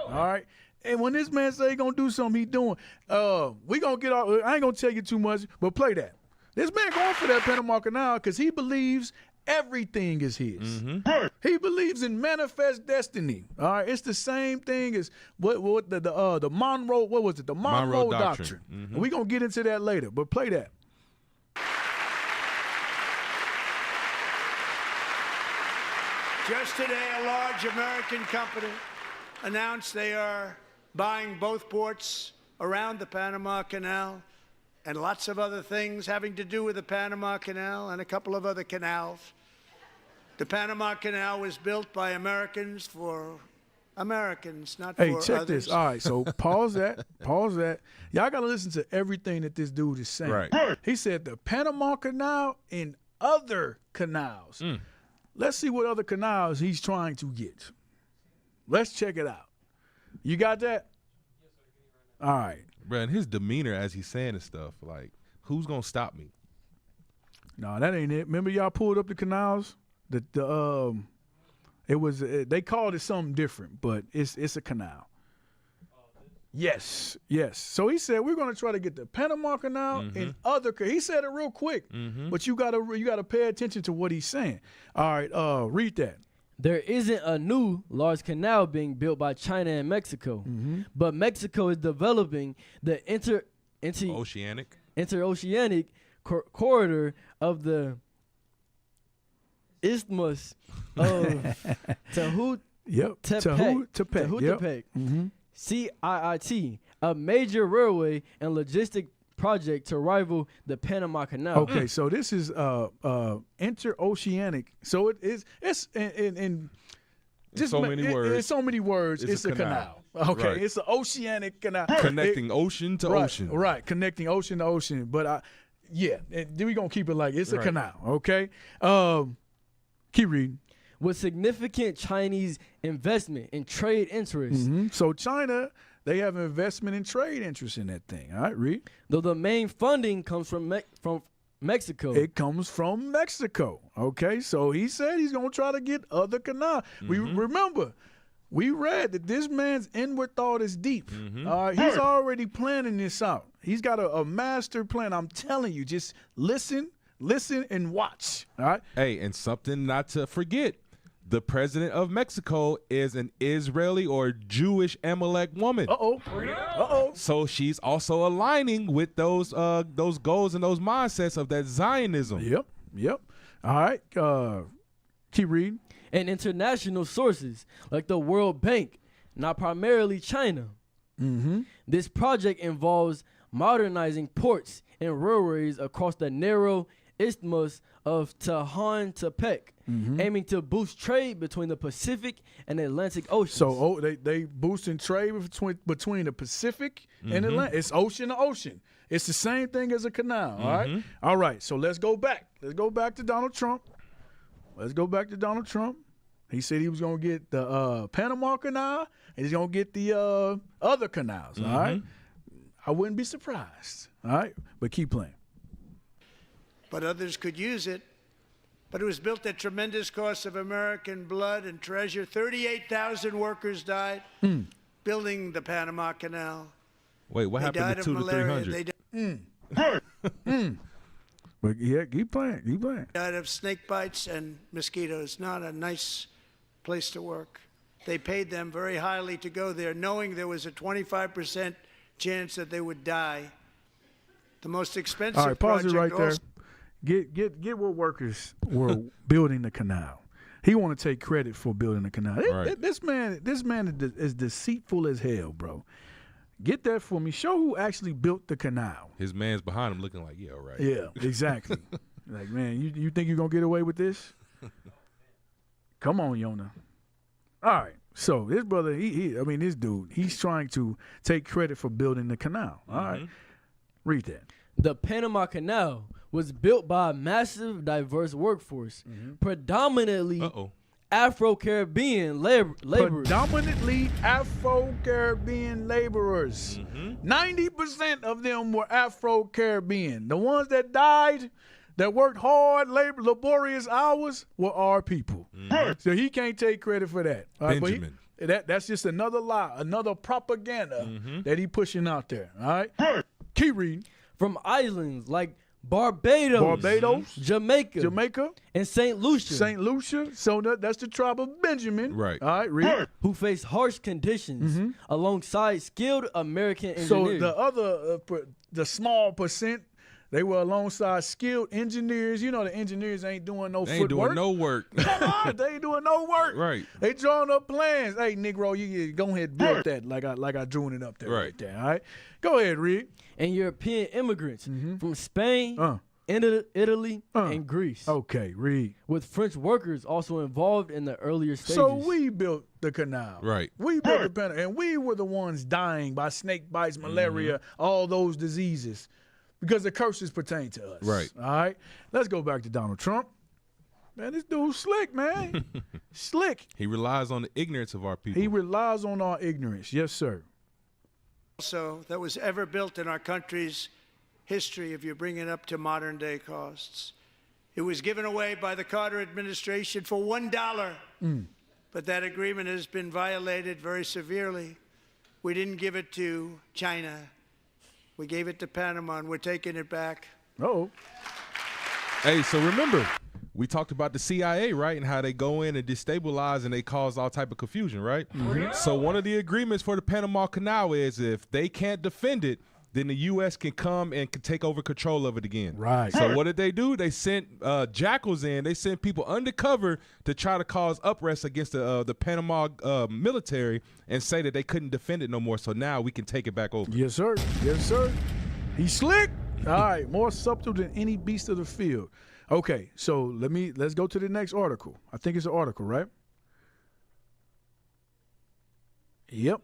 All right. And when this man say he gonna do something, he doing. We gonna get off. I ain't gonna tell you too much, but play that. This man going for that Panama Canal because he believes everything is his. He believes in manifest destiny. All right, it's the same thing as what the Monroe. What was it? The Monroe Doctrine. And we gonna get into that later. But play that. Just today, a large American company announced they are buying both ports around the Panama Canal and lots of other things having to do with the Panama Canal and a couple of other canals. The Panama Canal was built by Americans for Americans, not Hey, for check others. this. All right, so pause that. Pause that. Y'all got to listen to everything that this dude is saying. Right. He said the Panama Canal and other canals. Let's see what other canals he's trying to get. Let's check it out. You got that? All right. Bro, and his demeanor as he's saying this stuff, like, who's going to stop me? No, that ain't it. Remember y'all pulled up the canals? It was they called it something different, but it's a canal. Yes. So he said we're going to try to get the Panama Canal and other. He said it real quick, but you gotta pay attention to what he's saying. All right, read that. There isn't a new large canal being built by China and Mexico, but Mexico is developing the interoceanic corridor of the Isthmus of Tehuantepec, CIIT, a major railway and logistic project to rival the Panama Canal. Okay, so this is interoceanic. So it's in just so many words. It's so many words. It's a canal. Okay, Right. it's an oceanic canal Connecting ocean to ocean. Right, connecting ocean to ocean. But then we're gonna keep it like it's a Right. canal. Okay, keep reading. With significant Chinese investment and trade interests. So China, they have investment and trade interest in that thing. All right, read. Though the main funding comes from Mexico. It comes from Mexico. Okay, so he said he's gonna try to get other canal. We remember. We read that this man's inward thought is deep. He's already planning this out. He's got a master plan. I'm telling you, just listen, and watch. All right. Hey, and something not to forget. The president of Mexico is an Israeli or Jewish Amalek woman. So she's also aligning with those goals and those mindsets of that Zionism. Yep. All right. Keep reading. And international sources like the World Bank, not primarily China. This project involves modernizing ports and railways across the narrow isthmus of Tehuantepec, aiming to boost trade between the Pacific and Atlantic Oceans. So they boosting trade between the Pacific and Atlantic. It's ocean to ocean. It's the same thing as a canal. All right. So let's go back. Let's go back to Donald Trump. He said he was going to get the Panama Canal and he's going to get the other canals. All right. I wouldn't be surprised. All right. But keep playing. But others could use it. But it was built at tremendous cost of American blood and treasure. 38,000 workers died building the Panama Canal. Wait, what happened to 2 to 300? But yeah, keep playing. Died of snake bites and mosquitoes. Not a nice place to work. They paid them very highly to go there, knowing there was a 25% chance that they would die. The most expensive All right, pause project it right there. Get what workers were building the canal. He want to take credit for building the canal. This man is deceitful as hell, bro. Get that for me. Show who actually built the canal. His man's behind him looking like, yeah, right. Yeah, exactly. Like, man, you think you're going to get away with this? Come on, Yona. All right. So this brother, this dude, he's trying to take credit for building the canal. All right. Read that. The Panama Canal was built by a massive, diverse workforce, predominantly Afro-Caribbean laborers. Predominantly Afro-Caribbean laborers. 90% of them were Afro-Caribbean. The ones that died, that worked hard, laborious hours, were our people. So he can't take credit for that. Benjamin. That's just another lie, another propaganda that he pushing out there. All right? Keep reading. From islands like Barbados, Jamaica, and St. Lucia. So that's the tribe of Benjamin. Right. All right, read. Who face harsh conditions alongside skilled American engineers. So the small percent, they were alongside skilled engineers. You know the engineers ain't doing no footwork. Ain't doing no work. Come on, they ain't doing no work. Right. They drawing up plans. Hey, Negro, you go ahead and build that like I drew it up there. Right there. All right. Go ahead, read. And European immigrants from Spain, Italy, and Greece. Okay, read. With French workers also involved in the earlier stages. So we built the canal. Right. We built the canal, and we were the ones dying by snake bites, malaria, all those diseases, because the curses pertain to us. Right. All right. Let's go back to Donald Trump. Man, this dude's slick, man. Slick. He relies on the ignorance of our people. He relies on our ignorance. Yes, sir. Also, that was ever built in our country's history, if you bring it up to modern day costs. It was given away by the Carter administration for $1. But that agreement has been violated very severely. We didn't give it to China. We gave it to Panama, and we're taking it back. Oh. Hey, so remember, we talked about the CIA, right, and how they go in and destabilize and they cause all type of confusion, right? So one of the agreements for the Panama Canal is if they can't defend it, then the U.S. can come and can take over control of it again. Right. So what did they do? They sent jackals in. They sent people undercover to try to cause unrest against the Panama military and say that they couldn't defend it no more. So now we can take it back over. Yes, sir. Yes, sir. He's slick. All right. More subtle than any beast of the field. Okay. So let's go to the next article. I think it's an article, right? Yep.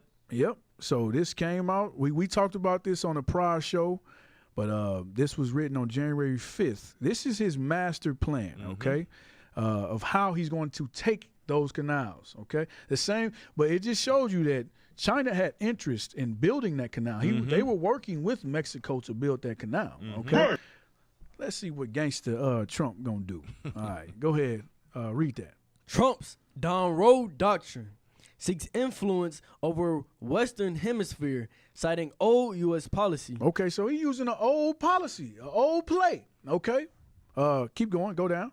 So this came out. We talked about this on a prior show, but this was written on January 5th. This is his master plan, okay, of how he's going to take those canals, okay? The same, but it just shows you that China had interest in building that canal. They were working with Mexico to build that canal, okay? Let's see what gangster Trump gonna do. All right, go ahead, read that. Trump's Don Road Doctrine seeks influence over Western Hemisphere, citing old U.S. policy. Okay, so he's using an old policy, an old play. Okay, keep going. Go down.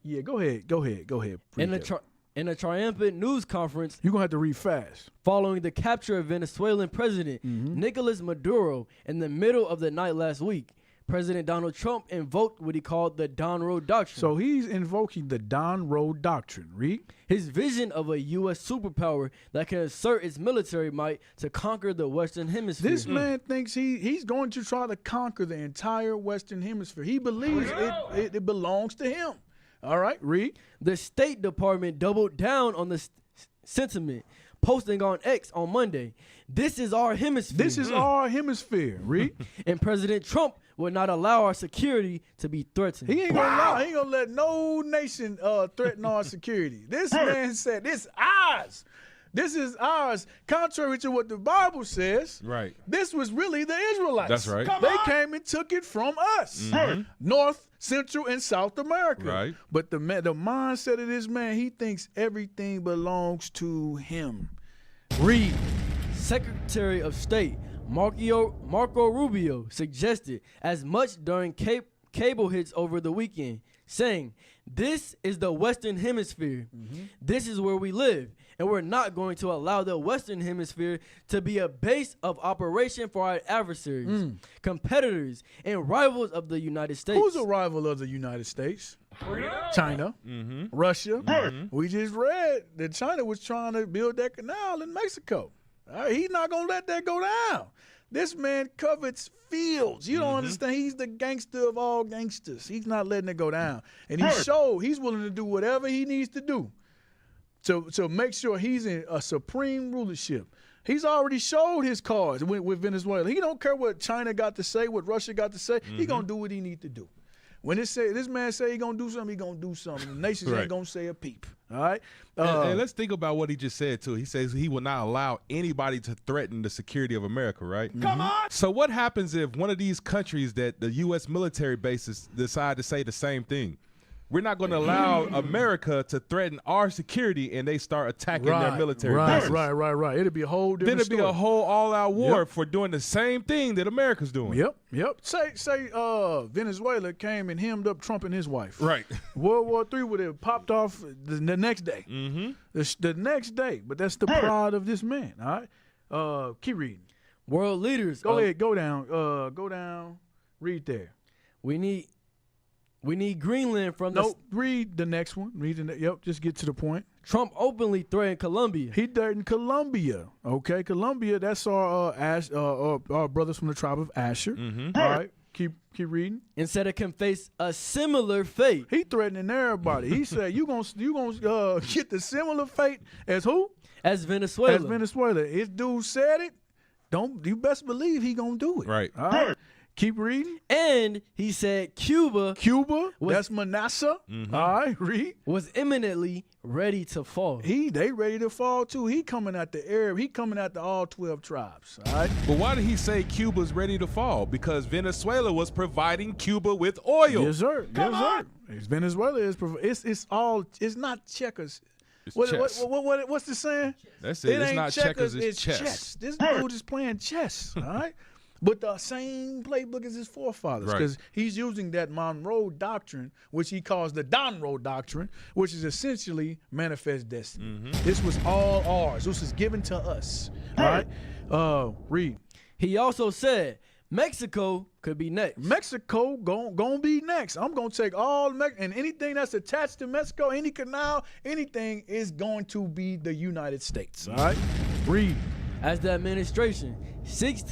Yeah, go ahead. In a triumphant news conference, you're gonna have to read fast. Following the capture of Venezuelan President Nicolas Maduro in the middle of the night last week, President Donald Trump invoked what he called the Don Road Doctrine. So he's invoking the Don Road Doctrine. Read. His vision of a U.S. superpower that can assert its military might to conquer the Western Hemisphere. This man thinks he's going to try to conquer the entire Western Hemisphere. He believes it belongs to him. All right, read. The State Department doubled down on the sentiment, posting on X on Monday, "This is our hemisphere." This is our hemisphere. Read. And President Trump will not allow our security to be threatened. He ain't gonna allow. He ain't gonna let no nation threaten our security. This man said, "This is ours. This is ours." Contrary to what the Bible says, right? This was really the Israelites. That's right. They came and took it from us, North, Central, and South America. Right. But the mindset of this man, he thinks everything belongs to him. Read. Secretary of State Marco Rubio suggested as much during cable hits over the weekend, saying, "This is the Western Hemisphere. This is where we live, and we're not going to allow the Western Hemisphere to be a base of operation for our adversaries, competitors, and rivals of the United States." Who's a rival of the United States? China, Russia. We just read that China was trying to build that canal in Mexico. He's not going to let that go down. This man covets fields. You don't understand. He's the gangster of all gangsters. He's not letting it go down. And he's willing to do whatever he needs to do to make sure he's in a supreme rulership. He's already showed his cards with Venezuela. He don't care what China got to say, what Russia got to say. He going to do what he need to do. When this man say he going to do something, he going to do something. The nations ain't going to say a peep. All right? And let's think about what he just said, too. He says he will not allow anybody to threaten the security of America, right? Come on! So what happens if one of these countries that the U.S. military bases decide to say the same thing? We're not going to allow America to threaten our security, and they start attacking their military bases. Right. It'll be a whole different Then it'll be a whole all-out war for doing the same thing that America's doing. Yep. Say Venezuela came and hemmed up Trump and his wife. Right. World War III would have popped off the next day. The next day. But that's the pride of this man. All right. Keep reading. World leaders. Go ahead. Go down. Read there. We need We need Greenland from the... Nope, read the next one. Yep, just get to the point. Trump openly threatened Colombia. He threatened Colombia. Okay, Colombia, that's our brothers from the tribe of Asher. Mm-hmm. All right, keep reading. And said it can face a similar fate. He threatening everybody. He said, you gonna get the similar fate as who? As Venezuela. As Venezuela. His dude said it. You best believe he gonna do it. Right. All right. Keep reading. And he said Cuba, that's Manasseh. Mm-hmm. All right, read. Was imminently ready to fall. They ready to fall too. He coming at the Arab. He coming at all 12 tribes. All right. But why did he say Cuba's ready to fall? Because Venezuela was providing Cuba with oil. Yes, sir. Come on. Venezuela is. It's not checkers. It's What's chess. the saying? That's it. It's ain't not checkers. It's chess. This dude is playing chess. All right. But the same playbook as his forefathers, because he's using that Monroe Doctrine, which he calls the Donroe Doctrine, which is essentially manifest destiny. Mm-hmm. This was all ours. This was given to us. All right? Read. He also said Mexico could be next. Mexico gonna be next. I'm gonna take all and anything that's attached to Mexico, any canal, anything is going to be the United States. All right? Read. As the administration seeks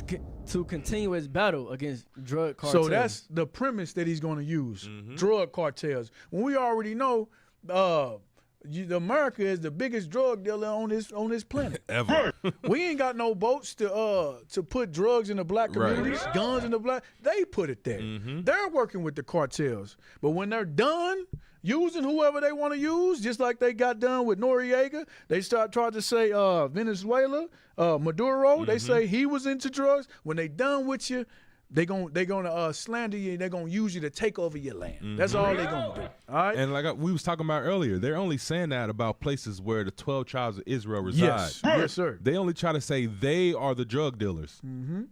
to continue its battle against drug cartels. So that's the premise that he's going to use. Mm-hmm. Drug cartels. When we already know America is the biggest drug dealer on this planet. Ever. We ain't got no boats to put drugs in the black communities, guns in the black. They put it there. Mm-hmm. They're working with the cartels. But when they're done using whoever they want to use, just like they got done with Noriega, they tried to say Venezuela, Maduro. Mm-hmm. They say he was into drugs. When they done with you, they're gonna slander you. They're gonna use you to take over your land. Mm-hmm. That's all they're gonna do. All right. And like we was talking about earlier, they're only saying that about places where the 12 tribes of Israel reside. Yes, sir. They only try to say they are the drug dealers. Mm-hmm.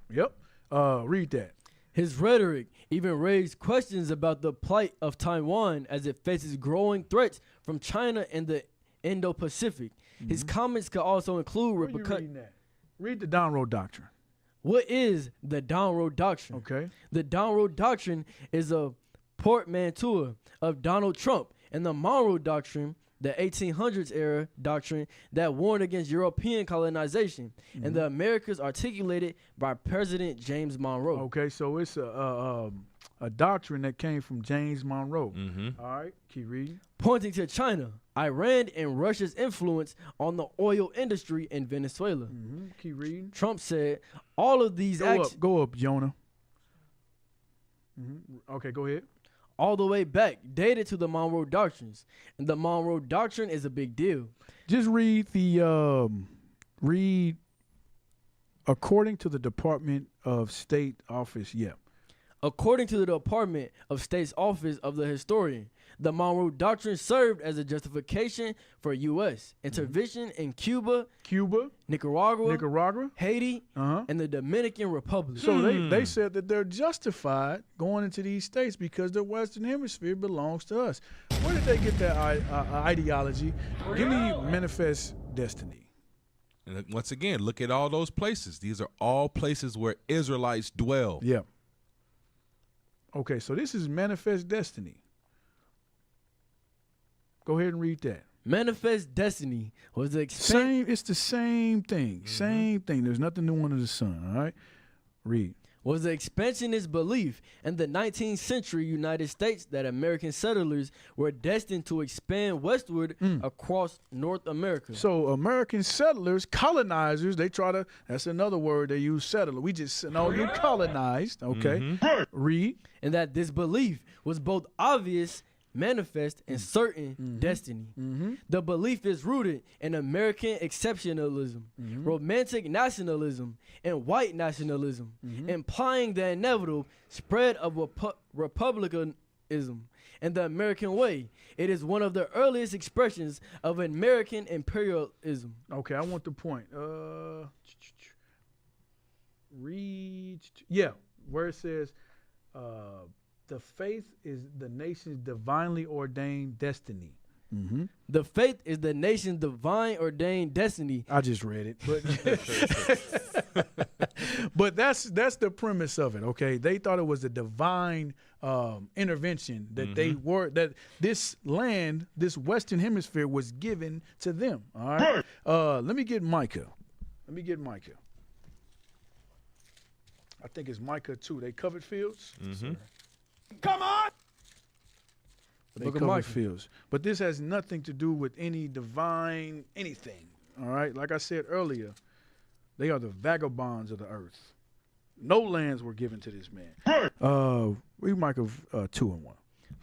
Yep. Read that. His rhetoric even raised questions about the plight of Taiwan as it faces growing threats from China and the Indo-Pacific. Mm-hmm. His comments could also include repercussions. Read the Donroe Doctrine. What is the Donroe Doctrine? Okay. The Donroe Doctrine is a portmanteau of Donald Trump and the Monroe Doctrine, the 1800s era doctrine that warned against European colonization, and the Americas articulated by President James Monroe. Okay, so it's a doctrine that came from James Monroe. Mm-hmm. All right, keep reading. Pointing to China, Iran, and Russia's influence on the oil industry in Venezuela. Mm-hmm. Keep reading. Trump said all of these actions... Go up, Jonah. Mm-hmm. Okay, go ahead. All the way back, dated to the Monroe Doctrines. And the Monroe Doctrine is a big deal. Just read the... according to the Department of State office, According to the Department of State's Office of the Historian, the Monroe Doctrine served as a justification for U.S. intervention in Cuba, Nicaragua, Haiti, and the Dominican Republic. So they said that they're justified going into these states because the Western Hemisphere belongs to us. Where did they get that ideology? Give me manifest destiny. And once again, look at all those places. These are all places where Israelites dwell. Yeah. Okay, so this is manifest destiny. Go ahead and read that. Manifest destiny was the It's the same thing. Same thing. There's nothing new under the sun. All right. Read. Was the expansionist belief in the 19th century United States that American settlers were destined to expand westward across North America. So American settlers, colonizers, that's another word they use, settler. We just know you colonized, okay? Read. And that this belief was both obvious, manifest, and certain destiny. The belief is rooted in American exceptionalism, romantic nationalism, and white nationalism, implying the inevitable spread of republicanism and the American way. It is one of the earliest expressions of American imperialism. Okay, I want the point. Read. Yeah, where it says, the faith is the nation's divinely ordained destiny. The faith is the nation's divine ordained destiny. I just read it, but But that's the premise of it, okay? They thought it was a divine intervention that that this land, this Western Hemisphere, was given to them. All right. Let me get Micah. I think it's Micah 2. They covered fields. Come on! They covered fields. But this has nothing to do with any divine anything. All right. Like I said earlier, they are the vagabonds of the earth. No lands were given to this man. Read Micah 2 and 1.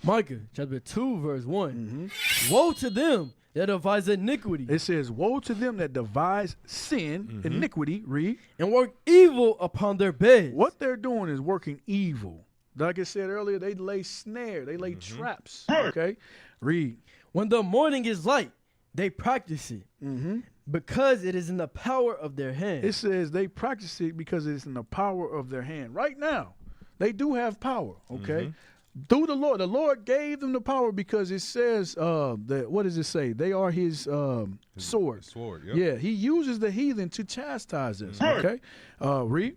Micah chapter 2 verse 1. Woe to them that devise iniquity. It says, woe to them that devise sin, iniquity, read. And work evil upon their beds. What they're doing is working evil. Like I said earlier, they lay snare, they lay traps. Okay? Read. When the morning is light, they practice it. Because it is in the power of their hand. It says they practice it because it is in the power of their hand. Right now, they do have power, okay? Through the Lord gave them the power because it says that, what does it say? They are his sword. Yep. Yeah, he uses the heathen to chastise us, okay? Read.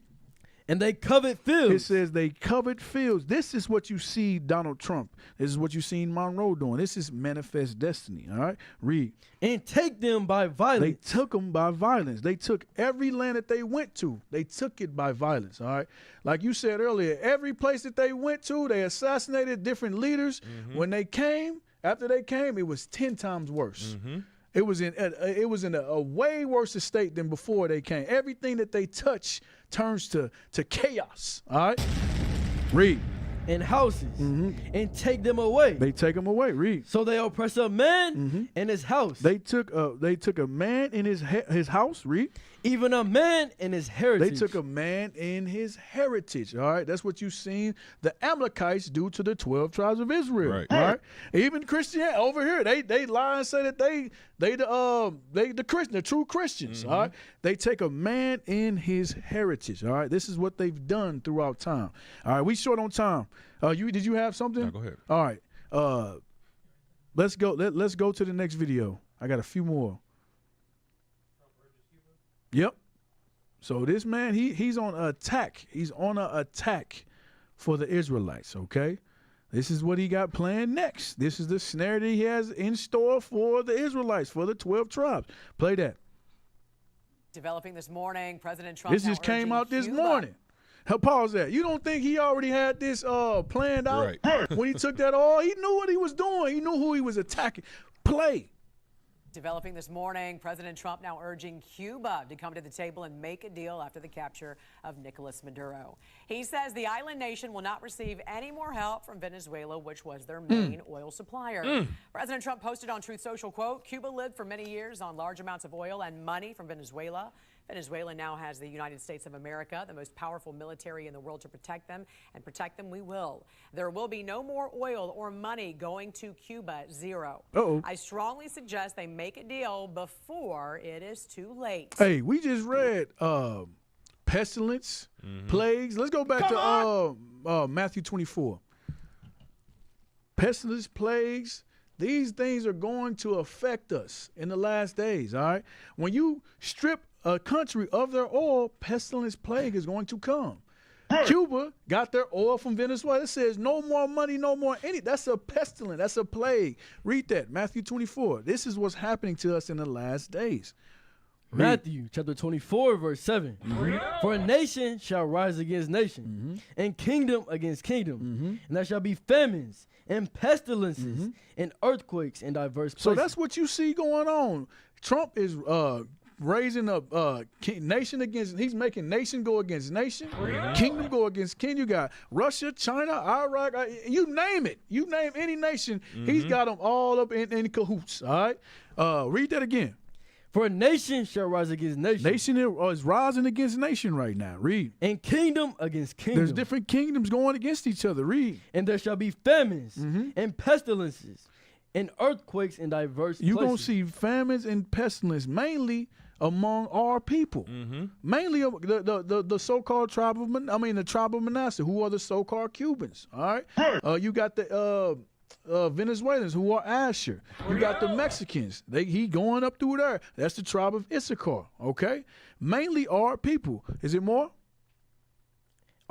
And they covet fields. It says they covet fields. This is what you see Donald Trump. This is what you seen Monroe doing. This is manifest destiny, all right? Read. And take them by violence. They took them by violence. They took every land that they went to. They took it by violence, all right? Like you said earlier, every place that they went to, they assassinated different leaders. When they came, after they came, it was 10 times worse. It was in a way worse state than before they came. Everything that they touch turns to chaos. All right, read. And houses, and take them away. They take them away. Read. So they oppress a man in his house. They took a man in his house. Read. Even a man in his heritage. They took a man in his heritage. All right, that's what you've seen the Amalekites do to the 12 tribes of Israel. Right. All right. Even Christian over here, they lie and say that they the true Christians. All right. They take a man in his heritage. All right. This is what they've done throughout time. All right. We short on time. Did you have something? No, go ahead. All right. Let's go. Let's go to the next video. I got a few more. Yep. So this man, he's on an attack. He's on an attack for the Israelites, okay? This is what he got planned next. This is the snare that he has in store for the Israelites, for the 12 tribes. Play that. Developing this morning, President Trump. This just came out this morning. Pause that. You don't think he already had this planned out? Right. When he took that all, he knew what he was doing. He knew who he was attacking. Play. Developing this morning, President Trump now urging Cuba to come to the table and make a deal after the capture of Nicolas Maduro. He says the island nation will not receive any more help from Venezuela, which was their main oil supplier. President Trump posted on Truth Social, quote, Cuba lived for many years on large amounts of oil and money from Venezuela. Venezuela now has the United States of America, the most powerful military in the world, to protect them, and protect them we will. There will be no more oil or money going to Cuba, zero. I strongly suggest they make a deal before it is too late. Hey, we just read pestilence, plagues. Let's go back to Matthew 24. Pestilence, plagues. These things are going to affect us in the last days, all right? When you strip a country of their oil, pestilence, plague is going to come. Cuba got their oil from Venezuela. It says no more money, no more any. That's a pestilence. That's a plague. Read that, Matthew 24. This is what's happening to us in the last days. Matthew chapter 24, verse 7. For a nation shall rise against nation, and kingdom against kingdom, and there shall be famines and pestilences and earthquakes in diverse places. So that's what you see going on. Trump is raising up nation against, he's making nation go against nation, kingdom go against king. You got Russia, China, Iraq, you name it. You name any nation, he's got them all up in cahoots, all right? Read that again. For a nation shall rise against nation. Nation is rising against nation right now. Read. And kingdom against kingdom. There's different kingdoms going against each other. Read. And there shall be famines and pestilences and earthquakes in diverse places. You're going to see famines and pestilence mainly among our people. Mainly the so-called tribe of, the tribe of Manasseh, who are the so-called Cubans. All right. You got the Venezuelans, who are Asher. You got the Mexicans. He going up through there. That's the tribe of Issachar. Okay. Mainly our people. Is it more?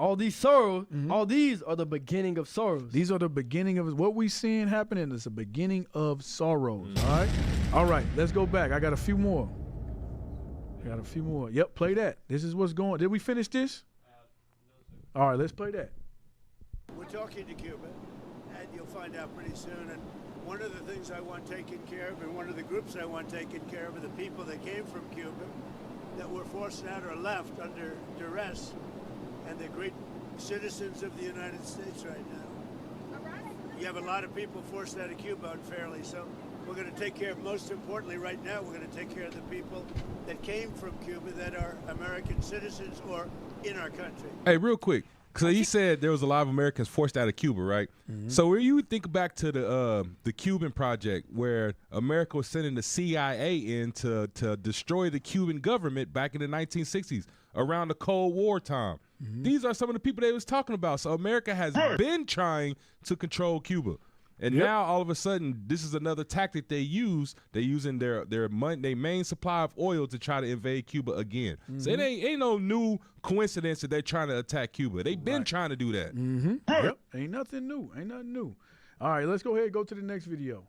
all these sorrows, all these are the beginning of sorrows. These are the beginning of what we seeing happening is the beginning of sorrows. All right, let's go back. I got a few more. Yep, play that. This is what's going. Did we finish this? All right, let's play that. We're talking to Cuba, and you'll find out pretty soon. And one of the things I want taken care of, and one of the groups I want taken care of, are the people that came from Cuba that were forced out or left under duress, and they're great citizens of the United States right now. You have a lot of people forced out of Cuba unfairly, so we're going to take care of, most importantly right now, we're going to take care of the people that came from Cuba that are American citizens or in our country. Hey, real quick. So he said there was a lot of Americans forced out of Cuba, right? So when you think back to the Cuban project, where America was sending the CIA in to destroy the Cuban government back in the 1960s, around the Cold War time. These are some of the people they was talking about. So America has been trying to control Cuba. And now all of a sudden, this is another tactic they use. They're using their main supply of oil to try to invade Cuba again. So it ain't no new coincidence that they're trying to attack Cuba. They've been trying to do that. Yep, ain't nothing new. All right, let's go ahead and go to the next video.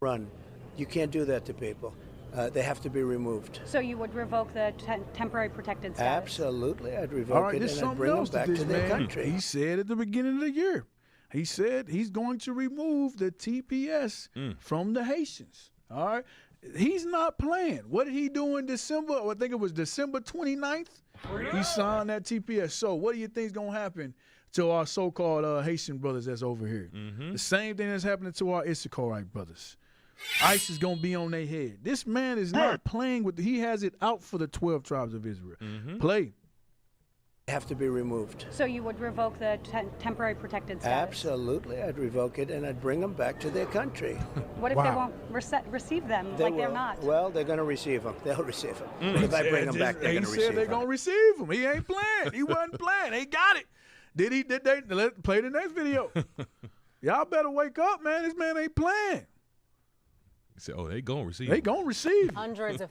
Run. You can't do that to people. They have to be removed. So you would revoke the temporary protected status? Absolutely, I'd revoke it and I'd bring them back to their country. He said at the beginning of the year, he said he's going to remove the TPS from the Haitians. All right, he's not playing. What did he do in December? I think it was December 29th. He signed that TPS. So what do you think is going to happen to our so-called Haitian brothers that's over here? The same thing that's happening to our Issacharite brothers. ICE is going to be on their head. This man is not playing with he has it out for the 12 tribes of Israel. Play. Have to be removed. So you would revoke the temporary protected status? Absolutely, I'd revoke it and I'd bring them back to their country. What if they won't receive them they're not? Well, they're going to receive them. They'll receive them. If I bring them back, they're going to receive them. He said they're going to receive them. He ain't playing. He wasn't playing. They got it. Did they? Let's play the next video. Y'all better wake up, man. This man ain't playing. He said, "Oh, they gonna receive. They gonna receive." Hundreds of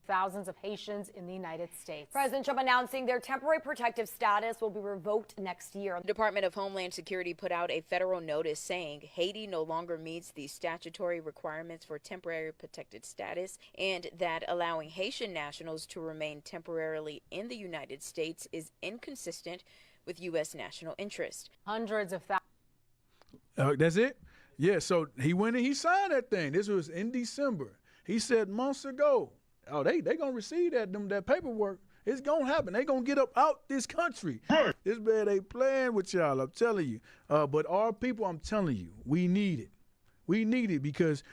thousands of Haitians in the United States. President Trump announcing their temporary protective status will be revoked next year. The Department of Homeland Security put out a federal notice saying Haiti no longer meets the statutory requirements for temporary protected status, and that allowing Haitian nationals to remain temporarily in the United States is inconsistent with U.S. national interest. Hundreds of thousands. That's it? Yeah, so he went and he signed that thing. This was in December. He said months ago, oh, they going to receive that paperwork. It's going to happen. They going to get up out this country. This man ain't playing with y'all, I'm telling you. But our people, I'm telling you, we need it. We need it because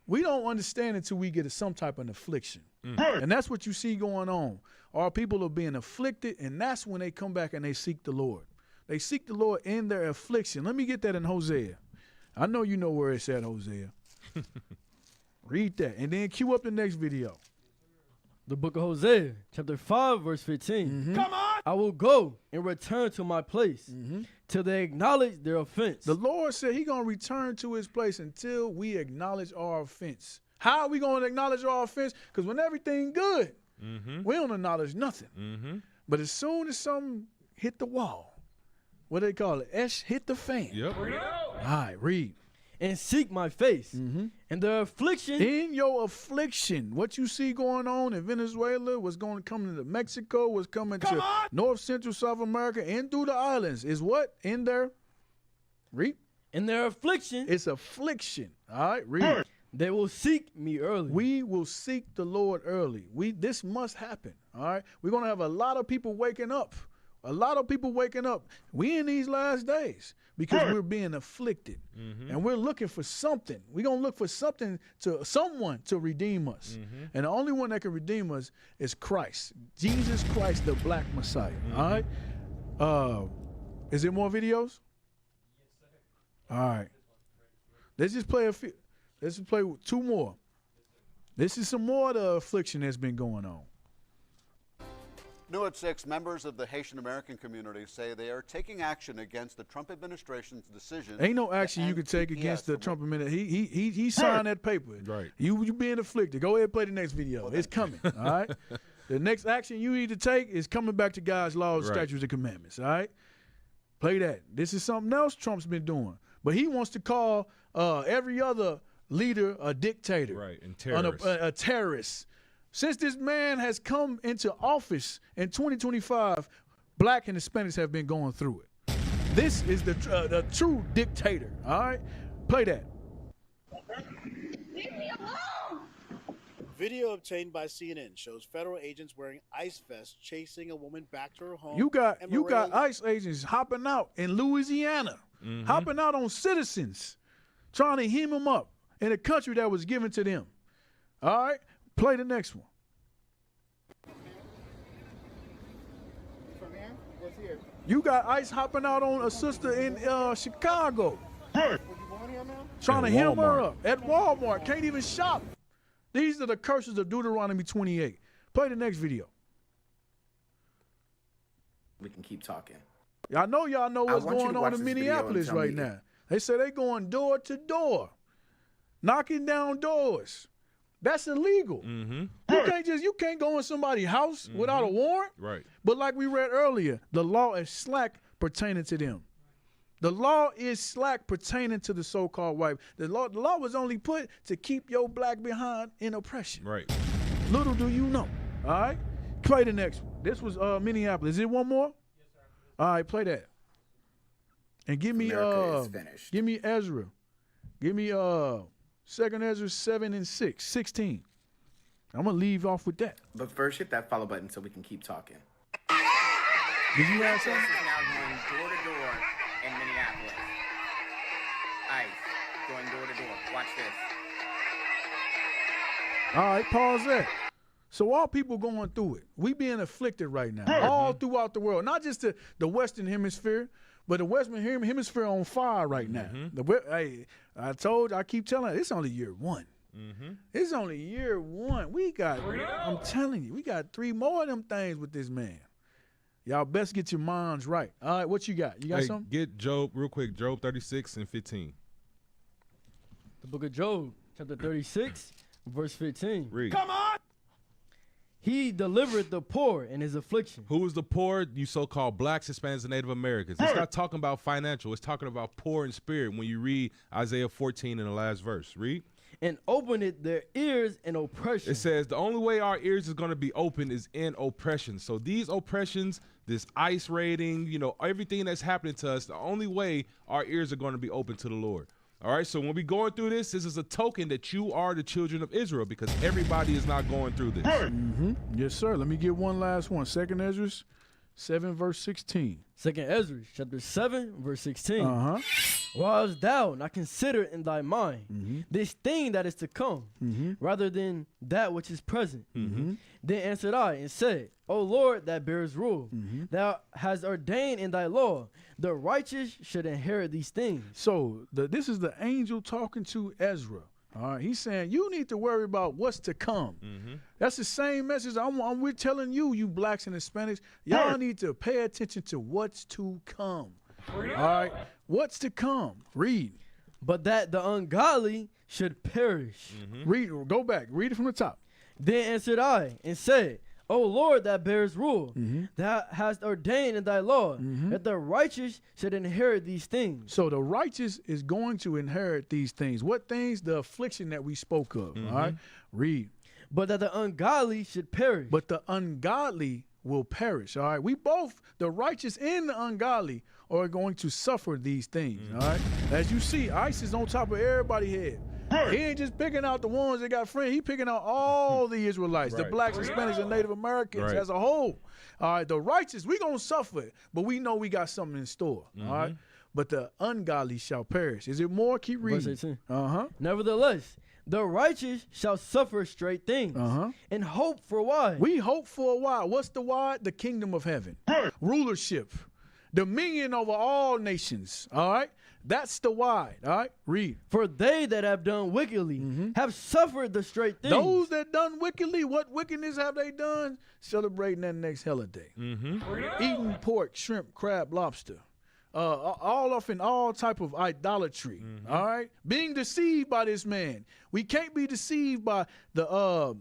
we don't understand until we get some type of affliction. And that's what you see going on. Our people are being afflicted, and that's when they come back and they seek the Lord. They seek the Lord in their affliction. Let me get that in Hosea. I know you know where it's at, Hosea. Read that. And then cue up the next video. The book of Hosea, chapter 5, verse 15. Come on! I will go and return to my place till they acknowledge their offense. The Lord said he's going to return to his place until we acknowledge our offense. How are we going to acknowledge our offense? Because when everything good, we don't acknowledge nothing. But as soon as something hit the wall, what do they call it? Hit the fan. Yep. All right, read. And seek my face. And their affliction. In your affliction, what you see going on in Venezuela, what's going to come into Mexico, what's coming to North Central South America, and through the islands is what? In their, read. In their affliction. It's affliction. All right, read. They will seek me early. We will seek the Lord early. This must happen. All right. We're going to have a lot of people waking up. A lot of people waking up. We in these last days because we're being afflicted. And we're looking for something. We're going to look for someone to redeem us. And the only one that can redeem us is Christ. Jesus Christ, the black Messiah. All right. Is there more videos? All right. Let's just play a few. Let's just play two more. This is some more of the affliction that's been going on. New at 6, members of the Haitian American community say they are taking action against the Trump administration's decision. Ain't no action you can take against the Trump administration. He signed that paper. Right. You being afflicted. Go ahead and play the next video. It's coming. All right. The next action you need to take is coming back to God's laws, statutes, and commandments. All right? Play that. This is something else Trump's been doing. But he wants to call every other leader a dictator. Right, and terrorist. A terrorist. Since this man has come into office in 2025, black and Hispanics have been going through it. This is the true dictator. All right? Play that. Leave me alone! Video obtained by CNN shows federal agents wearing ice vests chasing a woman back to her home. You got ICE agents hopping out in Louisiana, hopping out on citizens, trying to hem them up in a country that was given to them. All right? Play the next one. From here? What's here? You got ICE hopping out on a sister in Chicago. Trying to hem her up at Walmart. Can't even shop. These are the curses of Deuteronomy 28. Play the next video. We can keep talking. Y'all know what's going on in Minneapolis right now. They say they going door to door, knocking down doors. That's illegal. You can't go in somebody's house without a warrant. Right. But like we read earlier, the law is slack pertaining to them. The law is slack pertaining to the so-called white. The law was only put to keep your black behind in oppression. Right. Little do you know. All right? Play the next one. This was Minneapolis. Is it one more? Yes, sir. All right, play that. And give me give me Ezra. Give me 2 Ezra 7 and 16. I'm gonna leave off with that. But first, hit that follow button so we can keep talking. Did you have something? This is now going door to door in Minneapolis. ICE going door to door. Watch this. All right, pause that. So all people going through it. We being afflicted right now, all throughout the world. Not just the Western Hemisphere, but the Western Hemisphere on fire right now. I keep telling you, it's only year one. It's only year one. I'm telling you, we got 3 more of them things with this man. Y'all best get your minds right. All right, what you got? You got something? Get Job real quick. Job 36 and 15. The book of Job, chapter 36, verse 15. Read. Come on! He delivered the poor in his affliction. Who is the poor? You so-called blacks, Hispanics, and Native Americans. It's not talking about financial. It's talking about poor in spirit when you read Isaiah 14 in the last verse. Read. And opened their ears in oppression. It says the only way our ears is going to be open is in oppression. So these oppressions, this ICE raiding, everything that's happening to us, the only way our ears are going to be open to the Lord. All right, so when we going through this is a token that you are the children of Israel because everybody is not going through this. Yes, sir. Let me get one last one. 2 Ezra 7, verse 16. 2 Ezra, chapter 7, verse 16. Was thou not consider in thy mind this thing that is to come, rather than that which is present? Then answered I and said, O Lord, that bears rule, thou hast ordained in thy law, the righteous should inherit these things. So this is the angel talking to Ezra. All right, he's saying you need to worry about what's to come. That's the same message we're telling you, you blacks and Hispanics. Y'all need to pay attention to what's to come. All right, what's to come? Read. But that the ungodly should perish. Read. Go back. Read it from the top. Then answered I and said, O Lord, that bears rule, thou hast ordained in thy law that the righteous should inherit these things. So the righteous is going to inherit these things. What things? The affliction that we spoke of. All right, read. But that the ungodly should perish. But the ungodly will perish. All right, we both, the righteous and the ungodly, are going to suffer these things. All right, as you see, ICE is on top of everybody's head. He ain't just picking out the ones that got friends. He picking out all the Israelites, the blacks, Hispanics, and Native Americans as a whole. All right, the righteous, we going to suffer it, but we know we got something in store. All right, but the ungodly shall perish. Is it more? Keep reading. Verse 18. Nevertheless, the righteous shall suffer straight things and hope for why? We hope for a while. What's the why? The kingdom of heaven. Rulership. Dominion over all nations. All right? That's the why. All right? Read. For they that have done wickedly have suffered the straight things. Those that done wickedly, what wickedness have they done? Celebrating that next holiday. Eating pork, shrimp, crab, lobster. all off in all type of idolatry. All right, being deceived by this man. We can't be deceived by the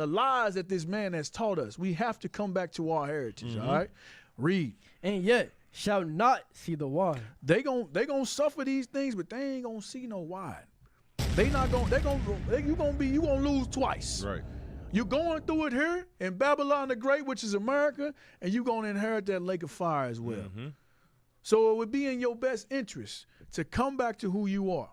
lies that this man has taught us. We have to come back to our heritage. All right, read. And yet shall not see the wine. They gonna suffer these things, but they ain't gonna see no wine. You gonna lose twice. Right. You're going through it here in Babylon the Great, which is America, and you're going to inherit that lake of fire as well. So it would be in your best interest to come back to who you are.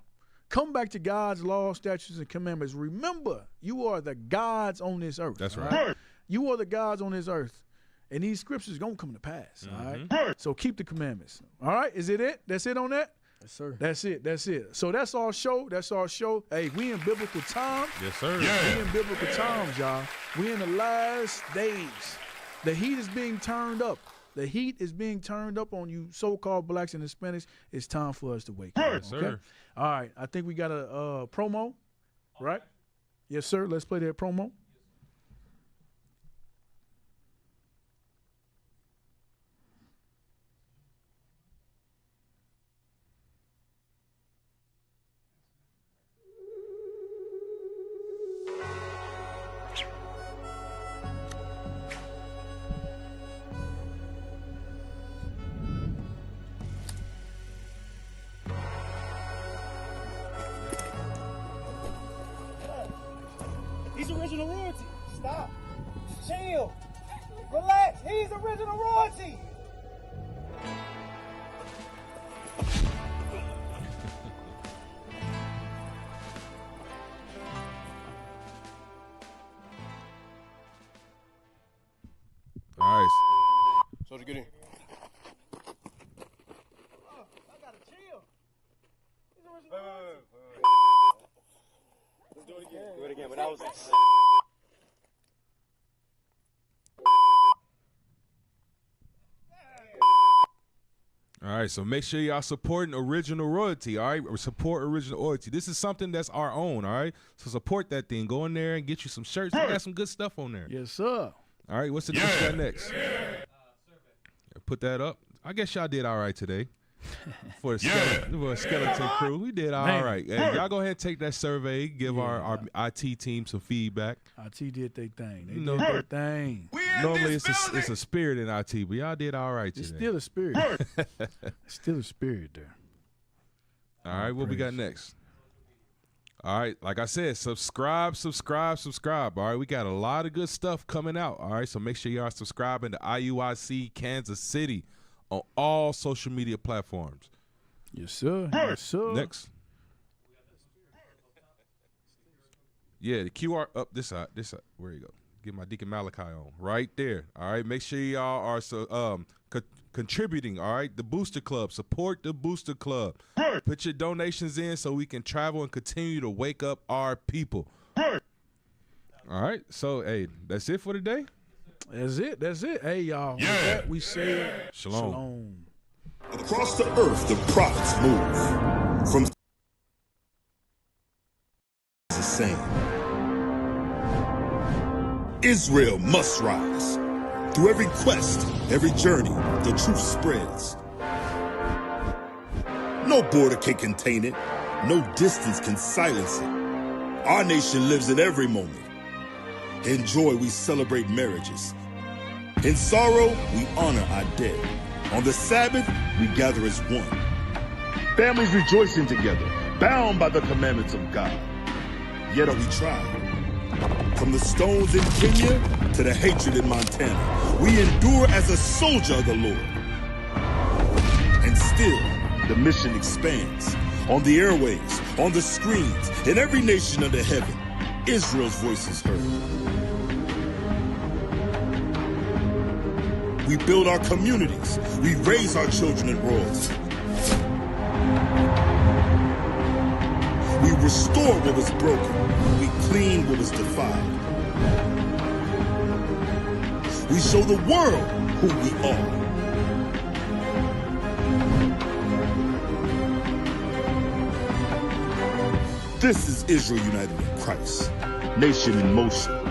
Come back to God's laws, statutes, and commandments. Remember, you are the gods on this earth. That's right. You are the gods on this earth. And these scriptures going to come to pass. All right. So keep the commandments. All right. Is it it? That's it on that? Yes, sir. That's it. That's it. So that's our show. That's our show. Hey, we in biblical times. Yes, sir. We in biblical times, y'all. We in the last days. The heat is being turned up. The heat is being turned up on you so-called blacks and Hispanics. It's time for us to wake up. Yes, sir. All right. I think we got a promo, right? Yes, sir. Let's play that promo. He's original royalty. Stop. Chill. Relax. He's original royalty. All right. So to get in. I gotta chill. He's original royalty. Let's do it again. Do it again. But that was. All right, so make sure y'all supporting original royalty, all right? Support original royalty. This is something that's our own, all right? So support that thing. Go in there and get you some shirts. We got some good stuff on there. Yes, sir. All right, what's the next got next? Put that up. I guess y'all did all right today. For a skeleton crew, we did all right. Hey, y'all go ahead and take that survey. Give our IT team some feedback. IT did their thing. They did their thing. Normally it's a spirit in IT, but y'all did all right today. It's still a spirit. It's still a spirit there. All right, what we got next? All right, like I said, subscribe. All right, we got a lot of good stuff coming out. All right, so make sure y'all subscribing to IUIC Kansas City on all social media platforms. Yes, sir. Yes, sir. Next. Yeah, the QR up this side. Where you go? Get my Deacon Malachi on right there. All right, make sure y'all are contributing. All right, the Booster Club. Support the Booster Club. Put your donations in so we can travel and continue to wake up our people. All right, so hey, that's it for today. That's it. Hey, y'all. With that, we say shalom. Across the earth, the prophets move from the same. Israel must rise. Through every quest, every journey, the truth spreads. No border can contain it. No distance can silence it. Our nation lives in every moment. In joy, we celebrate marriages. In sorrow, we honor our dead. On the Sabbath, we gather as one. Families rejoicing together, bound by the commandments of God. Yet are we tried. From the stones in Kenya to the hatred in Montana, we endure as a soldier of the Lord. And still, the mission expands. On the airwaves, on the screens, in every nation under heaven, Israel's voice is heard. We build our communities. We raise our children in royalty. We restore what was broken. We clean what was defiled. We show the world who we are. This is Israel united in Christ. Nation in motion.